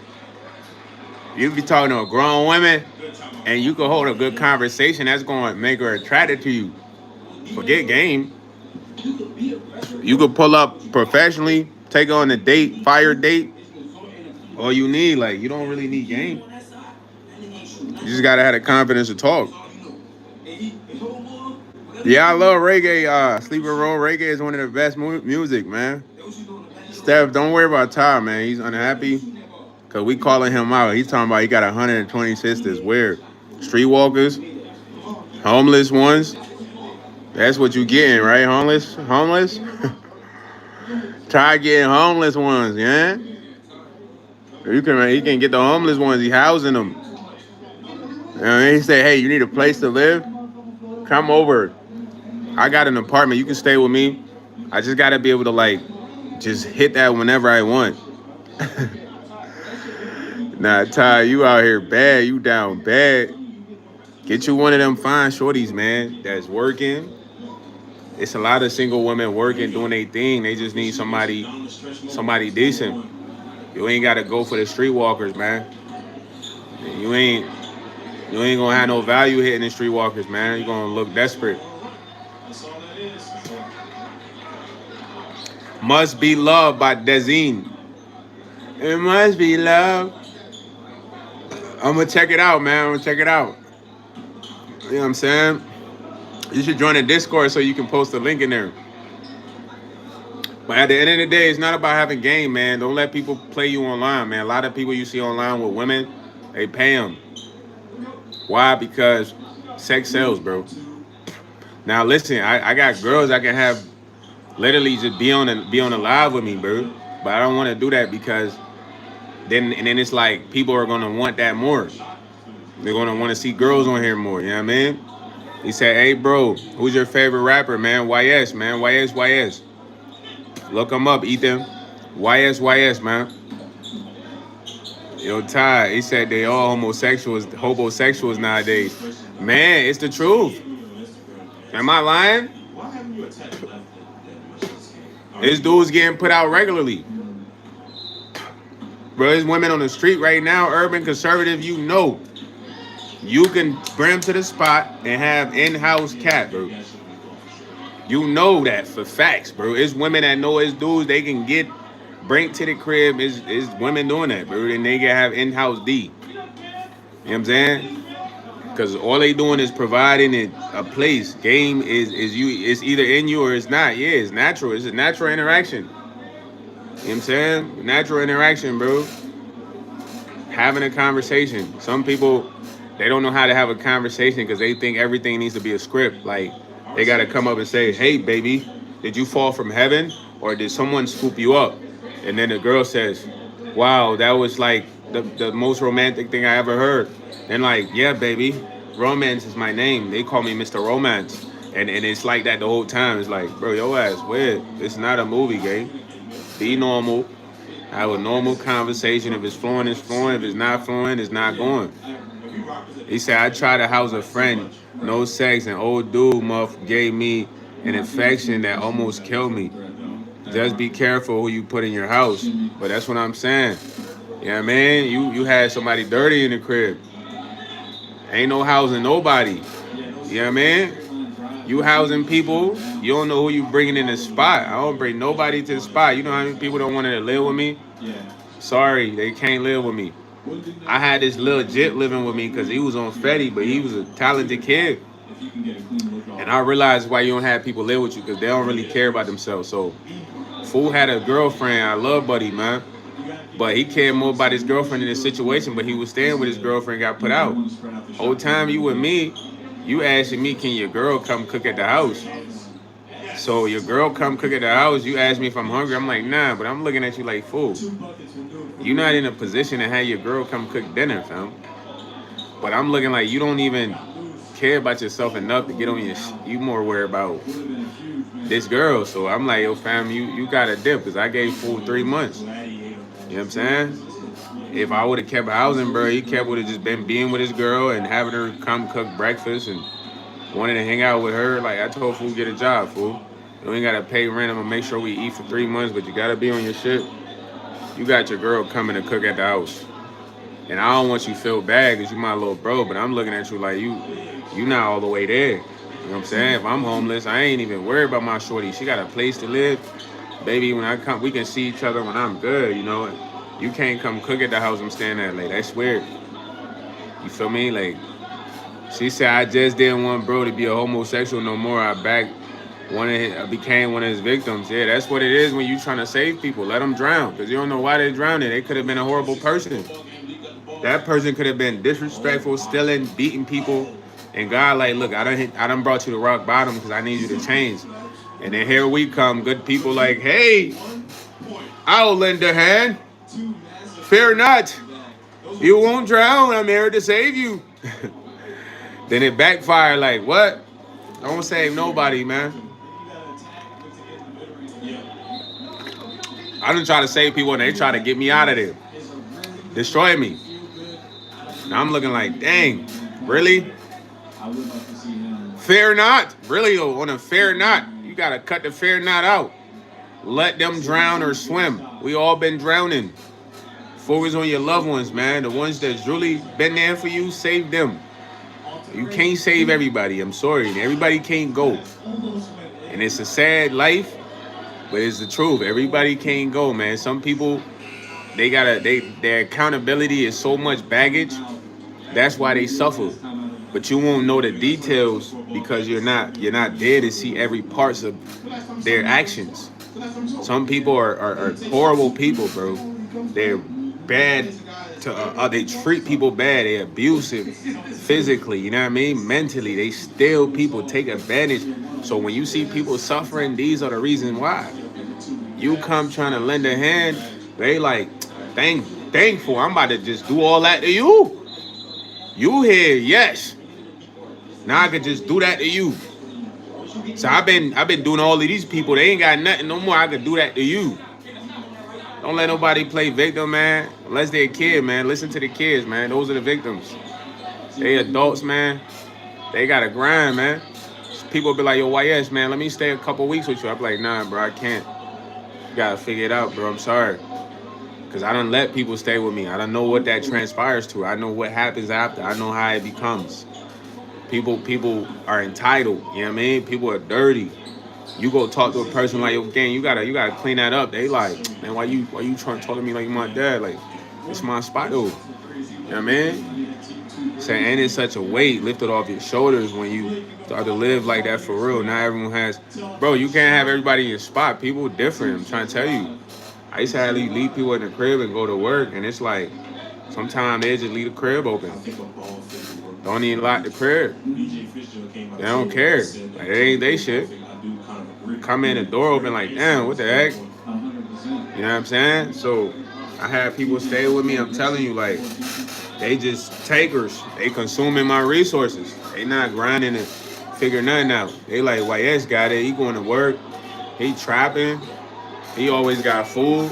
You be talking to a grown woman, and you can hold a good conversation. That's going to make her attracted to you. Forget game. You could pull up professionally, take her on a date, fire date. All you need, like, you don't really need game. You just gotta have the confidence to talk. Yeah, I love reggae. Sleeping Roll reggae is one of the best music, man. Steph, don't worry about Ty, man. He's unhappy because we calling him out. He's talking about he got 120 sisters. Weird. Streetwalkers, homeless ones. That's what you getting, right? Homeless. Try getting homeless ones, yeah. He can get the homeless ones. He housing them. And he say, hey, you need a place to live? Come over. I got an apartment. You can stay with me. I just gotta be able to like just hit that whenever I want. Nah, Ty, you out here bad. You down bad. Get you one of them fine shorties, man, that's working. It's a lot of single women working, doing their thing. They just need somebody decent. You ain't gotta go for the streetwalkers, man. You ain't gonna have no value hitting the streetwalkers, man. You're gonna look desperate. Must Be Love by Dezine. It must be love. I'm gonna check it out, man. I'm gonna check it out. You know what I'm saying? You should join the Discord so you can post the link in there. But at the end of the day, it's not about having game, man. Don't let people play you online, man. A lot of people you see online with women, they pay them. Why? Because sex sells, bro. Now listen, I got girls I can have literally just be on the live with me, bro. But I don't want to do that because then it's like people are gonna want that more. They're gonna want to see girls on here more. You know what I mean? He said, "Hey, bro, who's your favorite rapper, man? YS, man. YS. Look him up, Ethan. YS, man." Yo, Ty, he said they all homosexuals nowadays. Man, it's the truth. Am I lying? This dude's getting put out regularly. Bro, there's women on the street right now, urban conservative, you know. You can bring them to the spot and have in-house cat, bro. You know that for facts, bro. It's women that know it's dudes they can bring to the crib. Is women doing that, bro. And they can have in-house D. You know what I'm saying? Because all they doing is providing it a place. Game is it's either in you or it's not. Yeah, it's natural. It's a natural interaction. You know what I'm saying? Natural interaction, bro. Having a conversation. Some people, they don't know how to have a conversation because they think everything needs to be a script. Like, they got to come up and say, hey, baby, did you fall from heaven or did someone scoop you up? And then the girl says, wow, that was like the most romantic thing I ever heard. And like, yeah, baby, romance is my name. They call me Mr. Romance. And it's like that the whole time. It's like, bro, your ass weird. It's not a movie, gang. Be normal. Have a normal conversation. If it's flowing, it's flowing. If it's not flowing, it's not going. He said, I tried to house a friend, no sex, and old dude muff gave me an infection that almost killed me. Just be careful who you put in your house. But that's what I'm saying. You know what I mean? You had somebody dirty in the crib. Ain't no housing nobody. You know what I mean? You housing people, you don't know who you bringing in the spot. I don't bring nobody to the spot. You know how many people don't want to live with me? Sorry, they can't live with me. I had this little jit living with me because he was on Fetty, but he was a talented kid. And I realized why you don't have people live with you because they don't really care about themselves. So, Fool had a girlfriend. I love Buddy, man. But he cared more about his girlfriend in this situation, but he was staying with his girlfriend, got put out. Whole time you with me, you asking me, can your girl come cook at the house? So your girl come cook at the house, you ask me if I'm hungry, I'm like, nah, but I'm looking at you like, fool. You're not in a position to have your girl come cook dinner, fam. But I'm looking like you don't even care about yourself enough to get on your. You more worried about this girl. So I'm like, yo, fam, you got a dip because I gave fool 3 months. You know what I'm saying? If I would have kept housing, bro, he kept would have just been being with his girl and having her come cook breakfast and wanted to hang out with her. Like I told fool, get a job, fool. You ain't gotta pay rent. I'm gonna make sure we eat for 3 months, but you gotta be on your shit. You got your girl coming to cook at the house. And I don't want you to feel bad because you my little bro, but I'm looking at you like you not all the way there. You know what I'm saying? If I'm homeless, I ain't even worried about my shorty. She got a place to live. Baby, when I come, we can see each other when I'm good, you know? You can't come cook at the house I'm staying at. Like, that's weird. You feel me? Like, she said, I just didn't want bro to be a homosexual no more. I became one of his victims. Yeah, that's what it is when you trying to save people. Let them drown because you don't know why they're drowning. They could have been a horrible person. That person could have been disrespectful, stealing, beating people. And God, like, look, I done brought you to rock bottom because I need you to change. And then here we come, good people like, hey, I'll lend a hand. Fear not. You won't drown. I'm here to save you. Then it backfired like, what? I won't save nobody, man. I done try to save people and they try to get me out of there. Destroy me. Now I'm looking like, dang, really? Fear not? Really, on a fear not? You got to cut the fear not out. Let them drown or swim. We all been drowning. Focus on your loved ones, man. The ones that's really been there for you, save them. You can't save everybody. I'm sorry. Everybody can't go. And it's a sad life, but it's the truth. Everybody can't go, man. Some people, their accountability is so much baggage. That's why they suffer. But you won't know the details because you're not there to see every parts of their actions. Some people are horrible people, bro. They're bad they treat people bad. They're abusive physically, you know what I mean? Mentally, they steal people, take advantage. So when you see people suffering, these are the reasons why. You come trying to lend a hand, they like, thankful. I'm about to just do all that to you. You here, yes. Now I could just do that to you. So I've been doing all of these people. They ain't got nothing no more. I could do that to you. Don't let nobody play victim, man. Unless they're a kid, man. Listen to the kids, man. Those are the victims. They adults, man. They got to grind, man. People be like, yo, YS, man, let me stay a couple weeks with you. I'm like, nah, bro, I can't. You got to figure it out, bro. I'm sorry. Because I don't let people stay with me. I don't know what that transpires to. I know what happens after. I know how it becomes. People are entitled. You know what I mean? People are dirty. You go talk to a person like, yo, gang, you gotta clean that up. They like, man, why you trying to talk to me like you my dad? Like, it's my spot though. You know what I mean? Saying, and it's such a weight lifted off your shoulders when you start to live like that for real. Not everyone has, bro. You can't have everybody in your spot. People are different. I'm trying to tell you. I used to have to leave people in the crib and go to work, and it's like sometimes they just leave the crib open. Don't even lock the crib. They don't care. Like it ain't they shit. Come in the door open like, damn, what the heck? You know what I'm saying? So I have people stay with me. I'm telling you, like, they just takers. They consuming my resources. They not grinding and figure nothing out. They like, YS got it. He going to work. He trapping. He always got food.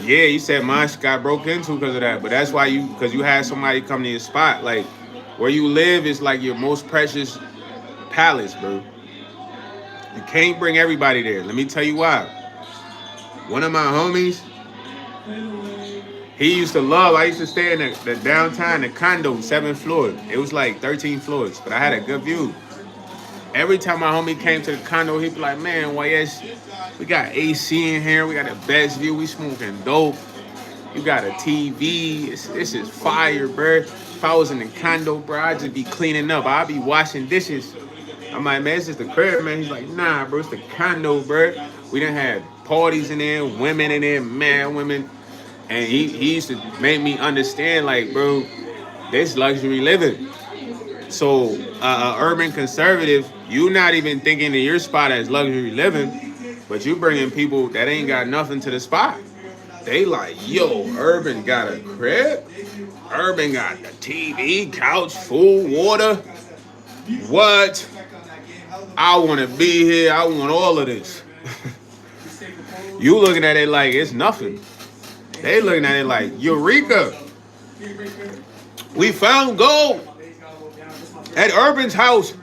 Yeah, he said mine got broke into because of that. But that's why because you had somebody come to your spot. Like, where you live is like your most precious palace, bro. You can't bring everybody there. Let me tell you why. One of my homies, he used to love, I used to stay in the downtown, the condo, 7th floor. It was like 13 floors, but I had a good view. Every time my homie came to the condo, he'd be like, man, YS, we got AC in here. We got the best view. We smoking dope. You got a TV. This is fire, bro. If I was in the condo, bro, I'd just be cleaning up. I'd be washing dishes. I'm like, man, it's just the crib, man. He's like, nah, bro, it's the condo, bro. We done had parties in there, women in there, mad women. And he used to make me understand, like, bro, this luxury living. So, urban conservative, you not even thinking of your spot as luxury living, but you bringing people that ain't got nothing to the spot. They like, yo, urban got a crib? Urban got the TV, couch, food, water. What? I want to be here. I want all of this. You looking at it like it's nothing. They looking at it like, Eureka, we found gold at Urban's house.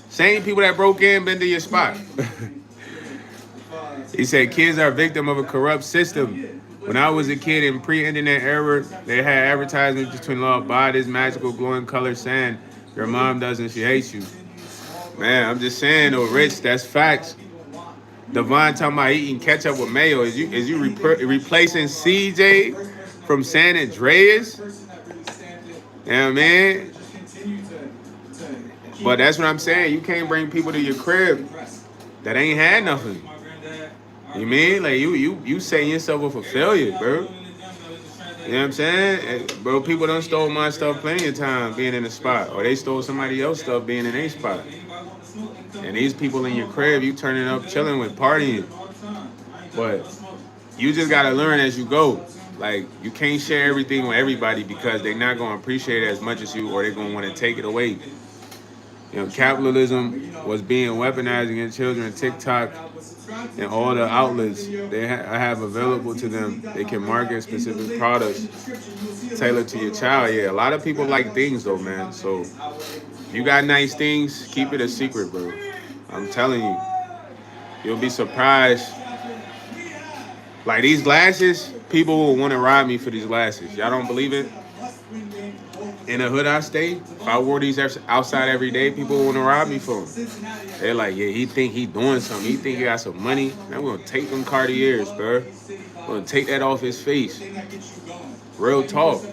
Same people that broke in been to your spot. He said kids are victim of a corrupt system. When I was a kid in pre-internet era, they had advertisements between love, buy this magical glowing color sand. Your mom doesn't, she hates you. Man, I'm just saying though, Rich, that's facts. Devon talking about eating ketchup with mayo. Is you replacing CJ from San Andreas? Yeah, man. But that's what I'm saying. You can't bring people to your crib that ain't had nothing. You mean like you setting yourself up for failure, bro? You know what I'm saying? Bro, people done stole my stuff plenty of times being in the spot, or they stole somebody else's stuff being in a spot. And these people in your crib, you turning up, chilling with, partying. But you just gotta learn as you go. Like, you can't share everything with everybody because they're not gonna appreciate it as much as you, or they're gonna want to take it away. You know, capitalism was being weaponized against children. TikTok and all the outlets they have available to them, they can market specific products tailored to your child. Yeah, a lot of people like things though, man. So if you got nice things, keep it a secret, bro. I'm telling you, you'll be surprised. Like these glasses, people will want to rob me for these glasses. Y'all don't believe it? In the hood I stay, if I wore these outside every day, people want to rob me for them. They're like, yeah, he think he doing something. He think he got some money. Man, we're going to take them Cartiers, bro. We're going to take that off his face. Real talk.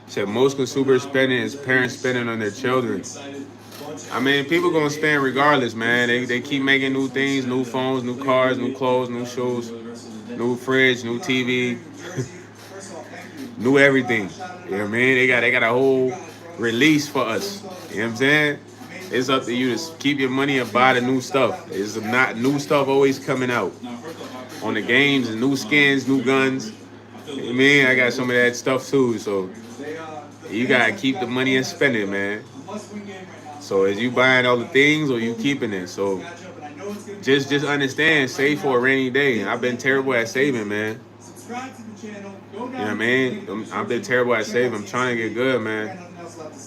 Said most consumers spending is parents spending on their children. I mean, people going to spend regardless, man. They keep making new things, new phones, new cars, new clothes, new shoes, new fridge, new TV. New everything. You know what I mean? They got a whole release for us. You know what I'm saying? It's up to you to keep your money and buy the new stuff. It's not new stuff always coming out. On the games, new skins, new guns. You know what I mean? I got some of that stuff too. So you gotta keep the money and spend it, man. So is you buying all the things or you keeping it? So just understand, save for a rainy day. I've been terrible at saving, man. You know what I mean? I've been terrible at saving. I'm trying to get good, man.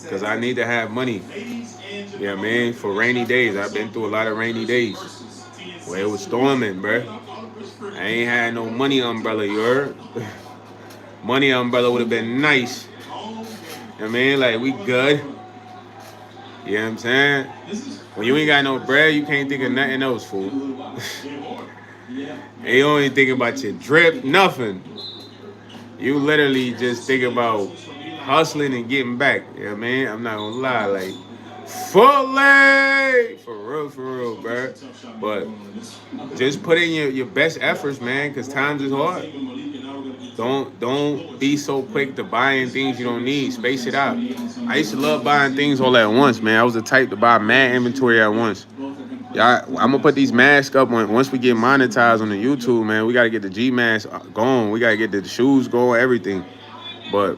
Because I need to have money. You know what I mean? For rainy days. I've been through a lot of rainy days. Where it was storming, bro. I ain't had no money umbrella, you heard? Money umbrella would have been nice. You know what I mean? Like, we good. You know what I'm saying? When you ain't got no bread, you can't think of nothing else, fool. And you don't even think about your drip, nothing. You literally just think about hustling and getting back. You know what I mean? I'm not gonna lie, like, fully! For real, bro. But just put in your best efforts, man, because times is hard. Don't be so quick to buying things you don't need. Space it out. I used to love buying things all at once, man. I was the type to buy mad inventory at once. Yeah, I'm gonna put these masks up once we get monetized on the YouTube, man. We gotta get the G mask going. We gotta get the shoes going, everything. But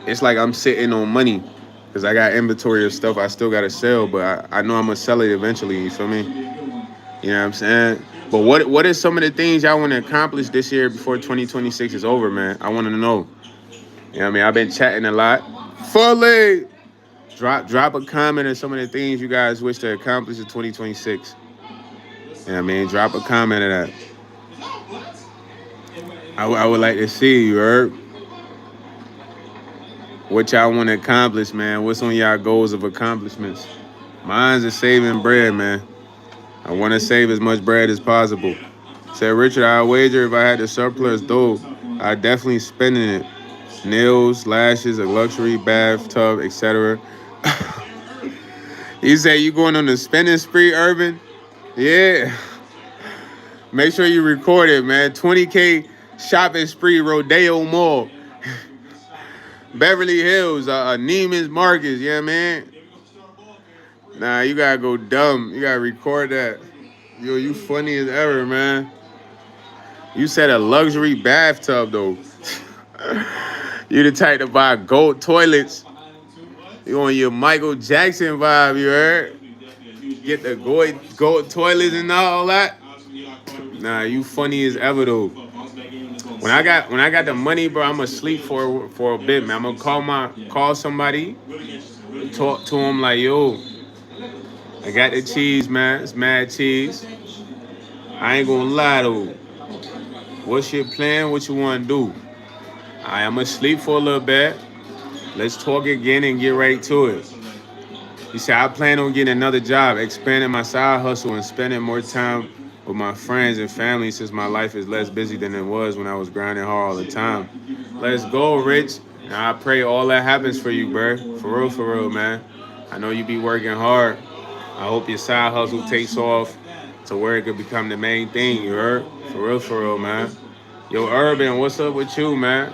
it's like I'm sitting on money because I got inventory of stuff I still gotta sell. But I know I'm gonna sell it eventually. You feel me? You know what I'm saying? But what is some of the things y'all want to accomplish this year before 2026 is over, man? I want to know. You know what I mean? I've been chatting a lot. Fully. Drop a comment on some of the things you guys wish to accomplish in 2026. You know what I mean? Drop a comment of that. I would like to see you, Herb. What y'all want to accomplish, man? What's on y'all goals of accomplishments? Mine's is saving bread, man. I want to save as much bread as possible. Said Richard, I wager if I had the surplus dough, I'd definitely spending it. Nails, lashes, a luxury bathtub, etc. He said, you going on the spending spree, Urban? Yeah. Make sure you record it, man. 20K shopping spree, Rodeo Mall. Beverly Hills, Neiman's Marcus, yeah, man. Nah, you gotta go dumb. You gotta record that. Yo, you funny as ever, man. You said a luxury bathtub, though. You the type to buy gold toilets. You on your Michael Jackson vibe, you heard? Get the gold toilets and all that. Nah, you funny as ever though. When I got the money, bro, I'ma sleep for a bit, man. I'm gonna call somebody, talk to him like, yo, I got the cheese, man. It's mad cheese. I ain't gonna lie though. What's your plan? What you wanna do? I'm gonna sleep for a little bit. Let's talk again and get right to it. He said, I plan on getting another job, expanding my side hustle, and spending more time with my friends and family since my life is less busy than it was when I was grinding hard all the time. Let's go, Rich. And I pray all that happens for you, bro. For real, man. I know you be working hard. I hope your side hustle takes off to where it could become the main thing, you heard? For real, man. Yo, Urban, what's up with you, man?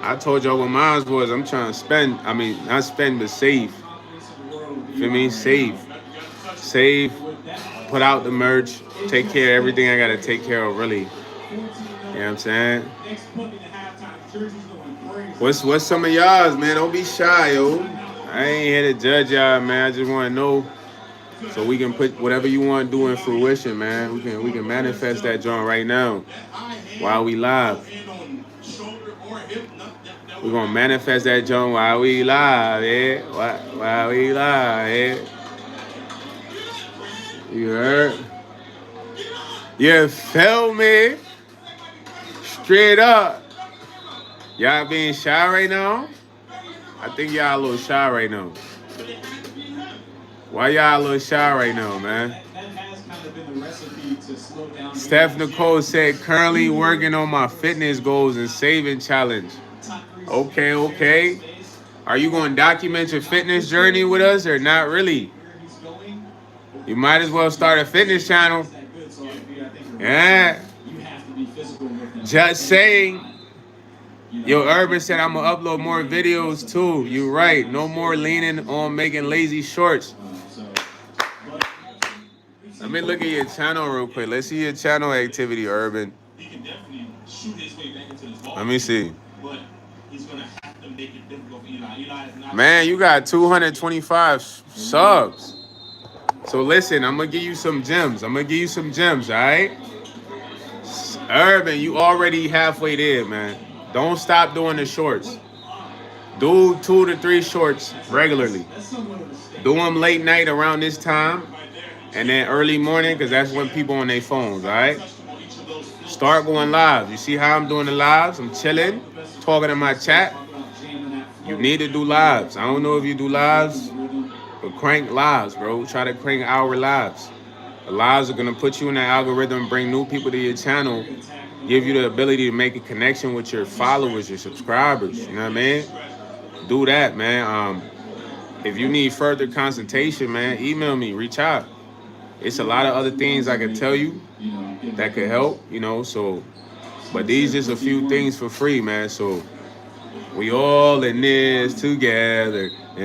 I told y'all what mine was. I'm trying to spend. I mean, not spend, but save. Feel me? Save. Put out the merch. Take care of everything I gotta take care of, really. You know what I'm saying? What's some of y'all's, man? Don't be shy, yo. I ain't here to judge y'all, man. I just want to know so we can put whatever you want to do in fruition, man. We can manifest that joint right now while we live. We're gonna manifest that joint while we live, yeah. While we live, yeah. You heard? You feel me? Straight up. Y'all being shy right now? I think y'all a little shy right now. Why y'all a little shy right now, man? Steph Nicole said, currently working on my fitness goals and saving challenge. Okay. Are you going to document your fitness journey with us or not really? You might as well start a fitness channel. Yeah. Just saying. Yo, Urban said I'm going to upload more videos too. You right. No more leaning on making lazy shorts. Let me look at your channel real quick. Let's see your channel activity, Urban. Let me see. Man, you got 225 subs. So listen, I'm going to give you some gems. All right? Urban, you already halfway there, man. Don't stop doing the shorts. Do 2 to 3 shorts regularly. Do them late night around this time. And then early morning, because that's when people on their phones, all right? Start going live. You see how I'm doing the lives? I'm chilling, talking in my chat. You need to do lives. I don't know if you do lives, but crank lives, bro. Try to crank our lives. The lives are going to put you in the algorithm, bring new people to your channel, give you the ability to make a connection with your followers, your subscribers. You know what I mean? Do that, man. If you need further consultation, man, email me, reach out. It's a lot of other things I can tell you that could help, so, but these just a few things for free, man, so we all in this together, we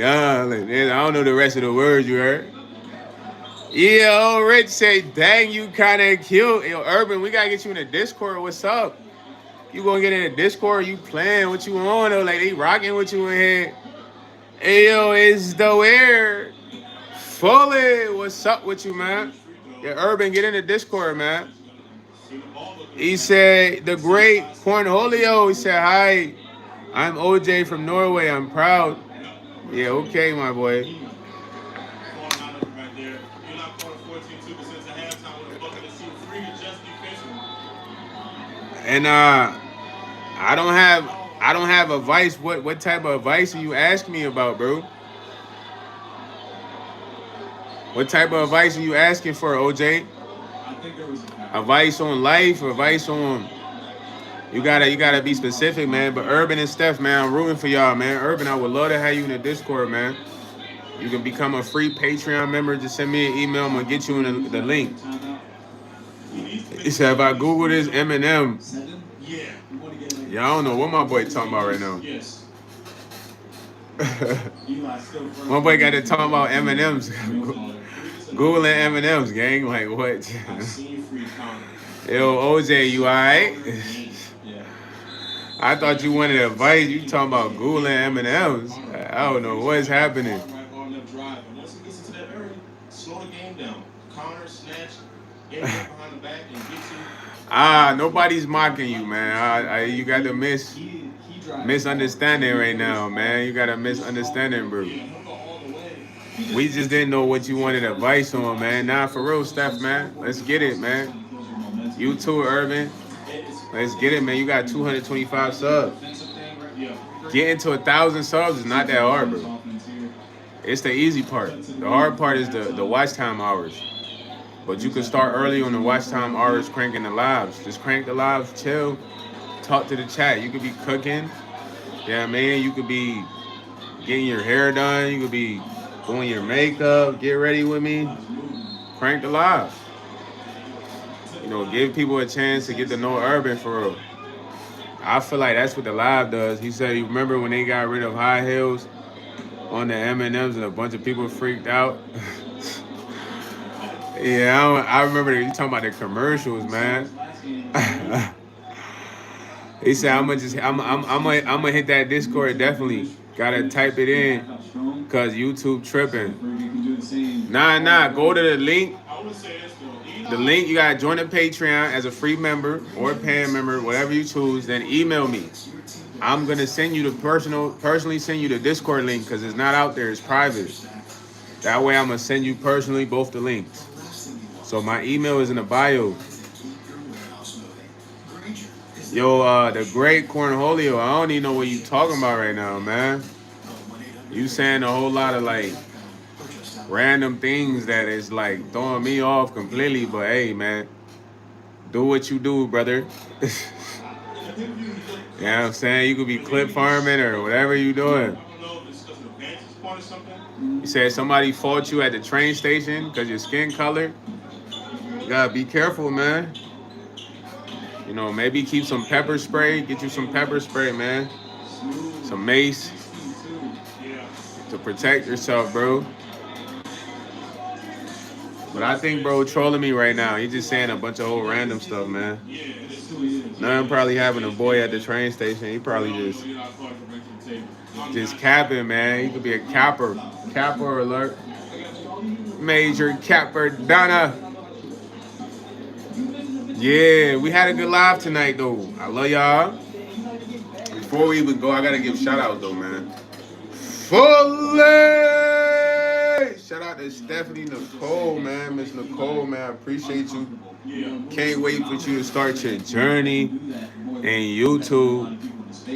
all in this. I don't know the rest of the words you heard. Yo, Rich say, dang, you kind of cute. Yo, Urban, we got to get you in the Discord. What's up? You going to get in the Discord? You playing? What you on, though? Like, they rocking with you in here. Hey, yo, it's the weird. Fully, what's up with you, man? Yeah, Urban, get in the Discord, man. He said, the great Cornholio, he said, hi, I'm OJ from Norway. I'm proud. Yeah, okay, my boy. And I don't have advice. What type of advice are you asking me about, bro? What type of advice are you asking for, OJ? Advice on life, advice on you gotta be specific, man. But Urban and Steph, man, I'm rooting for y'all, man. Urban, I would love to have you in the Discord, man. You can become a free Patreon member. Just send me an email. I'm gonna get you in the link. He said, if I Google this Eminem, yeah, I don't know what my boy talking about right now. My boy got to talking about M&M's. Googling M&M's, gang. Like, what? Yo, OJ, you alright? I thought you wanted advice. You talking about Googling M&M's. I don't know what's happening. Nobody's mocking you, man. You got the misunderstanding right now, man. You got a misunderstanding, bro. We just didn't know what you wanted advice on, man. Nah, for real, Steph, man. Let's get it, man. You too, Urban. Let's get it, man. You got 225 subs. Getting to 1,000 subs is not that hard, bro. It's the easy part. The hard part is the watch time hours. But you can start early on the watch time hours cranking the lives. Just crank the lives, chill, talk to the chat. You could be cooking. Yeah, man. You could be getting your hair done. You could be doing your makeup. Get ready with me. Crank the lives. You know, give people a chance to get to know Urban for real. I feel like that's what the live does. He said, you remember when they got rid of high heels on the M&Ms and a bunch of people freaked out? Yeah, I remember you talking about the commercials, man. He said, I'm gonna hit that Discord definitely. Gotta type it in, cause YouTube tripping. Nah. Go to the link. The link, you gotta join the Patreon as a free member or a paying member, whatever you choose. Then email me. I'm gonna send you the personally send you the Discord link because it's not out there. It's private. That way, I'm gonna send you personally both the links. So my email is in the bio. Yo, the great Cornholio, I don't even know what you talking about right now, man. You saying a whole lot of like random things that is like throwing me off completely, but hey, man, do what you do, brother. You know what I'm saying? You could be clip farming or whatever you doing. You said somebody fought you at the train station because your skin color. You gotta be careful, man. You know, maybe keep some pepper spray. Get you some pepper spray, man. Some mace to protect yourself, bro. But I think, bro, trolling me right now. He's just saying a bunch of old random stuff, man. None probably having a boy at the train station. He probably just capping, man. He could be a capper. Capper alert. Major capper Donna. Yeah, we had a good live tonight, though. I love y'all. Before we even go, I gotta give shout outs, though, man. Fully! Shout out to Stephanie Nicole, man. Miss Nicole, man. I appreciate you. Can't wait for you to start your journey in YouTube.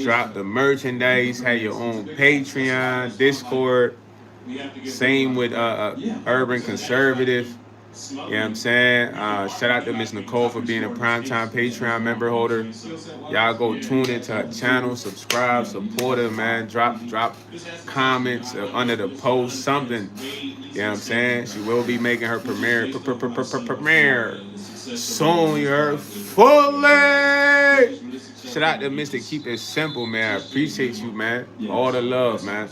Drop the merchandise. Have your own Patreon, Discord. Same with Urban Conservative. You know what I'm saying? Shout out to Miss Nicole for being a primetime Patreon member holder. Y'all go tune into her channel, subscribe, support her, man. Drop comments under the post, something. You know what I'm saying? She will be making her premiere soon. You heard? Fully! Shout out to Mr. Keep It Simple, man. I appreciate you, man. All the love, man.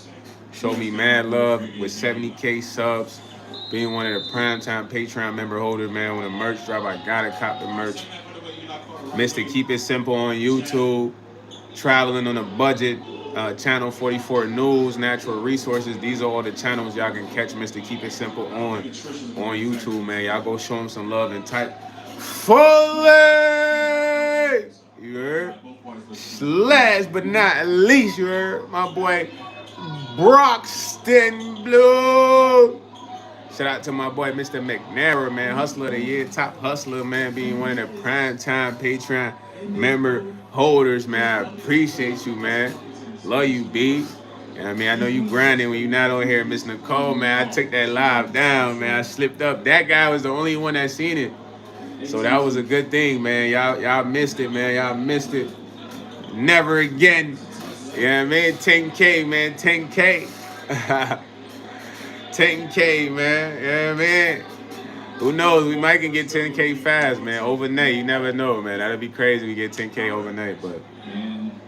Show me mad love with 70K subs. Being one of the primetime Patreon member holders, man. When the merch drop, I gotta cop the merch. Mr. Keep It Simple on YouTube. Traveling on a budget. Channel 44 News, Natural Resources. These are all the channels y'all can catch Mr. Keep It Simple on YouTube, man. Y'all go show him some love and type Fully! You heard? Last but not least, you heard? My boy Broxton Blue. Shout out to my boy, Mr. McNair, man. Hustler of the year, top hustler, man. Being one of the primetime Patreon member holders, man. I appreciate you, man. Love you, B. I mean, I know you grinding when you're not on here, Miss Nicole, man. I took that live down, man. I slipped up. That guy was the only one that seen it. So that was a good thing, man. Y'all missed it, man. Y'all missed it. Never again. You know what I mean? 10K, man. 10K. 10K, man. You know what I mean? Who knows? We might can get 10K fast, man. Overnight. You never know, man. That'd be crazy if we get 10K overnight. But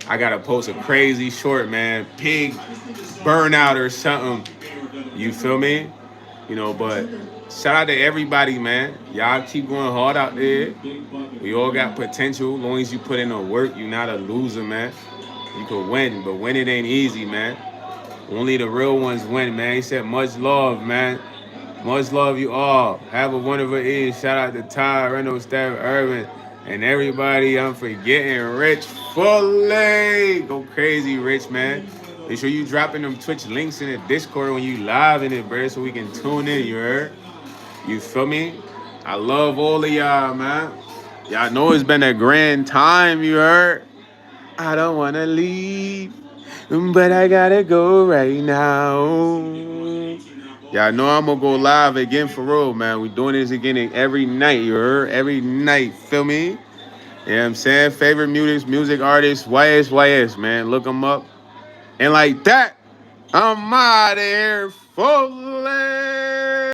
I got to post a crazy short, man. Pig burnout or something. You feel me? You know, but Shout out to everybody, man. Y'all keep going hard out there. We all got potential. As long as you put in the work, you're not a loser, man. You can win, but winning ain't easy, man. Only the real ones win, man. He said, much love, man. Much love, you all. Have a wonderful evening. Shout out to Ty, Reynolds, Steph, Irvin, and everybody I'm forgetting. Rich Fully. Go crazy, Rich, man. Make sure you dropping them Twitch links in the Discord when you live in it, bro, so we can tune in, you heard? You feel me? I love all of y'all, man. Y'all know it's been a grand time, you heard? I don't want to leave, but I gotta go right now. Y'all know I'm gonna go live again for real, man. We doing this again every night, you heard? Every night, feel me? You know what I'm saying? Favorite music artist, YsEats, man. Look them up. And like that, I'm out of here fully.